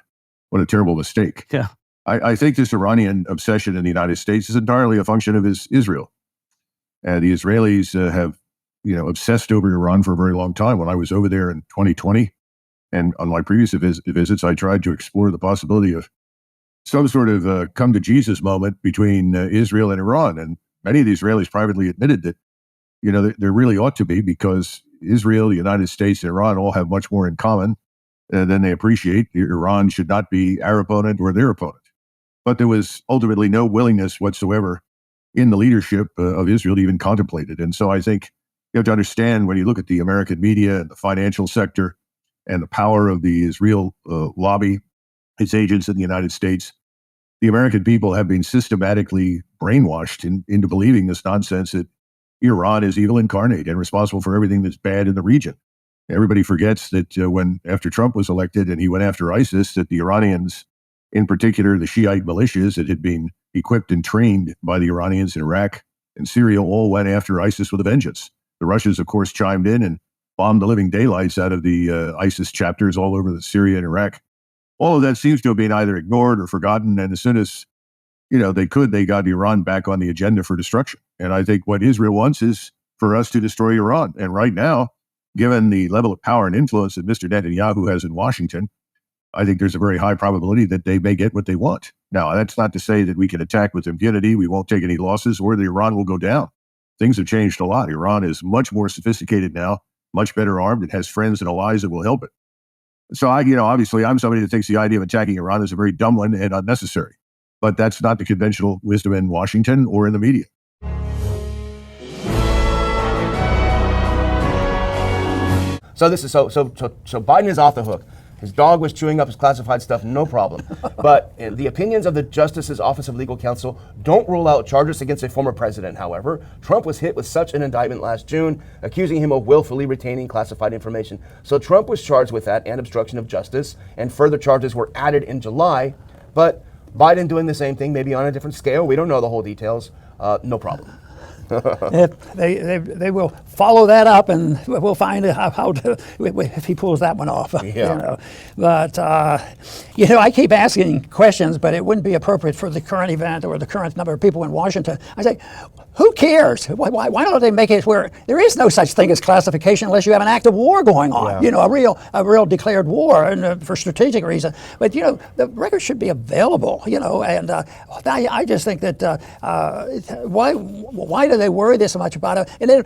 what a terrible mistake. Yeah. I think this Iranian obsession in the United States is entirely a function of Israel. And the Israelis have, obsessed over Iran for a very long time. When I was over there in 2020, and on my previous visits, I tried to explore the possibility of some sort of come to Jesus moment between Israel and Iran. And many of the Israelis privately admitted that, there really ought to be, because Israel, the United States, and Iran all have much more in common than they appreciate. Iran should not be our opponent or their opponent. But there was ultimately no willingness whatsoever in the leadership of Israel to even contemplate it. And so I think you have to understand, when you look at the American media and the financial sector and the power of the Israel lobby, its agents in the United States, the American people have been systematically brainwashed into believing this nonsense that Iran is evil incarnate and responsible for everything that's bad in the region. Everybody forgets that after Trump was elected and he went after ISIS, that the Iranians, in particular the Shiite militias that had been equipped and trained by the Iranians in Iraq and Syria, all went after ISIS with a vengeance. The Russians, of course, chimed in and bombed the living daylights out of the ISIS chapters all over Syria and Iraq. All of that seems to have been either ignored or forgotten. And as soon as, they got Iran back on the agenda for destruction. And I think what Israel wants is for us to destroy Iran. And right now, given the level of power and influence that Mr. Netanyahu has in Washington, I think there's a very high probability that they may get what they want. Now, that's not to say that we can attack with impunity, we won't take any losses, or that Iran will go down. Things have changed a lot. Iran is much more sophisticated now, much better armed. It has friends and allies that will help it. So obviously I'm somebody that thinks the idea of attacking Iran is a very dumb one and unnecessary. But that's not the conventional wisdom in Washington or in the media. So Biden is off the hook. His dog was chewing up his classified stuff, no problem. But the opinions of the Justice's Office of Legal Counsel don't rule out charges against a former president, however. Trump was hit with such an indictment last June, accusing him of willfully retaining classified information. So Trump was charged with that and obstruction of justice, and further charges were added in July. But Biden doing the same thing, maybe on a different scale. We don't know the whole details. No problem. They will follow that up, and we'll find how to, if he pulls that one off. Yeah. But I keep asking questions, but it wouldn't be appropriate for the current event or the current number of people in Washington. I say, who cares? Why don't they make it where there is no such thing as classification unless you have an active war going on? Yeah. A real declared war, and for strategic reason. But the records should be available. And I just think that why do they worry this much about it? And then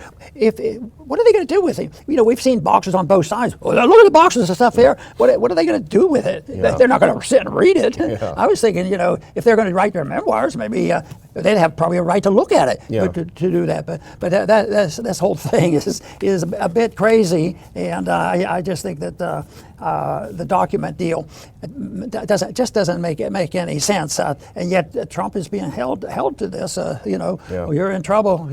what are they going to do with it? We've seen boxes on both sides. Oh, look at the boxes and stuff there. What are they going to do with it? Yeah. They're not going to sit and read it. Yeah. I was thinking, if they're going to write their memoirs, maybe they'd have probably a right to look at it. Yeah. To do that. But this whole thing is a bit crazy, and I just think that the document deal doesn't make any sense, and yet Trump is being held to this. Well, you're in trouble.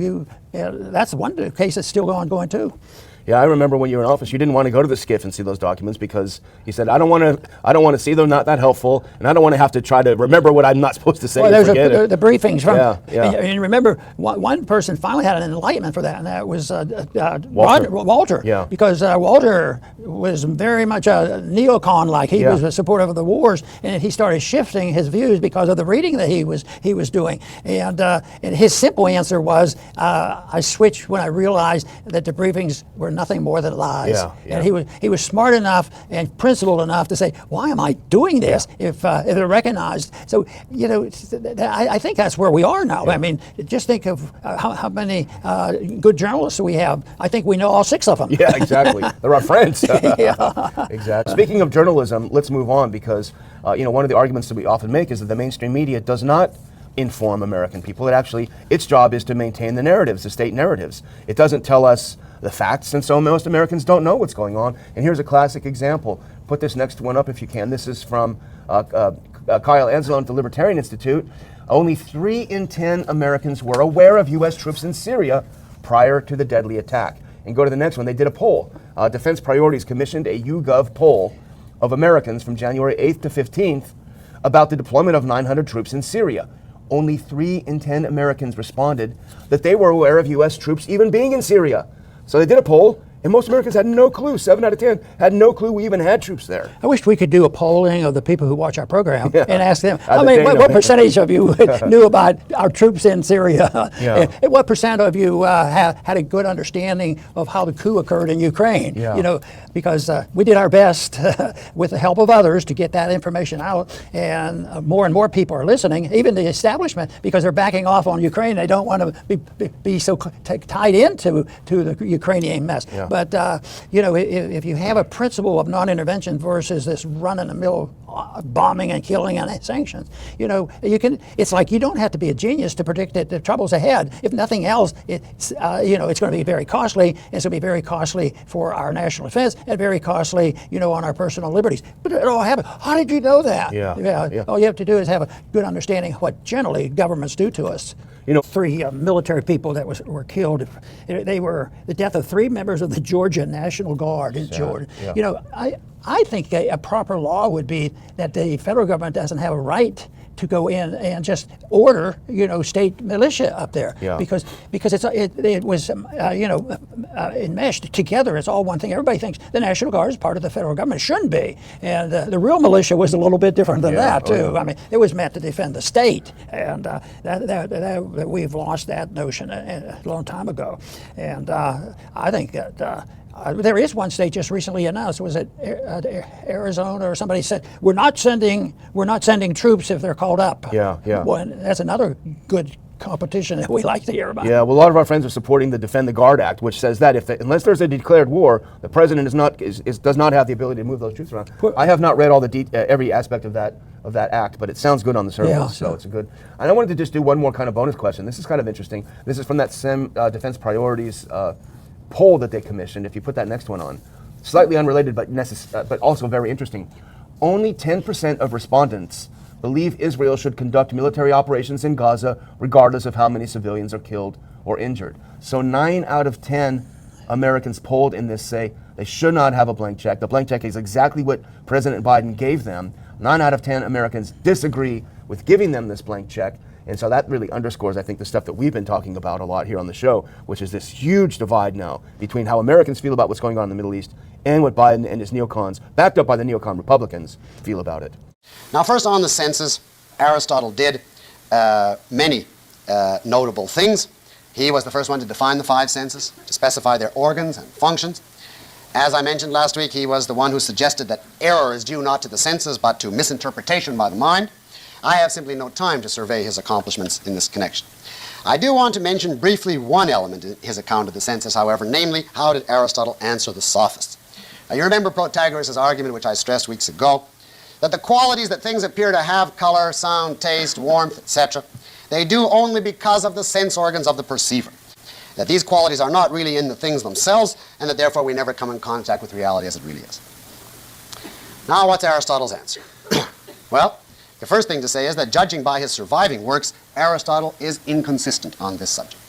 That's one case that's still ongoing too. Yeah, I remember when you were in office, you didn't want to go to the SCIF and see those documents because you said, I don't want to see them, not that helpful, and I don't want to have to try to remember what I'm not supposed to say. Well, there's the briefings from, yeah. And remember, one person finally had an enlightenment for that, and that was Walter. Yeah. Because Walter was very much a neocon, like he was supportive of the wars, and he started shifting his views because of the reading that he was doing. And his simple answer was, I switched when I realized that the briefings were nothing more than lies. Yeah. And he was smart enough and principled enough to say, why am I doing this if they're recognized? So, I think that's where we are now. I mean, just think of how many good journalists we have. I think we know all 6 of them. Yeah, exactly. They're our friends. Yeah. Exactly. Speaking of journalism, let's move on because, one of the arguments that we often make is that the mainstream media does not inform American people. Its job is to maintain the narratives, the state narratives. It doesn't tell us the facts, and so most Americans don't know what's going on. And here's a classic example. Put this next one up if you can. This is from Kyle Anzalone at the Libertarian Institute. Only 3 in 10 Americans were aware of U.S. troops in Syria prior to the deadly attack. And go to the next one. They did a poll. Defense Priorities commissioned a YouGov poll of Americans from January 8th to 15th about the deployment of 900 troops in Syria. Only 3 in 10 Americans responded that they were aware of U.S. troops even being in Syria. So they did a poll, And most Americans had no clue. 7 out of 10 had no clue we even had troops there. I wish we could do a polling of the people who watch our program and ask them, what percentage of you knew about our troops in Syria? Yeah. And what percent of you had a good understanding of how the coup occurred in Ukraine? Yeah. You know, because we did our best with the help of others to get that information out, and more people are listening, even the establishment, because they're backing off on Ukraine. They don't want to be so tied into the Ukrainian mess. Yeah. But you know, if you have a principle of non-intervention versus this run-in-the-mill bombing and killing and sanctions, you know, you can. It's like you don't have to be a genius to predict that the trouble's ahead. If nothing else, it's you know, it's going to be very costly. And it's going to be very costly for our national defense and very costly, you know, on our personal liberties. But it all happened. How did you know that? Yeah. All you have to do is have a good understanding of what generally governments do to us. You know, 3 military people that were killed. They were the death of 3 members of the Georgia National Guard in Georgia. Yeah. You know, I think a proper law would be that the federal government doesn't have a right to go in and just order, you know, state militia up there, because it was you know, enmeshed together. It's all one thing. Everybody thinks the National Guard is part of the federal government. It shouldn't be, and the real militia was a little bit different than that too. I mean, it was meant to defend the state, and that we've lost that notion a long time ago, and I think that. There is one state just recently announced. Was it Arizona or somebody said we're not sending troops if they're called up. Yeah. Well, that's another good competition that we like to hear about. Yeah, well, a lot of our friends are supporting the Defend the Guard Act, which says that unless there's a declared war, the president does not have the ability to move those troops around. I have not read all the every aspect of that act, but it sounds good on the surface. So it's a good. And I wanted to just do one more kind of bonus question. This is kind of interesting. This is from that SEM Defense Priorities poll that they commissioned. If you put that next one on, slightly unrelated but also very interesting. Only 10% of respondents believe Israel should conduct military operations in Gaza regardless of how many civilians are killed or injured. So 9 out of 10 Americans polled in this say they should not have a blank check. The blank check is exactly what President Biden gave them. 9 out of 10 Americans disagree with giving them this blank check. And so that really underscores, I think, the stuff that we've been talking about a lot here on the show, which is this huge divide now between how Americans feel about what's going on in the Middle East and what Biden and his neocons, backed up by the neocon Republicans, feel about it. Now, first on the census, Aristotle did many notable things. He was the first one to define the 5 senses, to specify their organs and functions. As I mentioned last week, he was the one who suggested that error is due not to the senses, but to misinterpretation by the mind. I have simply no time to survey his accomplishments in this connection. I do want to mention briefly one element in his account of the census, however, namely, how did Aristotle answer the sophists? Now, you remember Protagoras' argument, which I stressed weeks ago, that the qualities that things appear to have, color, sound, taste, warmth, etc., they do only because of the sense organs of the perceiver. That these qualities are not really in the things themselves, and that therefore we never come in contact with reality as it really is. Now, what's Aristotle's answer? Well, the first thing to say is that judging by his surviving works, Aristotle is inconsistent on this subject.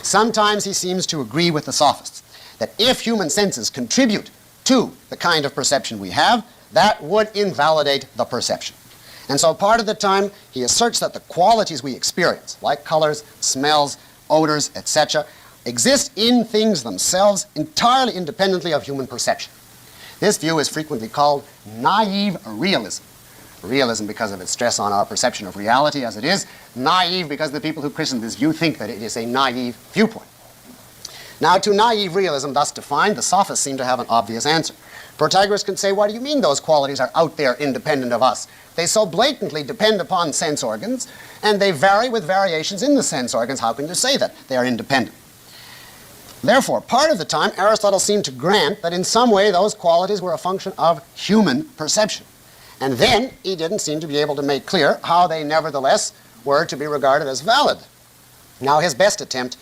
Sometimes he seems to agree with the sophists that if human senses contribute to the kind of perception we have, that would invalidate the perception. And so part of the time he asserts that the qualities we experience, like colors, smells, odors, etc., exist in things themselves entirely independently of human perception. This view is frequently called naive realism. Realism because of its stress on our perception of reality as it is, naive because the people who christened this view think that it is a naive viewpoint. Now, to naive realism thus defined, the sophists seem to have an obvious answer. Protagoras can say, what do you mean those qualities are out there independent of us? They so blatantly depend upon sense organs, and they vary with variations in the sense organs. How can you say that they are independent? Therefore, part of the time, Aristotle seemed to grant that in some way those qualities were a function of human perception. And then he didn't seem to be able to make clear how they nevertheless were to be regarded as valid. Now, his best attempt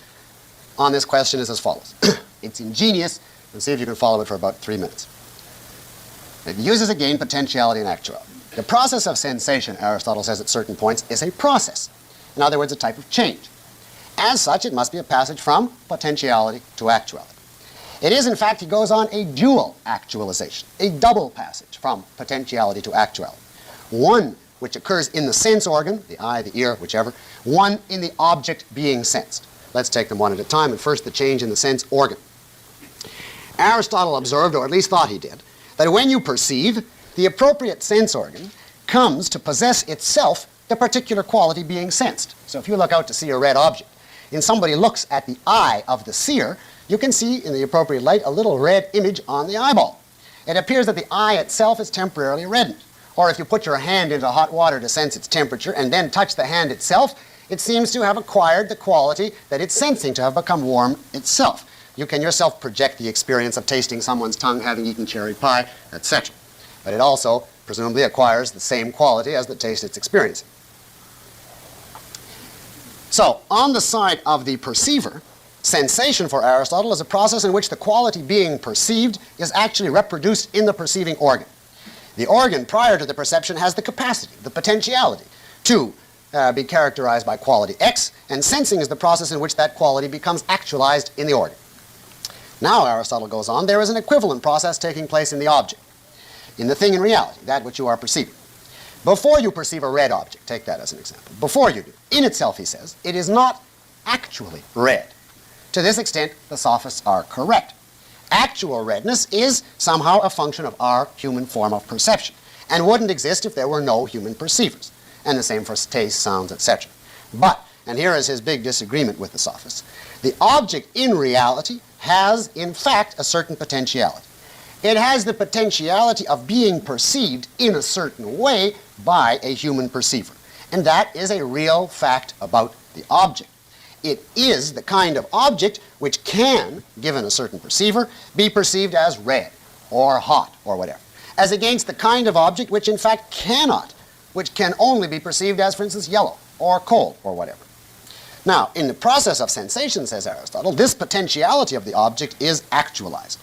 on this question is as follows. It's ingenious, and see if you can follow it for about 3 minutes. It uses again potentiality and actuality. The process of sensation, Aristotle says at certain points, is a process. In other words, a type of change. As such, it must be a passage from potentiality to actuality. It is, in fact, he goes on, a dual actualization, a double passage from potentiality to actuality. One which occurs in the sense organ, the eye, the ear, whichever, one in the object being sensed. Let's take them one at a time, and first the change in the sense organ. Aristotle observed, or at least thought he did, that when you perceive, the appropriate sense organ comes to possess itself the particular quality being sensed. So if you look out to see a red object, and somebody looks at the eye of the seer, you can see in the appropriate light a little red image on the eyeball. It appears that the eye itself is temporarily reddened. Or if you put your hand into hot water to sense its temperature and then touch the hand itself, it seems to have acquired the quality that it's sensing, to have become warm itself. You can yourself project the experience of tasting someone's tongue having eaten cherry pie, etc. But it also presumably acquires the same quality as the taste it's experiencing. So, on the side of the perceiver, sensation for Aristotle is a process in which the quality being perceived is actually reproduced in the perceiving organ. The organ prior to the perception has the capacity, the potentiality, to be characterized by quality X, and sensing is the process in which that quality becomes actualized in the organ. Now, Aristotle goes on, there is an equivalent process taking place in the object, in the thing in reality, that which you are perceiving. Before you perceive a red object, take that as an example, before you do, in itself, he says, it is not actually red. To this extent, the sophists are correct. Actual redness is somehow a function of our human form of perception, and wouldn't exist if there were no human perceivers, and the same for taste, sounds, etc. But, and here is his big disagreement with the sophists, the object in reality has, in fact, a certain potentiality. It has the potentiality of being perceived in a certain way by a human perceiver, and that is a real fact about the object. It is the kind of object which can, given a certain perceiver, be perceived as red or hot or whatever, as against the kind of object which in fact cannot, which can only be perceived as, for instance, yellow or cold or whatever. Now, in the process of sensation, says Aristotle, this potentiality of the object is actualized.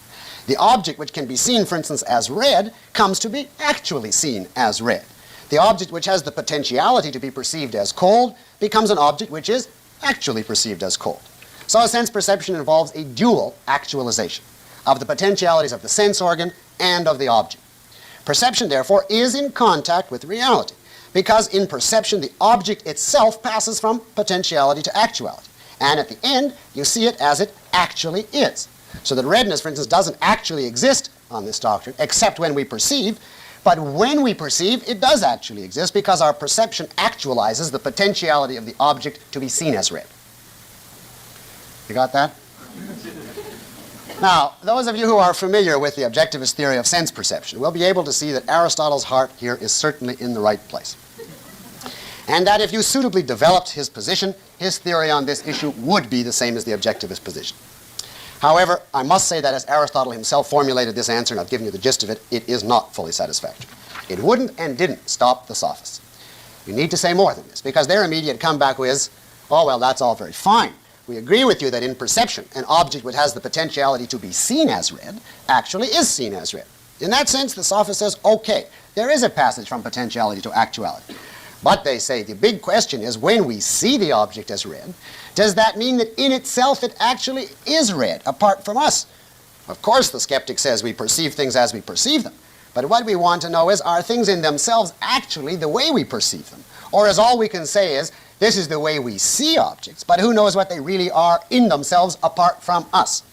The object which can be seen, for instance, as red, comes to be actually seen as red. The object which has the potentiality to be perceived as cold becomes an object which is actually perceived as cold. So sense perception involves a dual actualization of the potentialities of the sense organ and of the object. Perception, therefore, is in contact with reality, because in perception the object itself passes from potentiality to actuality, and at the end you see it as it actually is. So that redness, for instance, doesn't actually exist on this doctrine except when we perceive, but when we perceive, it does actually exist because our perception actualizes the potentiality of the object to be seen as red. You got that? Now, those of you who are familiar with the objectivist theory of sense perception will be able to see that Aristotle's heart here is certainly in the right place. And that if you suitably developed his position, his theory on this issue would be the same as the objectivist position. However, I must say that as Aristotle himself formulated this answer, and I've given you the gist of it, it is not fully satisfactory. It wouldn't and didn't stop the sophists. You need to say more than this, because their immediate comeback was, oh, well, that's all very fine. We agree with you that in perception, an object which has the potentiality to be seen as red actually is seen as red. In that sense, the sophist says, okay, there is a passage from potentiality to actuality. But they say the big question is, when we see the object as red, does that mean that in itself it actually is red, apart from us? Of course, the skeptic says we perceive things as we perceive them. But what we want to know is, are things in themselves actually the way we perceive them? Or is all we can say is, this is the way we see objects, but who knows what they really are in themselves apart from us?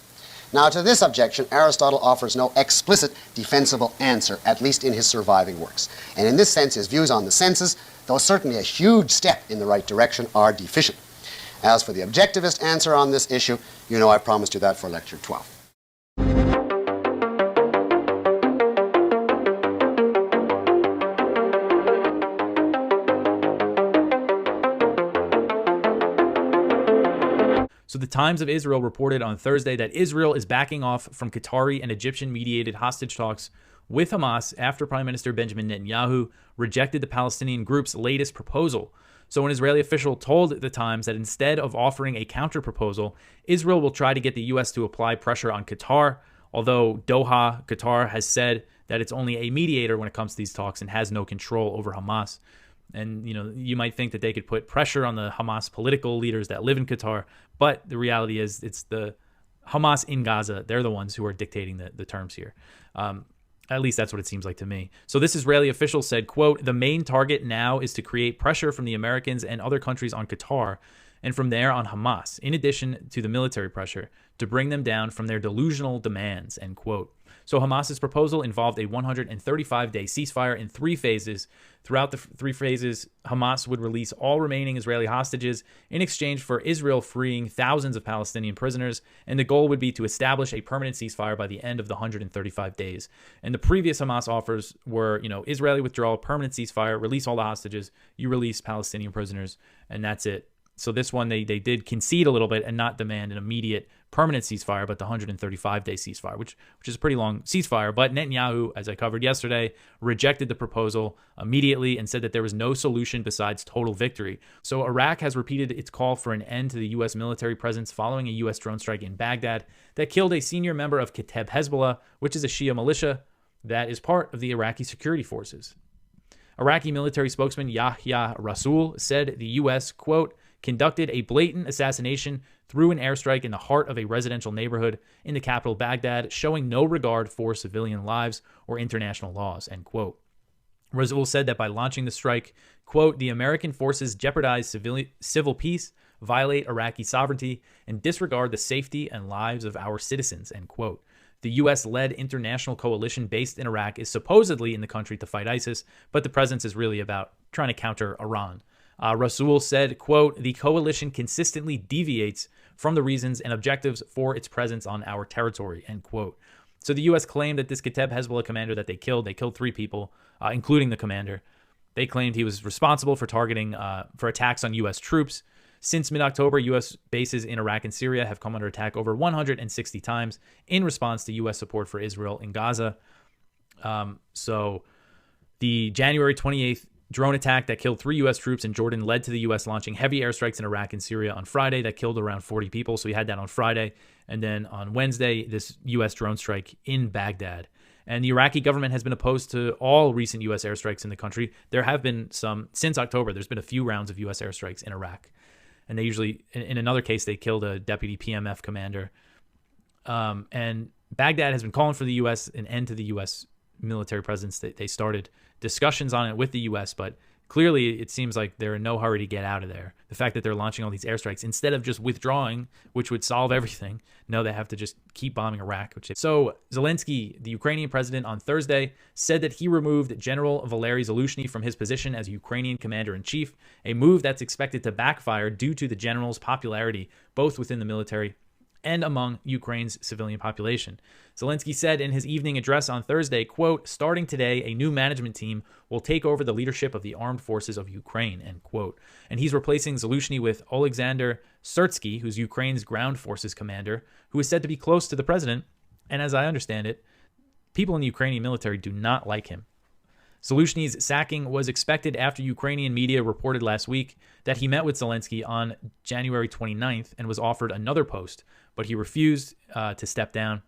Now, to this objection, Aristotle offers no explicit defensible answer, at least in his surviving works. And in this sense, his views on the senses, though certainly a huge step in the right direction, are deficient. As for the objectivist answer on this issue, you know I promised you that for Lecture 12. So the Times of Israel reported on Thursday that Israel is backing off from Qatari and Egyptian-mediated hostage talks with Hamas after Prime Minister Benjamin Netanyahu rejected the Palestinian group's latest proposal. So an Israeli official told the Times that instead of offering a counter-proposal, Israel will try to get the U.S. to apply pressure on Qatar, although Doha, Qatar, has said that it's only a mediator when it comes to these talks and has no control over Hamas. And, you know, you might think that they could put pressure on the Hamas political leaders that live in Qatar, but the reality is it's the Hamas in Gaza. They're the ones who are dictating the terms here. At least that's what it seems like to me. So this Israeli official said, quote, the main target now is to create pressure from the Americans and other countries on Qatar and from there on Hamas, in addition to the military pressure, to bring them down from their delusional demands, end quote. So Hamas's proposal involved a 135-day ceasefire in 3 phases. Throughout the 3 phases, Hamas would release all remaining Israeli hostages in exchange for Israel freeing thousands of Palestinian prisoners, and the goal would be to establish a permanent ceasefire by the end of the 135 days. And the previous Hamas offers were, Israeli withdrawal, permanent ceasefire, release all the hostages, you release Palestinian prisoners, and that's it. So this one, they did concede a little bit and not demand an immediate permanent ceasefire, but the 135-day ceasefire, which is a pretty long ceasefire. But Netanyahu, as I covered yesterday, rejected the proposal immediately and said that there was no solution besides total victory. So Iraq has repeated its call for an end to the U.S. military presence following a U.S. drone strike in Baghdad that killed a senior member of Kateb Hezbollah, which is a Shia militia that is part of the Iraqi security forces. Iraqi military spokesman Yahya Rasool said the U.S., quote, conducted a blatant assassination through an airstrike in the heart of a residential neighborhood in the capital Baghdad, showing no regard for civilian lives or international laws, end quote. Rasool said that by launching the strike, quote, the American forces jeopardize civil peace, violate Iraqi sovereignty, and disregard the safety and lives of our citizens, end quote. The U.S.-led international coalition based in Iraq is supposedly in the country to fight ISIS, but the presence is really about trying to counter Iran. Rasool said, quote, the coalition consistently deviates from the reasons and objectives for its presence on our territory, end quote. So the U.S. claimed that this Kateb Hezbollah commander that they killed 3 people, including the commander. They claimed he was responsible for targeting, for attacks on U.S. troops. Since mid-October, U.S. bases in Iraq and Syria have come under attack over 160 times in response to U.S. support for Israel in Gaza. So the January 28th drone attack that killed 3 U.S. troops in Jordan led to the U.S. launching heavy airstrikes in Iraq and Syria on Friday that killed around 40 people. So we had that on Friday. And then on Wednesday, this U.S. drone strike in Baghdad. And the Iraqi government has been opposed to all recent U.S. airstrikes in the country. There have been some, since October, there's been a few rounds of U.S. airstrikes in Iraq. And they usually, in another case, they killed a deputy PMF commander. And Baghdad has been calling for the U.S. an end to the U.S. military presence. They started discussions on it with the U.S., but clearly it seems like they're in no hurry to get out of there. The fact that they're launching all these airstrikes instead of just withdrawing, which would solve everything. No, they have to just keep bombing Iraq. So Zelensky, the Ukrainian president, on Thursday said that he removed General Valery Zaluzhny from his position as Ukrainian commander-in-chief, a move that's expected to backfire due to the general's popularity both within the military and among Ukraine's civilian population. Zelensky said in his evening address on Thursday, quote, starting today, a new management team will take over the leadership of the armed forces of Ukraine, end quote. And he's replacing Zaluzhny with Oleksandr Syrsky, who's Ukraine's ground forces commander, who is said to be close to the president. And as I understand it, people in the Ukrainian military do not like him. Zaluzhny's sacking was expected after Ukrainian media reported last week that he met with Zelensky on January 29th and was offered another post, but he refused to step down.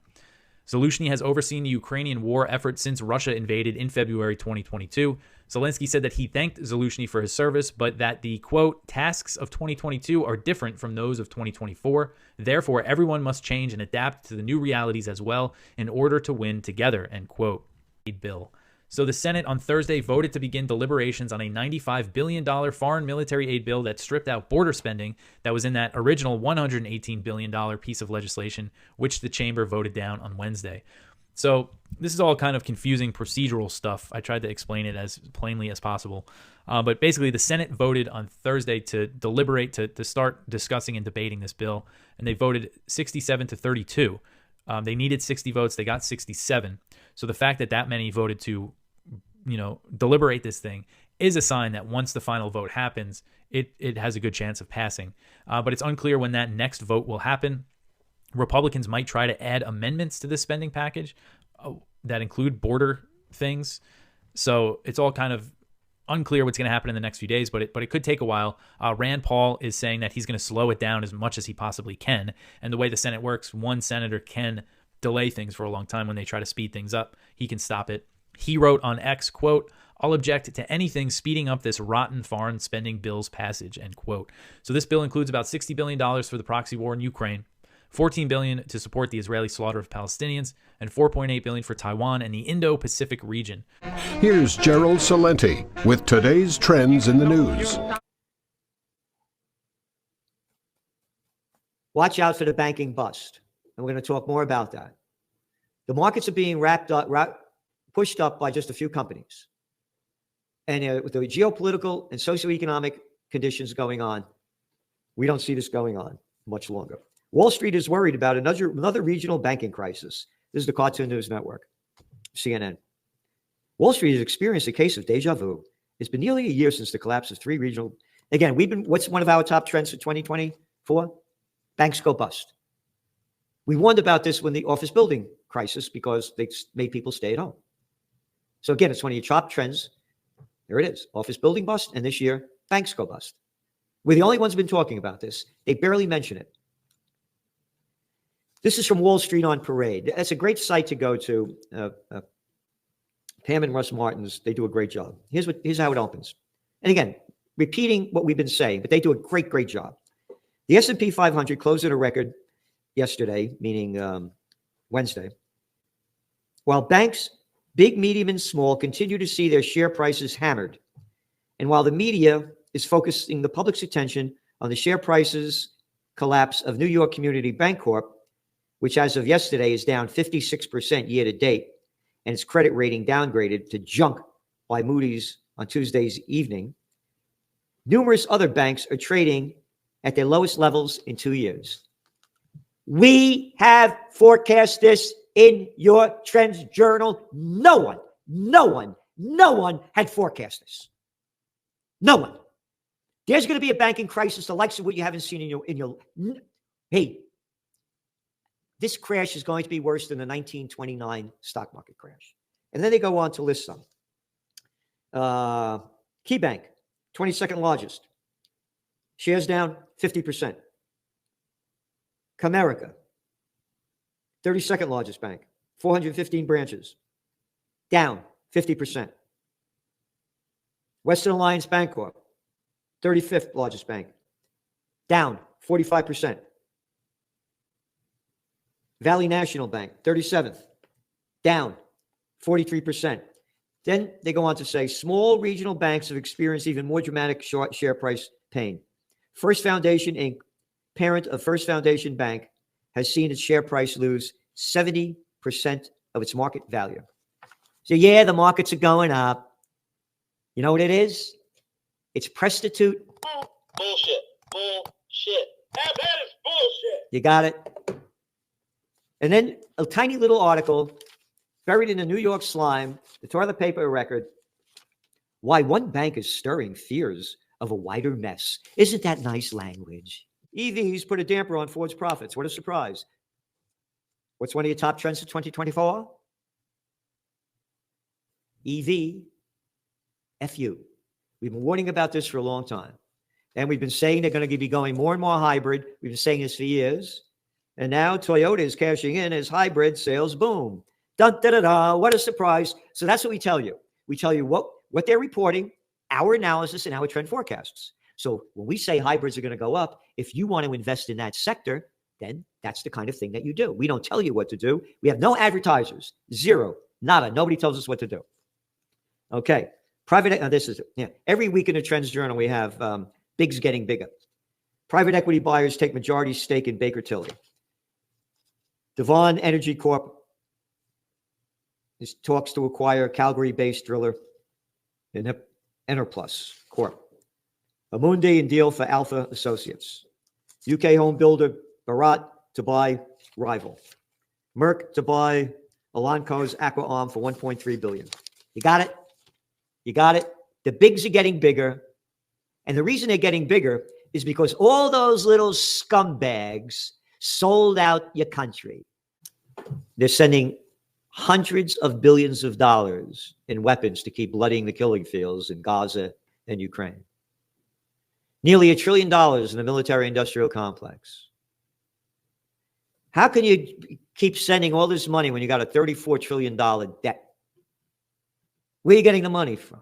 Zaluzhny has overseen the Ukrainian war effort since Russia invaded in February 2022. Zelensky said that he thanked Zaluzhny for his service, but that the, quote, tasks of 2022 are different from those of 2024. Therefore, everyone must change and adapt to the new realities as well in order to win together, end quote. Bill. So the Senate on Thursday voted to begin deliberations on a $95 billion foreign military aid bill that stripped out border spending that was in that original $118 billion piece of legislation, which the chamber voted down on Wednesday. So this is all kind of confusing procedural stuff. I tried to explain it as plainly as possible. But basically, the Senate voted on Thursday to deliberate, to start discussing and debating this bill, and they voted 67 to 32. They needed 60 votes. They got 67. So the fact that that many voted to, deliberate this thing is a sign that once the final vote happens, it has a good chance of passing. But it's unclear when that next vote will happen. Republicans might try to add amendments to this spending package that include border things. So it's all kind of unclear what's going to happen in the next few days, but it could take a while. Rand Paul is saying that he's going to slow it down as much as he possibly can. And the way the Senate works, one senator can delay things for a long time. When they try to speed things up, he can stop it. He wrote on X, quote, I'll object to anything speeding up this rotten foreign spending bill's passage, end quote. So this bill includes about $60 billion for the proxy war in Ukraine, $14 billion to support the Israeli slaughter of Palestinians, and $4.8 billion for Taiwan and the Indo-Pacific region. Here's Gerald Salenti with today's trends in the news. Watch out for the banking bust. And we're going to talk more about that. The markets are being pushed up by just a few companies. And with the geopolitical and socioeconomic conditions going on, we don't see this going on much longer. Wall Street is worried about another regional banking crisis. This is the Cartoon News Network, CNN. Wall Street has experienced a case of deja vu. It's been nearly a year since the collapse of three regional. Again, what's one of our top trends for 2024? Banks go bust. We warned about this when the office building crisis because they made people stay at home. So again, it's one of your top trends. There it is, office building bust. And this year, banks go bust. We're the only ones who've been talking about this. They barely mention it. This is from Wall Street on Parade. That's a great site to go to. Pam and Russ Martins, they do a great job. Here's how it opens. And again, repeating what we've been saying, but they do a great, great job. The S&P 500 closed at a record yesterday, meaning Wednesday. While banks, big, medium, and small, continue to see their share prices hammered. And while the media is focusing the public's attention on the share prices collapse of New York Community Bank Corp., which as of yesterday is down 56% year to date, and its credit rating downgraded to junk by Moody's on Tuesday's evening, numerous other banks are trading at their lowest levels in 2 years. We have forecast this in your Trends Journal. No one had forecast this. No one. There's going to be a banking crisis, the likes of what you haven't seen in your. Hey, this crash is going to be worse than the 1929 stock market crash. And then they go on to list some. KeyBank, 22nd largest. Shares down 50%. Comerica, 32nd largest bank, 415 branches, down 50%. Western Alliance Bancorp, 35th largest bank, down 45%. Valley National Bank, 37th, down 43%. Then they go on to say small regional banks have experienced even more dramatic short share price pain. First Foundation Inc., parent of First Foundation Bank, has seen its share price lose 70% of its market value. So yeah, the markets are going up. You know what it is? It's prostitute. Bullshit. That is bullshit. You got it? And then a tiny little article buried in the New York slime, the toilet paper record, why one bank is stirring fears of a wider mess. Isn't that nice language? EVs put a damper on Ford's profits. What a surprise. What's one of your top trends for 2024? EV, FU. We've been warning about this for a long time. And we've been saying they're going to be going more and more hybrid. We've been saying this for years. And now Toyota is cashing in as hybrid sales boom. Dun, da, da, da. What a surprise. So that's what we tell you. We tell you what they're reporting, our analysis, and our trend forecasts. So when we say hybrids are going to go up, if you want to invest in that sector, then that's the kind of thing that you do. We don't tell you what to do. We have no advertisers. Zero. Nada. Nobody tells us what to do. Okay. Every week in the Trends Journal, we have bigs getting bigger. Private equity buyers take majority stake in Baker Tilly. Devon Energy Corp talks to acquire Calgary-based driller in Enerplus Corp. Amundi and deal for Alpha Associates. UK home builder Bharat to buy Rival. Merck to buy Elanco's Aqua Arm for $1.3 billion. You got it? You got it? The bigs are getting bigger. And the reason they're getting bigger is because all those little scumbags sold out your country. They're sending hundreds of billions of dollars in weapons to keep bloodying the killing fields in Gaza and Ukraine. Nearly $1 trillion in the military-industrial complex. How can you keep sending all this money when you got a $34 trillion debt? Where are you getting the money from?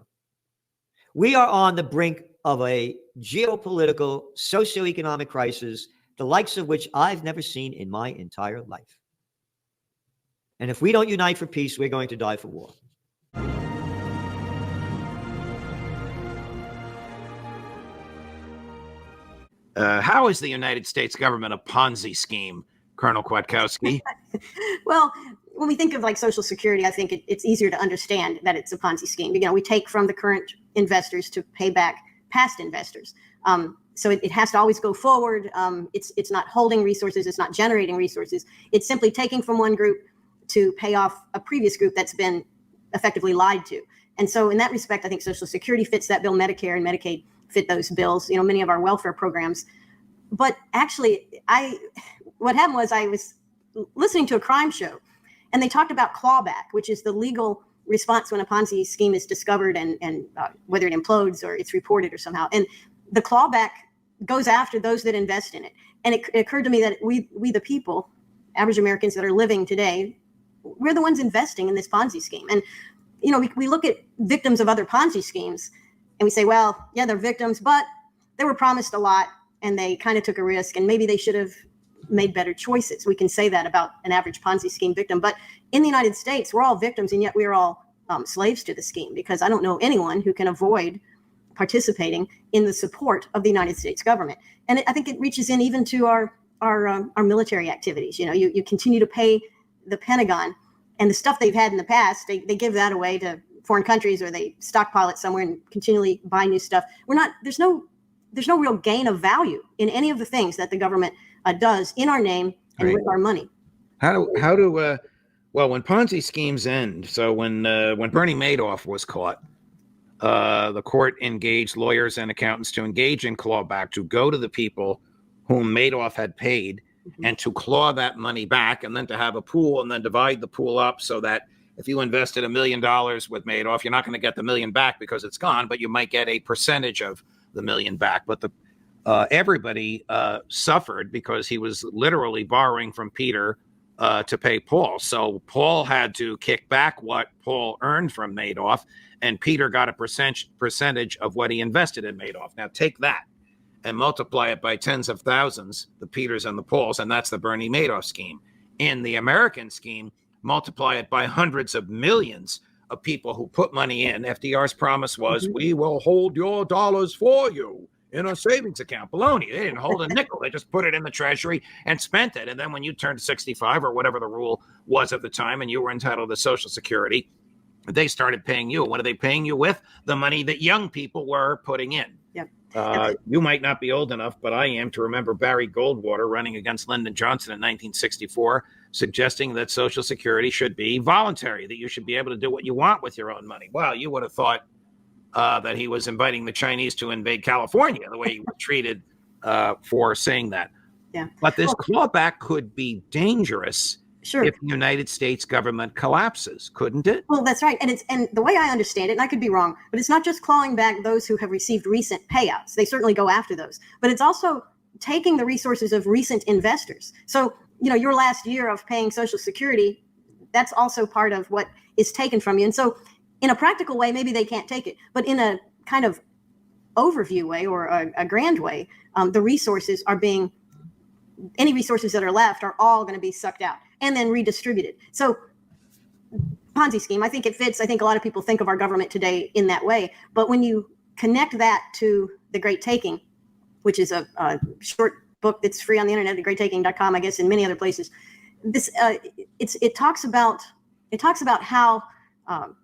We are on the brink of a geopolitical, socioeconomic crisis, the likes of which I've never seen in my entire life. And if we don't unite for peace, we're going to die for war. How is the United States government a Ponzi scheme, Colonel Kwiatkowski? Well, when we think of like Social Security, I think it's easier to understand that it's a Ponzi scheme. You know, we take from the current investors to pay back past investors. So it has to always go forward. It's not holding resources. It's not generating resources. It's simply taking from one group to pay off a previous group that's been effectively lied to. And so in that respect, I think Social Security fits that bill. Medicare and Medicaid fit those bills, you know, many of our welfare programs. But actually, what happened was I was listening to a crime show, and they talked about clawback, which is the legal response when a Ponzi scheme is discovered and whether it implodes or it's reported or somehow. And the clawback goes after those that invest in it. And it occurred to me that we the people, average Americans that are living today, we're the ones investing in this Ponzi scheme. And, you know, we look at victims of other Ponzi schemes and we say, well, yeah, they're victims, but they were promised a lot and they kind of took a risk and maybe they should have made better choices. We can say that about an average Ponzi scheme victim. But in the United States, we're all victims and yet we're all slaves to the scheme, because I don't know anyone who can avoid participating in the support of the United States government. And I think it reaches in even to our military activities. You know, you continue to pay the Pentagon, and the stuff they've had in the past, they give that away to foreign countries, or they stockpile it somewhere and continually buy new stuff. There's no real gain of value in any of the things that the government does in our name and with our money. Well, when Ponzi schemes end, so when Bernie Madoff was caught, the court engaged lawyers and accountants to engage in clawback, to go to the people whom Madoff had paid and to claw that money back, and then to have a pool and then divide the pool up so that if you invested $1 million with Madoff, you're not going to get the $1 million back because it's gone, but you might get a percentage of the $1 million back. But everybody suffered because he was literally borrowing from Peter to pay Paul. So Paul had to kick back what Paul earned from Madoff, and Peter got a percentage of what he invested in Madoff. Now take that and multiply it by tens of thousands, the Peters and the Pauls, and that's the Bernie Madoff scheme. In the American scheme, multiply it by hundreds of millions of people who put money in. FDR's promise was, we will hold your dollars for you in a savings account. Baloney. They didn't hold a nickel. They just put it in the treasury and spent it. And then when you turned 65 or whatever the rule was at the time and you were entitled to Social Security, they started paying you. What are they paying you with? The money that young people were putting in. Yep. You might not be old enough, but I am, to remember Barry Goldwater running against Lyndon Johnson in 1964, suggesting that Social Security should be voluntary, that you should be able to do what you want with your own money. Well, you would have thought that he was inviting the Chinese to invade California, the way he was treated for saying that. Yeah. But this clawback could be dangerous Sure. if the United States government collapses, couldn't it? Well, that's right. And the way I understand it, and I could be wrong, but it's not just clawing back those who have received recent payouts. They certainly go after those, but it's also taking the resources of recent investors. So, you know, your last year of paying Social Security, that's also part of what is taken from you. And so in a practical way, maybe they can't take it, but in a kind of overview way or a grand way, the resources are being, any resources that are left are all going to be sucked out and then redistributed. So Ponzi scheme, I think it fits. I think a lot of people think of our government today in that way. But when you connect that to The Great Taking, which is a short book that's free on the internet, thegreattaking.com, I guess, and many other places, this it talks about how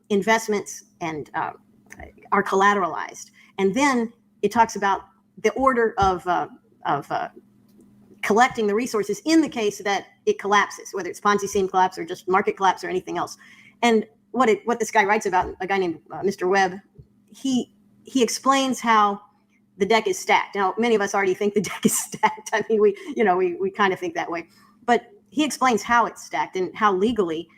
investments and are collateralized, and then it talks about the order of collecting the resources in the case that it collapses, whether it's Ponzi scheme collapse or just market collapse or anything else. And what this guy writes about, a guy named Mr. Webb, he explains how the deck is stacked. Now, many of us already think the deck is stacked. I mean, we kind of think that way, but he explains how it's stacked and how legally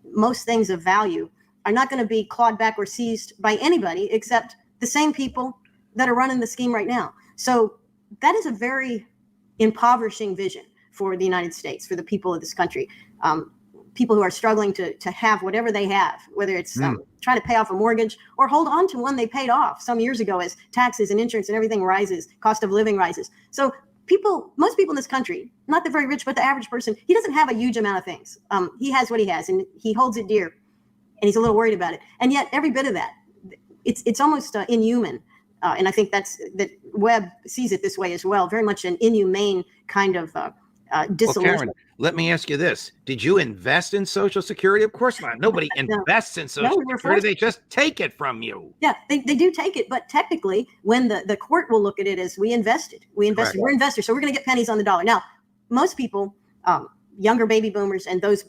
most things of value are not going to be clawed back or seized by anybody except the same people that are running the scheme right now. So that is a very impoverishing vision for the United States, for the people of this country, people who are struggling to have whatever they have, whether it's trying to pay off a mortgage or hold on to one they paid off some years ago as taxes and insurance and everything rises, cost of living rises. So most people in this country, not the very rich, but the average person, he doesn't have a huge amount of things. He has what he has and he holds it dear and he's a little worried about it. And yet every bit of that, it's almost inhuman And I think that Webb sees it this way as well, very much an inhumane kind of disillusion. Well, Karen, let me ask you this. Did you invest in Social Security? Of course not. Nobody invests in Social Security. They just take it from you. Yeah, they do take it. but technically, when the court will look at it as we invested. Correct. We're investors, so we're going to get pennies on the dollar. Now, most people, younger baby boomers and those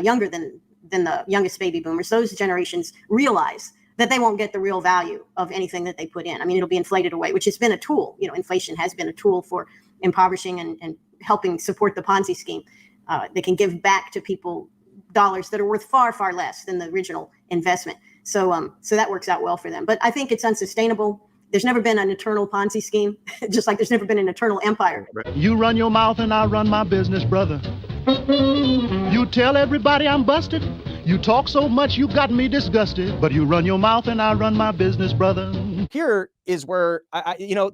younger than the youngest baby boomers, those generations realize that they won't get the real value of anything that they put in. I mean, it'll be inflated away, which has been a tool. Inflation has been a tool for impoverishing and helping support the Ponzi scheme. They can give back to people dollars that are worth far, far less than the original investment. So that works out well for them. But I think it's unsustainable. There's never been an eternal Ponzi scheme, just like there's never been an eternal empire. You run your mouth and I run my business, brother. You tell everybody I'm busted. You talk so much you got me disgusted. But you run your mouth and I run my business, brother. Here is where,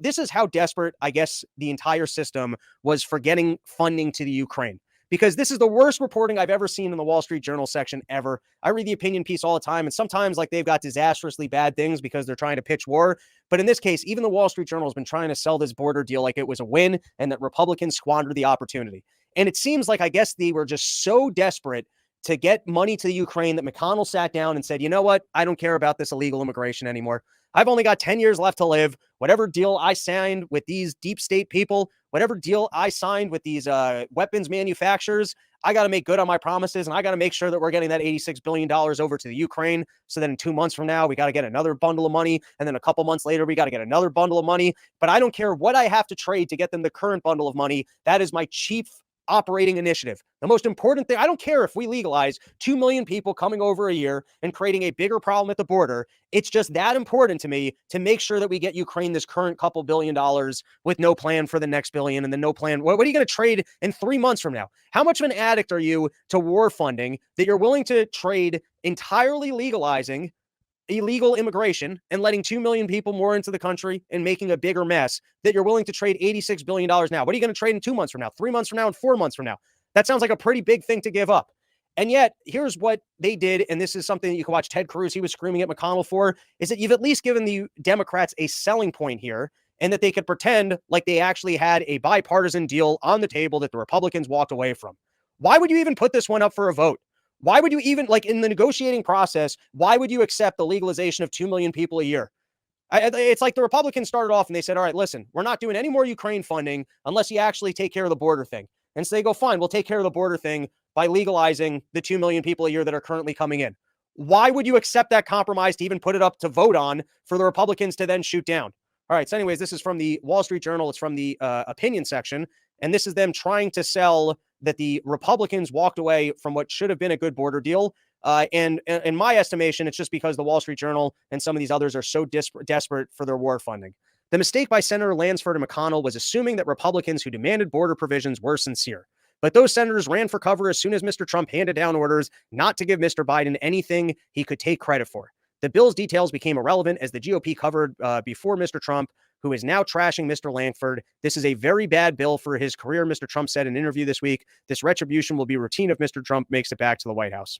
this is how desperate, I guess, the entire system was for getting funding to the Ukraine. Because this is the worst reporting I've ever seen in the Wall Street Journal section ever. I read the opinion piece all the time, and sometimes they've got disastrously bad things because they're trying to pitch war. But in this case, even the Wall Street Journal has been trying to sell this border deal like it was a win and that Republicans squandered the opportunity. And it seems like, I guess, they were just so desperate to get money to the Ukraine that McConnell sat down and said, you know what? I don't care about this illegal immigration anymore. I've only got 10 years left to live. Whatever deal I signed with these deep state people, whatever deal I signed with these weapons manufacturers, I got to make good on my promises, and I got to make sure that we're getting that $86 billion over to the Ukraine so that in 2 months from now, we got to get another bundle of money, and then a couple months later, we got to get another bundle of money. But I don't care what I have to trade to get them the current bundle of money. That is my chief operating initiative. The most important thing, I don't care if we legalize 2 million people coming over a year and creating a bigger problem at the border. It's just that important to me to make sure that we get Ukraine this current couple $1 billion with no plan for the next billion and then no plan. What are you going to trade in 3 months from now? How much of an addict are you to war funding that you're willing to trade entirely legalizing illegal immigration and letting 2 million people more into the country and making a bigger mess, that you're willing to trade $86 billion now? What are you going to trade in 2 months from now, 3 months from now, and 4 months from now? That sounds like a pretty big thing to give up. And yet, here's what they did, and this is something that you can watch Ted Cruz, he was screaming at McConnell for, is that you've at least given the Democrats a selling point here, and that they could pretend like they actually had a bipartisan deal on the table that the Republicans walked away from. Why would you even put this one up for a vote? Why would you even, in the negotiating process, why would you accept the legalization of 2 million people a year? It's like the Republicans started off and they said, all right, listen, we're not doing any more Ukraine funding unless you actually take care of the border thing. And so they go, fine, we'll take care of the border thing by legalizing the 2 million people a year that are currently coming in. Why would you accept that compromise to even put it up to vote on for the Republicans to then shoot down? All right, so anyways, this is from the Wall Street Journal. It's from the opinion section. And this is them trying to sell that the Republicans walked away from what should have been a good border deal. And in my estimation, it's just because the Wall Street Journal and some of these others are so desperate for their war funding. The mistake by Senator Lansford and McConnell was assuming that Republicans who demanded border provisions were sincere. But those senators ran for cover as soon as Mr. Trump handed down orders not to give Mr. Biden anything he could take credit for. The bill's details became irrelevant as the GOP covered before Mr. Trump, who is now trashing Mr. Lansford. This is a very bad bill for his career, Mr. Trump said in an interview this week. This retribution will be routine if Mr. Trump makes it back to the White House.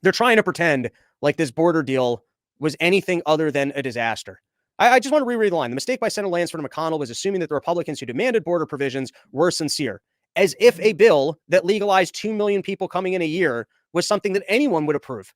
They're trying to pretend like this border deal was anything other than a disaster. I just want to reread the line. The mistake by Senator Lansford and McConnell was assuming that the Republicans who demanded border provisions were sincere, as if a bill that legalized 2 million people coming in a year was something that anyone would approve.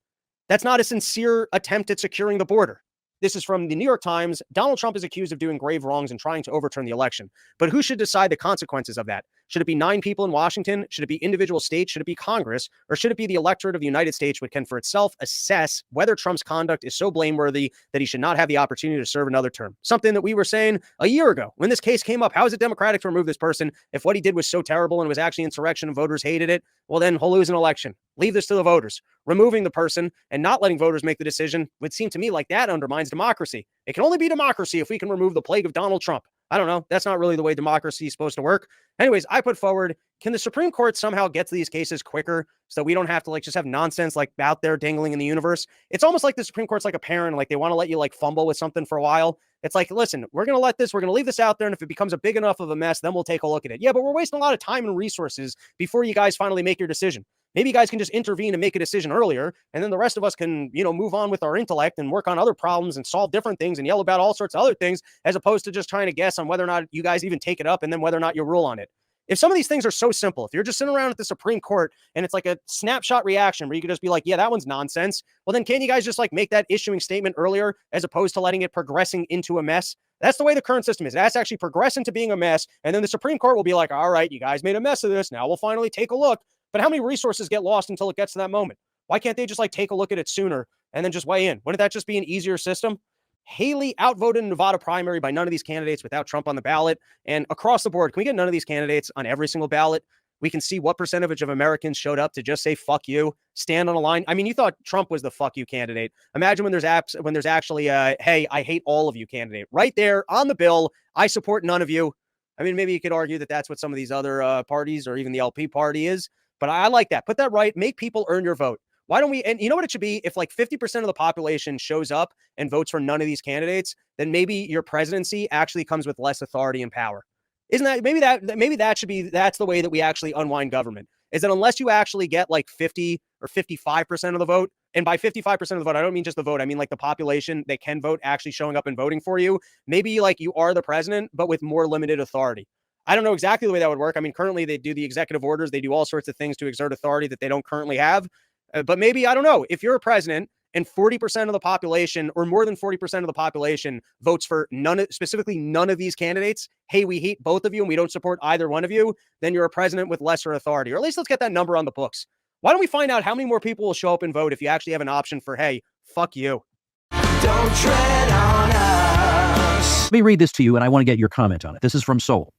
That's not a sincere attempt at securing the border. This is from the New York Times. Donald Trump is accused of doing grave wrongs and trying to overturn the election. But who should decide the consequences of that? Should it be 9 people in Washington? Should it be individual states? Should it be Congress? Or should it be the electorate of the United States, which can for itself assess whether Trump's conduct is so blameworthy that he should not have the opportunity to serve another term? Something that we were saying a year ago when this case came up. How is it democratic to remove this person if what he did was so terrible and was actually insurrection and voters hated it? Well, then he'll lose an election. Leave this to the voters. Removing the person and not letting voters make the decision would seem to me like that undermines democracy. It can only be democracy if we can remove the plague of Donald Trump. I don't know. That's not really the way democracy is supposed to work. Anyways, I put forward, can the Supreme Court somehow get to these cases quicker so that we don't have to just have nonsense out there dangling in the universe? It's almost like the Supreme Court's like a parent, they want to let you fumble with something for a while. It's like, listen, we're going to leave this out there. And if it becomes a big enough of a mess, then we'll take a look at it. Yeah, but we're wasting a lot of time and resources before you guys finally make your decision. Maybe you guys can just intervene and make a decision earlier, and then the rest of us can, move on with our intellect and work on other problems and solve different things and yell about all sorts of other things, as opposed to just trying to guess on whether or not you guys even take it up and then whether or not you rule on it. If some of these things are so simple, if you're just sitting around at the Supreme Court and it's like a snapshot reaction where you could just be like, yeah, that one's nonsense. Well, then can't you guys just like make that issuing statement earlier as opposed to letting it progressing into a mess? That's the way the current system is. It has to actually progress into being a mess. And then the Supreme Court will be like, all right, you guys made a mess of this. Now we'll finally take a look. But how many resources get lost until it gets to that moment? Why can't they just like take a look at it sooner and then just weigh in? Wouldn't that just be an easier system? Haley outvoted in Nevada primary by none of these candidates without Trump on the ballot. And across the board, can we get none of these candidates on every single ballot? We can see what percentage of Americans showed up to just say, fuck you, stand on a line. I mean, you thought Trump was the fuck you candidate. Imagine when there's actually a, hey, I hate all of you candidate right there on the bill. I support none of you. I mean, maybe you could argue that that's what some of these other parties or even the LP party is, but I like that. Put that right. Make people earn your vote. Why don't we, and you know what it should be? If like 50% of the population shows up and votes for none of these candidates, then maybe your presidency actually comes with less authority and power. Isn't that, maybe that should be, that's the way that we actually unwind government, is that unless you actually get like 50 or 55% of the vote, and by 55% of the vote, I don't mean just the vote, I mean like the population that can vote actually showing up and voting for you, maybe like you are the president, but with more limited authority. I don't know exactly the way that would work. I mean, currently they do the executive orders, they do all sorts of things to exert authority that they don't currently have. But maybe, I don't know, if you're a president and 40% of the population or more than 40% of the population votes for specifically none of these candidates, hey, we hate both of you and we don't support either one of you, then you're a president with lesser authority. Or at least let's get that number on the books. Why don't we find out how many more people will show up and vote if you actually have an option for, hey, fuck you. Don't tread on us. Let me read this to you, and I want to get your comment on it. This is from Soul.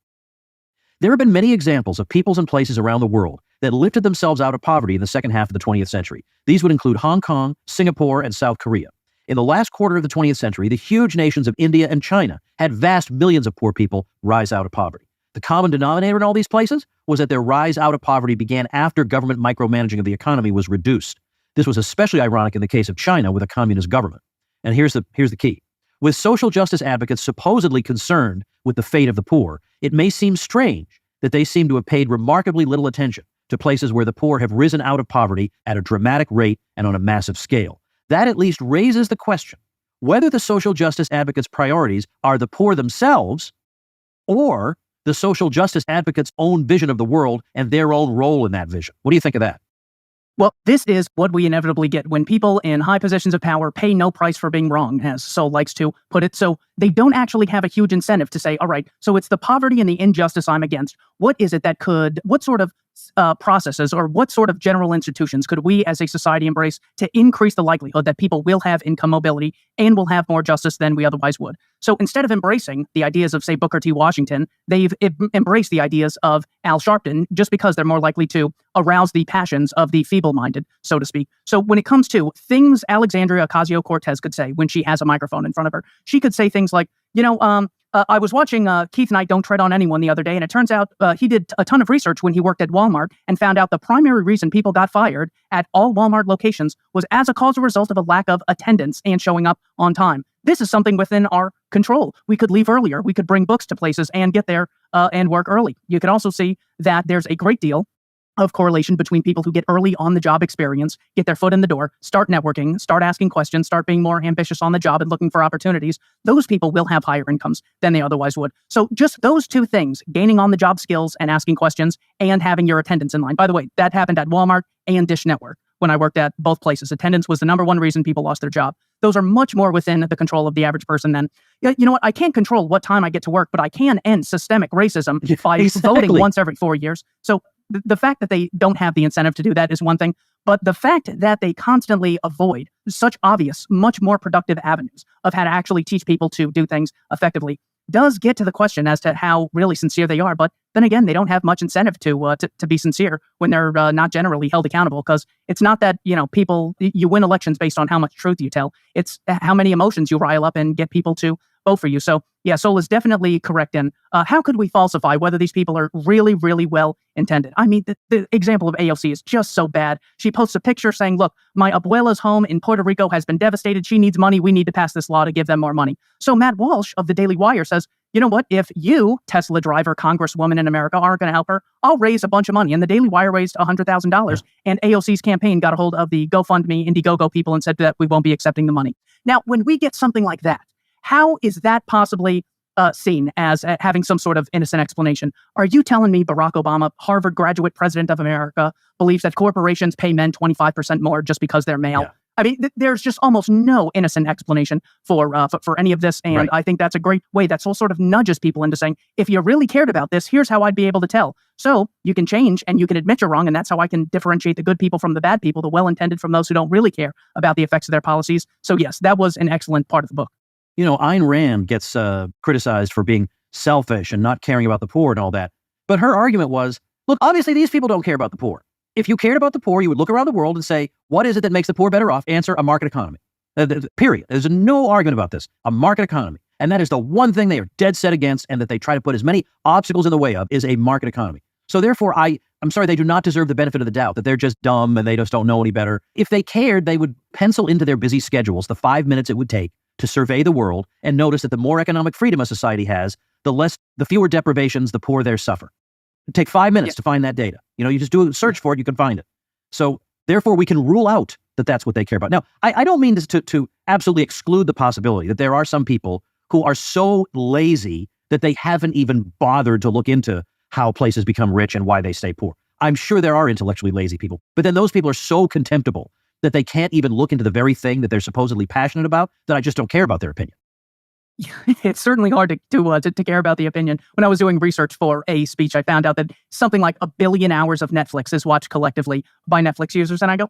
There have been many examples of peoples and places around the world that lifted themselves out of poverty in the second half of the 20th century. These would include Hong Kong, Singapore, and South Korea. In the last quarter of the 20th century, the huge nations of India and China had vast millions of poor people rise out of poverty. The common denominator in all these places was that their rise out of poverty began after government micromanaging of the economy was reduced. This was especially ironic in the case of China with a communist government. And here's the key. With social justice advocates supposedly concerned with the fate of the poor, it may seem strange that they seem to have paid remarkably little attention to places where the poor have risen out of poverty at a dramatic rate and on a massive scale. That at least raises the question whether the social justice advocates' priorities are the poor themselves or the social justice advocates' own vision of the world and their own role in that vision. What do you think of that? Well, this is what we inevitably get when people in high positions of power pay no price for being wrong, as Sol likes to put it. So they don't actually have a huge incentive to say, all right, so it's the poverty and the injustice I'm against. What is it that what sort of processes or what sort of general institutions could we as a society embrace to increase the likelihood that people will have income mobility and will have more justice than we otherwise would? So instead of embracing the ideas of, say, Booker T. Washington, they've embraced the ideas of Al Sharpton just because they're more likely to arouse the passions of the feeble-minded, so to speak. So when it comes to things Alexandria Ocasio-Cortez could say when she has a microphone in front of her, she could say things like, I was watching Keith Knight, Don't Tread on Anyone, the other day, and it turns out he did a ton of research when he worked at Walmart and found out the primary reason people got fired at all Walmart locations was as a causal result of a lack of attendance and showing up on time. This is something within our control. We could leave earlier. We could bring books to places and get there and work early. You can also see that there's a great deal of correlation between people who get early on the job experience, get their foot in the door, start networking, start asking questions, start being more ambitious on the job and looking for opportunities. Those people will have higher incomes than they otherwise would. So just those two things, gaining on the job skills and asking questions and having your attendance in line. By the way, that happened at Walmart and Dish Network. When I worked at both places, attendance was the number one reason people lost their job. Those are much more within the control of the average person than, you know what, I can't control what time I get to work, but I can end systemic racism by voting once every 4 years. So the fact that they don't have the incentive to do that is one thing, but the fact that they constantly avoid such obvious, much more productive avenues of how to actually teach people to do things effectively does get to the question as to how really sincere they are. But then again, they don't have much incentive to be sincere when they're not generally held accountable, because it's not that, you win elections based on how much truth you tell. It's how many emotions you rile up and get people to vote for you. So yeah, Sol is definitely correct. And how could we falsify whether these people are really, really well intended? I mean, the example of AOC is just so bad. She posts a picture saying, look, my abuela's home in Puerto Rico has been devastated. She needs money. We need to pass this law to give them more money. So Matt Walsh of the Daily Wire says, you know what? If you, Tesla driver, congresswoman in America, aren't going to help her, I'll raise a bunch of money. And the Daily Wire raised $100,000. And AOC's campaign got a hold of the GoFundMe Indiegogo people and said that we won't be accepting the money. Now, when we get something like that, how is that possibly seen as having some sort of innocent explanation? Are you telling me Barack Obama, Harvard graduate president of America, believes that corporations pay men 25% more just because they're male? Yeah. I mean, there's just almost no innocent explanation for any of this. And I think that's a great way that sort of nudges people into saying, if you really cared about this, here's how I'd be able to tell. So you can change and you can admit you're wrong. And that's how I can differentiate the good people from the bad people, the well-intended from those who don't really care about the effects of their policies. So yes, that was an excellent part of the book. You know, Ayn Rand gets criticized for being selfish and not caring about the poor and all that. But her argument was, look, obviously these people don't care about the poor. If you cared about the poor, you would look around the world and say, what is it that makes the poor better off? Answer, a market economy. Period. There's no argument about this. A market economy. And that is the one thing they are dead set against and that they try to put as many obstacles in the way of is a market economy. So therefore, I'm sorry, they do not deserve the benefit of the doubt, that they're just dumb and they just don't know any better. If they cared, they would pencil into their busy schedules the 5 minutes it would take to survey the world and notice that the more economic freedom a society has, the fewer deprivations the poor there suffer. It'd take 5 minutes to find that data. You know, you just do a search for it, you can find it. So therefore, we can rule out that that's what they care about. Now, I don't mean this to absolutely exclude the possibility that there are some people who are so lazy that they haven't even bothered to look into how places become rich and why they stay poor. I'm sure there are intellectually lazy people, but then those people are so contemptible that they can't even look into the very thing that they're supposedly passionate about, that I just don't care about their opinion. It's certainly hard to care about the opinion. When I was doing research for a speech, I found out that something like 1 billion hours of Netflix is watched collectively by Netflix users. And I go,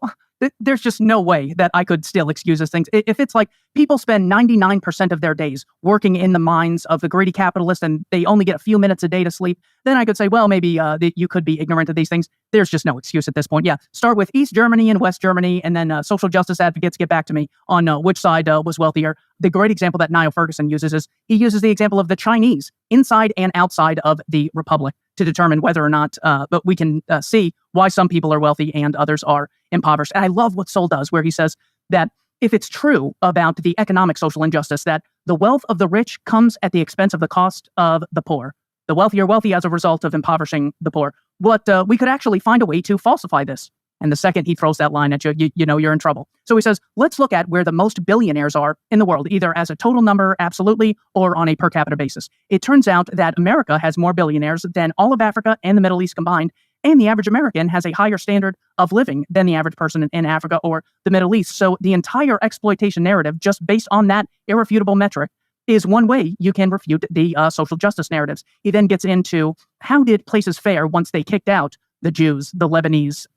there's just no way that I could still excuse these things. If it's like people spend 99% of their days working in the mines of the greedy capitalist and they only get a few minutes a day to sleep, then I could say, well, maybe you could be ignorant of these things. There's just no excuse at this point. Yeah, start with East Germany and West Germany, and then social justice advocates get back to me on which side was wealthier. The great example that Niall Ferguson uses is he uses the example of the Chinese inside and outside of the Republic to determine whether or not but we can see why some people are wealthy and others are impoverished. And I love what Sol does, where he says that if it's true about the economic social injustice, that the wealth of the rich comes at the expense of the cost of the poor, the wealthy are wealthy as a result of impoverishing the poor, we could actually find a way to falsify this. And the second he throws that line at you, you know you're in trouble. So he says, let's look at where the most billionaires are in the world, either as a total number, absolutely, or on a per capita basis. It turns out that America has more billionaires than all of Africa and the Middle East combined, and the average American has a higher standard of living than the average person in Africa or the Middle East. So the entire exploitation narrative, just based on that irrefutable metric, is one way you can refute the social justice narratives. He then gets into how did places fare once they kicked out the Jews, the Lebanese,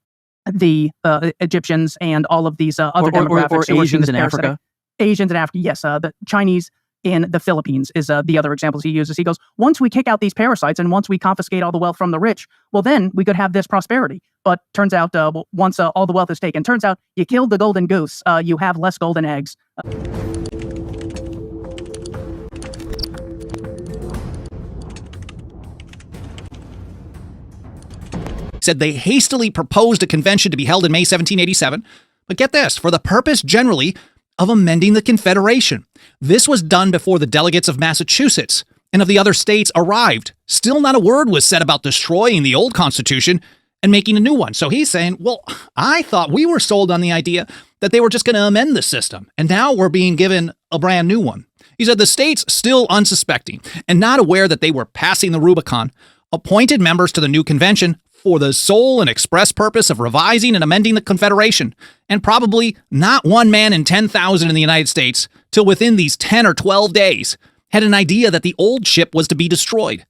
the Egyptians, and all of these other demographics. Or Asians in Africa. Asians in Africa, yes. The Chinese in the Philippines is the other examples he uses. He goes, once we kick out these parasites and once we confiscate all the wealth from the rich, well, then we could have this prosperity. But turns out once all the wealth is taken, turns out you killed the golden goose, you have less golden eggs. Said they hastily proposed a convention to be held in May 1787. But get this, for the purpose generally of amending the Confederation. This was done before the delegates of Massachusetts and of the other states arrived. Still not a word was said about destroying the old Constitution and making a new one. So he's saying, well, I thought we were sold on the idea that they were just going to amend the system, and now we're being given a brand new one. He said the states, still unsuspecting and not aware that they were passing the Rubicon, appointed members to the new convention for the sole and express purpose of revising and amending the Confederation, and probably not one man in 10,000 in the United States, till within these 10 or 12 days, had an idea that the old ship was to be destroyed.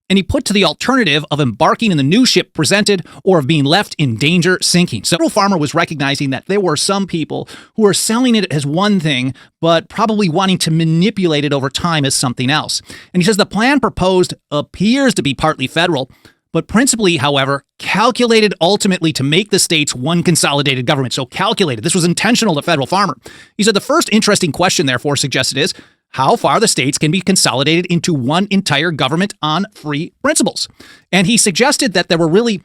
And he put to the alternative of embarking in the new ship presented or of being left in danger sinking. So Farmer was recognizing that there were some people who were selling it as one thing, but probably wanting to manipulate it over time as something else. And he says the plan proposed appears to be partly federal, but principally, however, calculated ultimately to make the states one consolidated government. So calculated. This was intentional to Federal Farmer. He said the first interesting question, therefore, suggested is how far the states can be consolidated into one entire government on free principles. And he suggested that there were really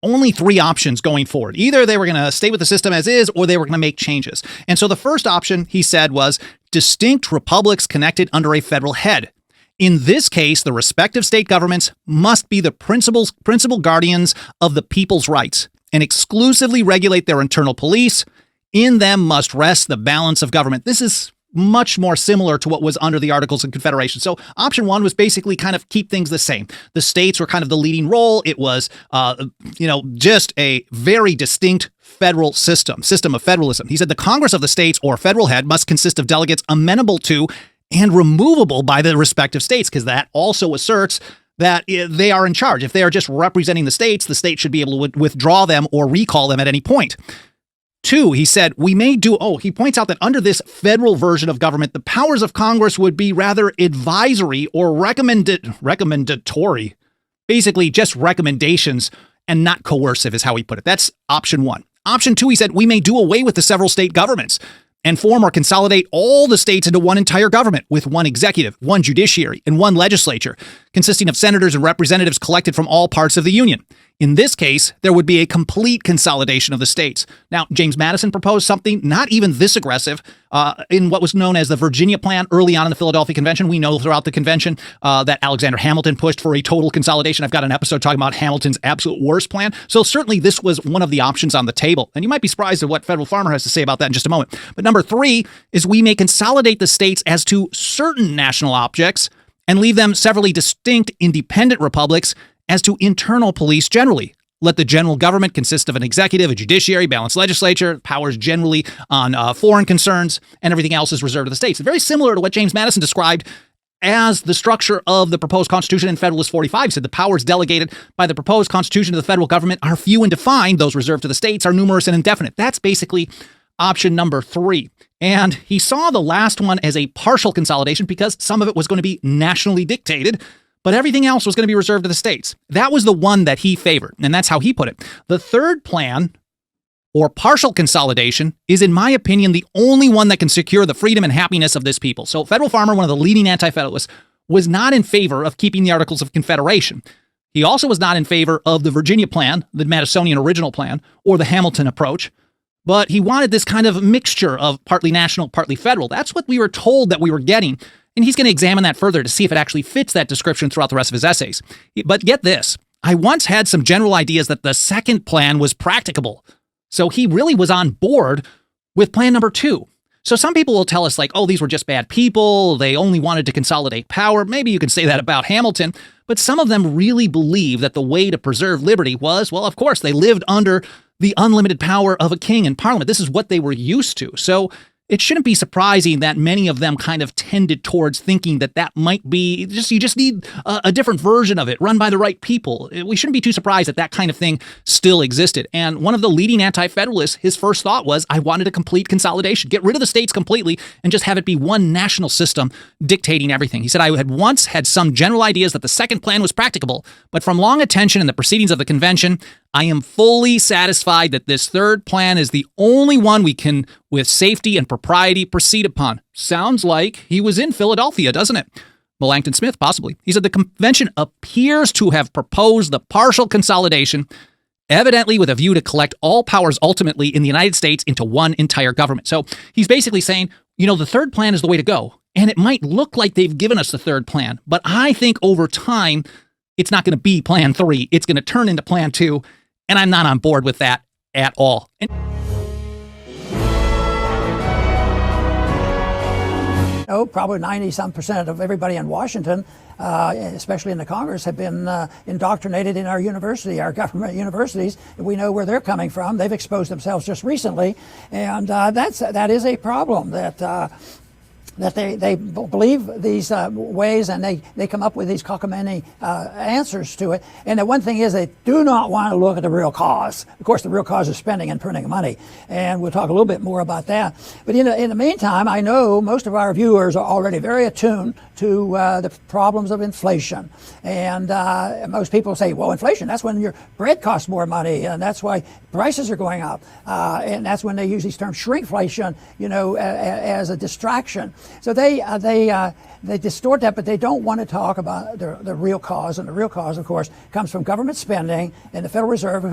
only three options going forward. Either they were going to stay with the system as is, or they were going to make changes. And so the first option, he said, was distinct republics connected under a federal head. In this case, the respective state governments must be the principal guardians of the people's rights and exclusively regulate their internal police. In them must rest the balance of government. This is much more similar to what was under the Articles of Confederation. So option one was basically kind of keep things the same. The states were kind of the leading role. It was, just a very distinct federal system of federalism. He said the Congress of the states or federal head must consist of delegates amenable to and removable by the respective states, because that also asserts that they are in charge. If they are just representing the state should be able to withdraw them or recall them at any point. Two, he said, he points out that under this federal version of government, the powers of Congress would be rather advisory or recommendatory, basically just recommendations and not coercive is how he put it. That's option one. Option two, he said, we may do away with the several state governments and form or consolidate all the states into one entire government with one executive, one judiciary, and one legislature, consisting of senators and representatives collected from all parts of the Union. In this case, there would be a complete consolidation of the states. Now, James Madison proposed something not even this aggressive in what was known as the Virginia Plan early on in the Philadelphia Convention. We know throughout the convention that Alexander Hamilton pushed for a total consolidation. I've got an episode talking about Hamilton's absolute worst plan. So certainly this was one of the options on the table. And you might be surprised at what Federal Farmer has to say about that in just a moment. But number three is we may consolidate the states as to certain national objects and leave them severally distinct independent republics as to internal police generally. Let the general government consist of an executive, a judiciary, balanced legislature, powers generally on foreign concerns, and everything else is reserved to the states. Very similar to what James Madison described as the structure of the proposed Constitution in Federalist 45. He said the powers delegated by the proposed Constitution to the federal government are few and defined. Those reserved to the states are numerous and indefinite. That's basically option number three. And he saw the last one as a partial consolidation because some of it was going to be nationally dictated, but everything else was going to be reserved to the states. That was the one that he favored, and that's how he put it. The third plan, or partial consolidation, is, in my opinion, the only one that can secure the freedom and happiness of this people. So Federal Farmer, one of the leading anti-federalists, was not in favor of keeping the Articles of Confederation. He also was not in favor of the Virginia Plan, the Madisonian original plan, or the Hamilton approach, but he wanted this kind of mixture of partly national, partly federal. That's what we were told that we were getting. And he's going to examine that further to see if it actually fits that description throughout the rest of his essays. But get this, I once had some general ideas that the second plan was practicable. So he really was on board with plan number two. So some people will tell us like, oh, these were just bad people. They only wanted to consolidate power. Maybe you can say that about Hamilton. But some of them really believe that the way to preserve liberty was, well, of course, they lived under the unlimited power of a king and parliament. This is what they were used to. So it shouldn't be surprising that many of them kind of tended towards thinking that that might be you just need a different version of it run by the right people. We shouldn't be too surprised that that kind of thing still existed. And one of the leading anti-federalists, his first thought was, I wanted a complete consolidation, get rid of the states completely and just have it be one national system dictating everything. He said, I had once had some general ideas that the second plan was practicable, but from long attention in the proceedings of the convention, I am fully satisfied that this third plan is the only one we can, with safety and propriety, proceed upon. Sounds like he was in Philadelphia, doesn't it? Melancton Smith, possibly. He said the convention appears to have proposed the partial consolidation, evidently with a view to collect all powers ultimately in the United States into one entire government. So he's basically saying, the third plan is the way to go. And it might look like they've given us the third plan, but I think over time, it's not going to be plan three. It's going to turn into plan two. And I'm not on board with that at all. Probably 90-some% of everybody in Washington, especially in the Congress, have been indoctrinated in our university, our government universities. We know where they're coming from. They've exposed themselves just recently, and that is a problem that they believe these ways, and they come up with these cockamamie answers to it. And the one thing is they do not want to look at the real cause. Of course, the real cause is spending and printing money, and we'll talk a little bit more about that. But in the meantime, I know most of our viewers are already very attuned to the problems of inflation. And most people say, well, inflation, that's when your bread costs more money, and that's why prices are going up. And that's when they use these terms shrinkflation, as a distraction. So they distort that, but they don't want to talk about the real cause. And the real cause, of course, comes from government spending, and the Federal Reserve,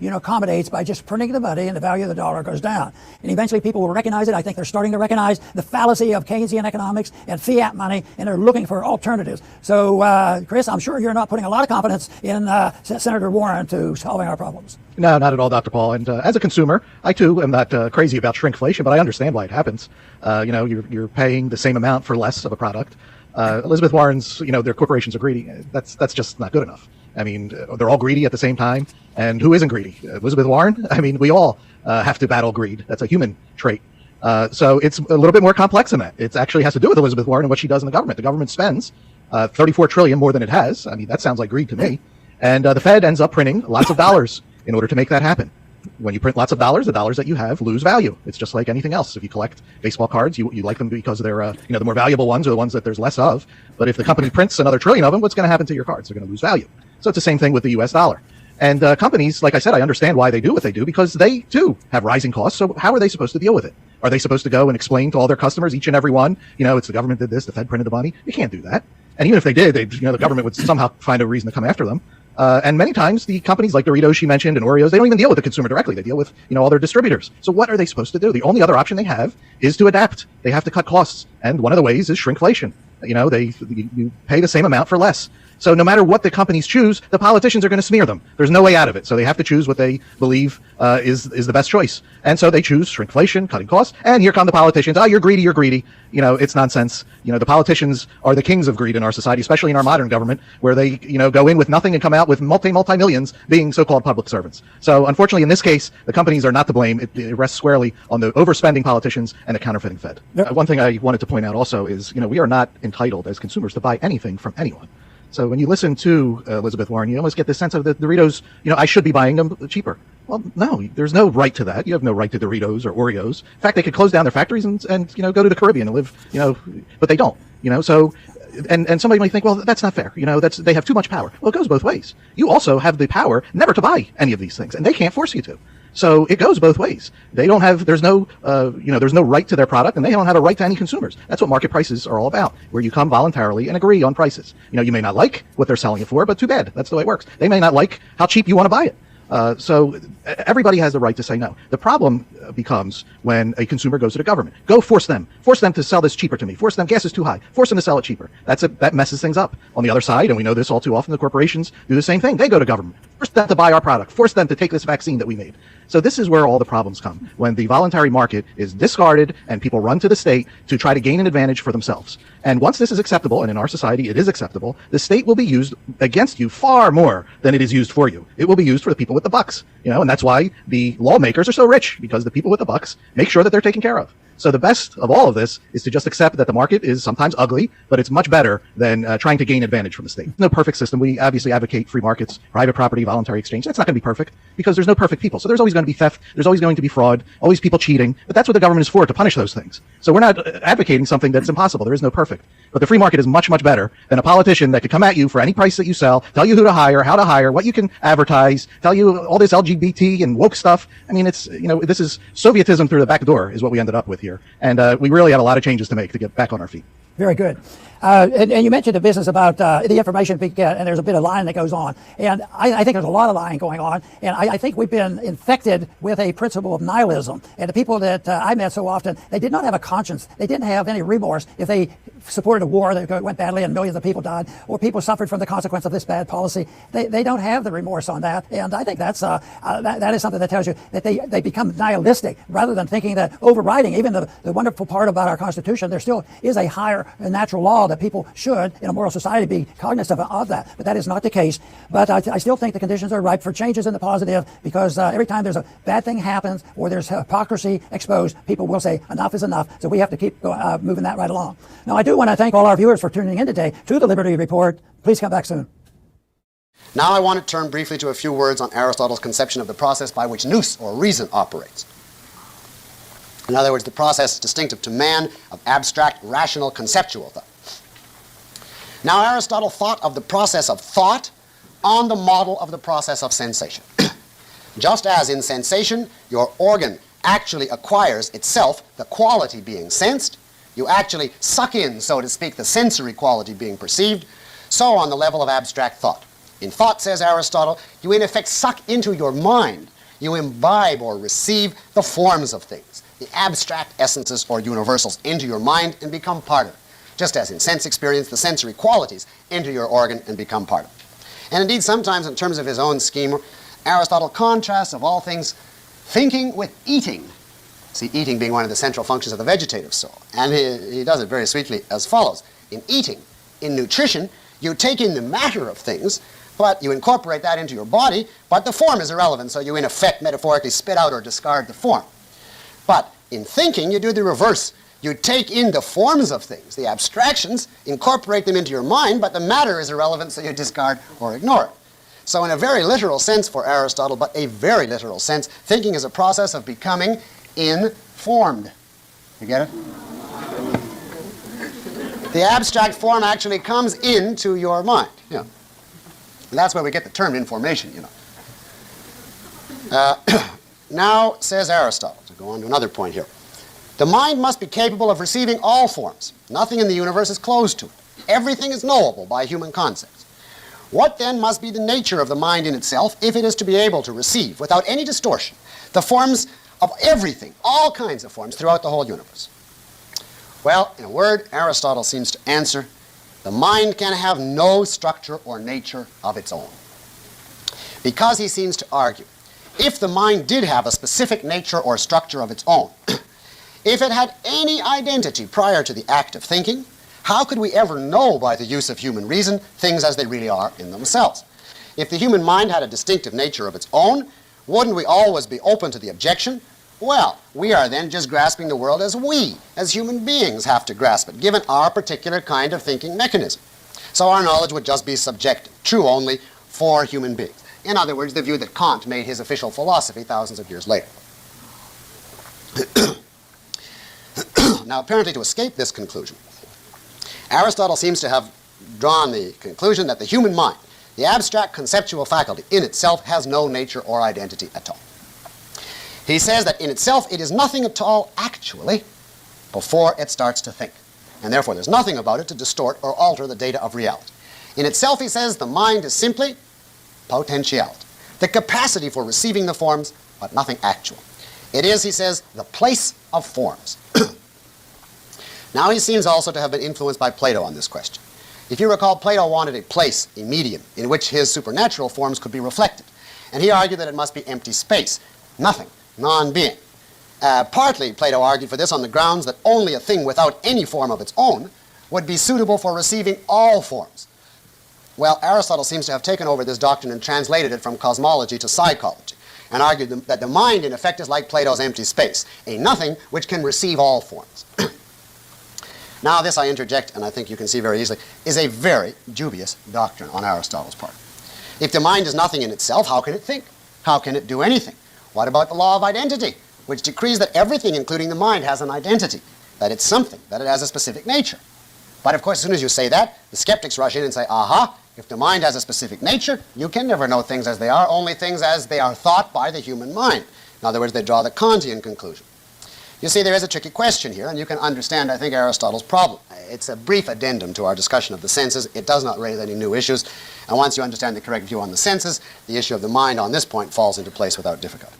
accommodates by just printing the money, and the value of the dollar goes down. And eventually people will recognize it. I think they're starting to recognize the fallacy of Keynesian economics and fiat money, and they're looking for alternatives. So, Chris, I'm sure you're not putting a lot of confidence in Senator Warren to solving our problems. No, not at all, Dr. Paul. And as a consumer, I too am not crazy about shrinkflation, but I understand why it happens. You're paying the same amount for less of a product. Elizabeth Warren's, their corporations are greedy. That's just not good enough. I mean, they're all greedy at the same time. And who isn't greedy? Elizabeth Warren? I mean, we all have to battle greed. That's a human trait. So it's a little bit more complex than that. It actually has to do with Elizabeth Warren and what she does in the government. The government spends $34 trillion more than it has. I mean, that sounds like greed to me. And the Fed ends up printing lots of dollars in order to make that happen. When you print lots of dollars, the dollars that you have lose value. It's just like anything else. If you collect baseball cards, you like them because they're, the more valuable ones are the ones that there's less of. But if the company prints another trillion of them, what's going to happen to your cards? They're going to lose value. So it's the same thing with the U.S. dollar. And companies, like I said, I understand why they do what they do, because they too have rising costs. So how are they supposed to deal with it? Are they supposed to go and explain to all their customers, each and every one, it's the government did this, the Fed printed the money? You can't do that. And even if they did, the government would somehow find a reason to come after them. And many times the companies like Doritos she mentioned and Oreos, they don't even deal with the consumer directly. They deal with, all their distributors. So what are they supposed to do? The only other option they have is to adapt. They have to cut costs. And one of the ways is shrinkflation. You pay the same amount for less. So no matter what the companies choose, the politicians are going to smear them. There's no way out of it. So they have to choose what they believe is the best choice. And so they choose shrinkflation, cutting costs. And here come the politicians. Oh, you're greedy, you're greedy. It's nonsense. The politicians are the kings of greed in our society, especially in our modern government, where they, go in with nothing and come out with multi-millions being so-called public servants. So unfortunately, in this case, the companies are not to blame. It rests squarely on the overspending politicians and the counterfeiting Fed. One thing I wanted to point out also is, we are not entitled as consumers to buy anything from anyone. So when you listen to Elizabeth Warren, you almost get the sense of the Doritos, I should be buying them cheaper. Well, no, there's no right to that. You have no right to Doritos or Oreos. In fact, they could close down their factories and go to the Caribbean and live, but they don't, so, and somebody might think, well, that's not fair. They have too much power. Well, it goes both ways. You also have the power never to buy any of these things, and they can't force you to. So it goes both ways. They don't have, there's no right to their product, and they don't have a right to any consumers. That's what market prices are all about, where you come voluntarily and agree on prices. You may not like what they're selling it for, but too bad. That's the way it works. They may not like how cheap you want to buy it. So everybody has the right to say no. The problem becomes when a consumer goes to the government. Go force them to sell this cheaper to me. Force them, gas is too high. Force them to sell it cheaper. That messes things up. On the other side, and we know this all too often, the corporations do the same thing. They go to government. Force them to buy our product. Force them to take this vaccine that we made. So this is where all the problems come, when the voluntary market is discarded and people run to the state to try to gain an advantage for themselves. And once this is acceptable, and in our society it is acceptable, the state will be used against you far more than it is used for you. It will be used for the people with the bucks, and that's why the lawmakers are so rich, because the people with the bucks make sure that they're taken care of. So the best of all of this is to just accept that the market is sometimes ugly, but it's much better than trying to gain advantage from the state. No perfect system. We obviously advocate free markets, private property, voluntary exchange. That's not going to be perfect, because there's no perfect people. So there's always going to be theft. There's always going to be fraud, always people cheating. But that's what the government is for, to punish those things. So we're not advocating something that's impossible. There is no perfect. But the free market is much, much better than a politician that could come at you for any price that you sell, tell you who to hire, how to hire, what you can advertise, tell you all this LGBT and woke stuff. I mean, it's, this is Sovietism through the back door is what we ended up with here. And we really have a lot of changes to make to get back on our feet. Very good. And you mentioned the business about the information we get, and there's a bit of lying that goes on. And I think there's a lot of lying going on. And I think we've been infected with a principle of nihilism. And the people that I met so often, they did not have a conscience. They didn't have any remorse if they supported a war that went badly and millions of people died, or people suffered from the consequence of this bad policy. They don't have the remorse on that. And I think that's that is something that tells you that they become nihilistic, rather than thinking that overriding, even the wonderful part about our Constitution, there still is a higher natural law that people should, in a moral society, be cognizant of that. But that is not the case. But I still think the conditions are ripe for changes in the positive, because every time there's a bad thing happens or there's hypocrisy exposed, people will say enough is enough. So we have to keep moving that right along. Now, I do want to thank all our viewers for tuning in today to the Liberty Report. Please come back soon. Now I want to turn briefly to a few words on Aristotle's conception of the process by which nous, or reason, operates. In other words, the process distinctive to man of abstract, rational, conceptual thought. Now, Aristotle thought of the process of thought on the model of the process of sensation. Just as in sensation, your organ actually acquires itself the quality being sensed, You actually suck in, so to speak, the sensory quality being perceived. So on the level of abstract thought. In thought, says Aristotle, you in effect suck into your mind. You imbibe or receive the forms of things, the abstract essences or universals into your mind and become part of it. Just as in sense experience, the sensory qualities enter your organ and become part of it. And indeed, sometimes in terms of his own scheme, Aristotle contrasts, of all things, thinking with eating. See, eating being one of the central functions of the vegetative soul. And he does it very sweetly as follows. In eating, in nutrition, you take in the matter of things, but you incorporate that into your body, but the form is irrelevant, so you in effect metaphorically spit out or discard the form. But in thinking, you do the reverse. You take in the forms of things, the abstractions, incorporate them into your mind, but the matter is irrelevant, so you discard or ignore it. So in a very literal sense for Aristotle, but a very literal sense, thinking is a process of becoming informed. You get it? The abstract form actually comes into your mind. Yeah. And that's where we get the term information, you know. Now, says Aristotle, to go on to another point here, the mind must be capable of receiving all forms. Nothing in the universe is closed to it. Everything is knowable by human concepts. What then must be the nature of the mind in itself if it is to be able to receive, without any distortion, the forms of everything, all kinds of forms throughout the whole universe? Well, in a word, Aristotle seems to answer, the mind can have no structure or nature of its own. Because he seems to argue, if the mind did have a specific nature or structure of its own, if it had any identity prior to the act of thinking, how could we ever know by the use of human reason things as they really are in themselves? If the human mind had a distinctive nature of its own, wouldn't we always be open to the objection, well, we are then just grasping the world as we, as human beings, have to grasp it, given our particular kind of thinking mechanism. So our knowledge would just be subjective, true only for human beings. In other words, the view that Kant made his official philosophy thousands of years later. Now, apparently to escape this conclusion, Aristotle seems to have drawn the conclusion that the human mind, the abstract conceptual faculty in itself, has no nature or identity at all. He says that in itself it is nothing at all actually before it starts to think. And therefore there's nothing about it to distort or alter the data of reality. In itself, he says, the mind is simply potentiality, the capacity for receiving the forms, but nothing actual. It is, he says, the place of forms. Now he seems also to have been influenced by Plato on this question. If you recall, Plato wanted a place, a medium, in which his supernatural forms could be reflected. And he argued that it must be empty space, nothing, non-being. Partly, Plato argued for this on the grounds that only a thing without any form of its own would be suitable for receiving all forms. Well, Aristotle seems to have taken over this doctrine and translated it from cosmology to psychology, and argued that the mind, in effect, is like Plato's empty space, a nothing which can receive all forms. Now, this, I interject, and I think you can see very easily, is a very dubious doctrine on Aristotle's part. If the mind is nothing in itself, how can it think? How can it do anything? What about the law of identity, which decrees that everything, including the mind, has an identity, that it's something, that it has a specific nature? But of course, as soon as you say that, the skeptics rush in and say, aha, if the mind has a specific nature, you can never know things as they are, only things as they are thought by the human mind. In other words, they draw the Kantian conclusion. You see, there is a tricky question here, and you can understand, I think, Aristotle's problem. It's a brief addendum to our discussion of the senses. It does not raise any new issues. And once you understand the correct view on the senses, the issue of the mind on this point falls into place without difficulty.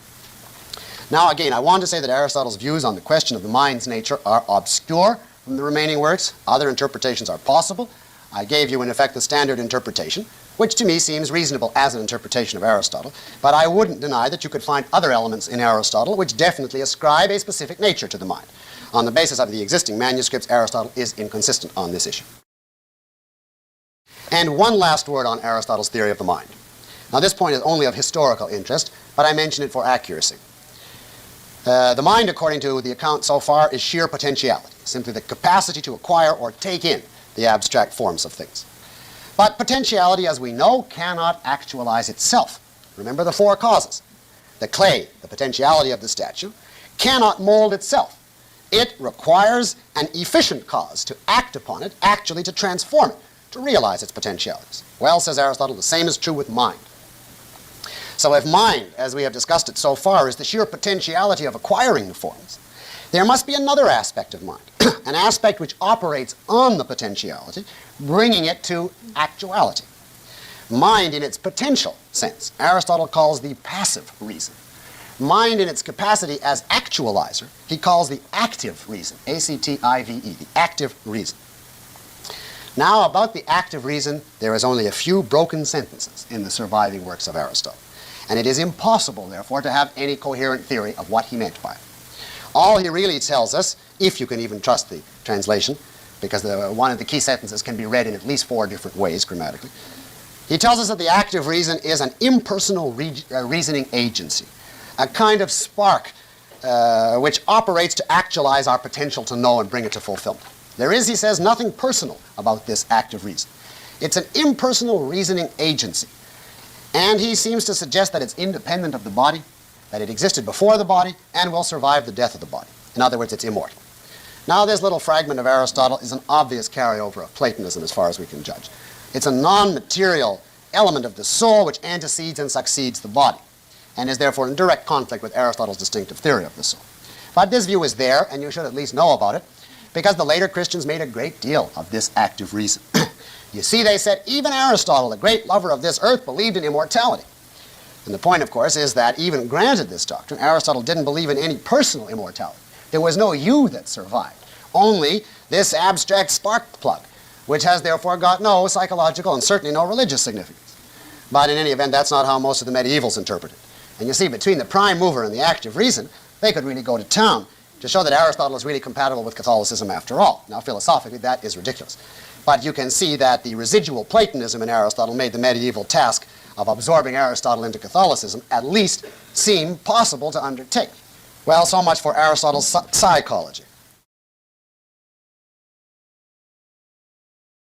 Now, again, I want to say that Aristotle's views on the question of the mind's nature are obscure from the remaining works. Other interpretations are possible. I gave you, in effect, the standard interpretation, which to me seems reasonable as an interpretation of Aristotle, but I wouldn't deny that you could find other elements in Aristotle which definitely ascribe a specific nature to the mind. On the basis of the existing manuscripts, Aristotle is inconsistent on this issue. And one last word on Aristotle's theory of the mind. Now, this point is only of historical interest, but I mention it for accuracy. The mind, according to the account so far, is sheer potentiality, simply the capacity to acquire or take in the abstract forms of things. But potentiality, as we know, cannot actualize itself. Remember the four causes. The clay, the potentiality of the statue, cannot mold itself. It requires an efficient cause to act upon it, actually to transform it, to realize its potentialities. Well, says Aristotle, the same is true with mind. So if mind, as we have discussed it so far, is the sheer potentiality of acquiring the forms, there must be another aspect of mind, an aspect which operates on the potentiality, bringing it to actuality. Mind in its potential sense, Aristotle calls the passive reason. Mind in its capacity as actualizer, he calls the active reason, A-C-T-I-V-E, the active reason. Now, about the active reason, there is only a few broken sentences in the surviving works of Aristotle, and it is impossible, therefore, to have any coherent theory of what he meant by it. All he really tells us, if you can even trust the translation, because one of the key sentences can be read in at least 4 different ways grammatically, he tells us that the active reason is an impersonal reasoning agency, a kind of spark which operates to actualize our potential to know and bring it to fulfillment. There is, he says, nothing personal about this active reason. It's an impersonal reasoning agency. And he seems to suggest that it's independent of the body, that it existed before the body, and will survive the death of the body. In other words, it's immortal. Now, this little fragment of Aristotle is an obvious carryover of Platonism as far as we can judge. It's a non-material element of the soul which antecedes and succeeds the body, and is therefore in direct conflict with Aristotle's distinctive theory of the soul. But this view is there, and you should at least know about it, because the later Christians made a great deal of this active reason. You see, they said, even Aristotle, the great lover of this earth, believed in immortality. And the point, of course, is that even granted this doctrine, Aristotle didn't believe in any personal immortality. There was no you that survived, only this abstract spark plug, which has therefore got no psychological and certainly no religious significance. But in any event, that's not how most of the medievals interpreted it. And you see, between the prime mover and the active reason, they could really go to town to show that Aristotle is really compatible with Catholicism after all. Now, philosophically, that is ridiculous. But you can see that the residual Platonism in Aristotle made the medieval task of absorbing Aristotle into Catholicism at least seem possible to undertake. Well, so much for Aristotle's psychology.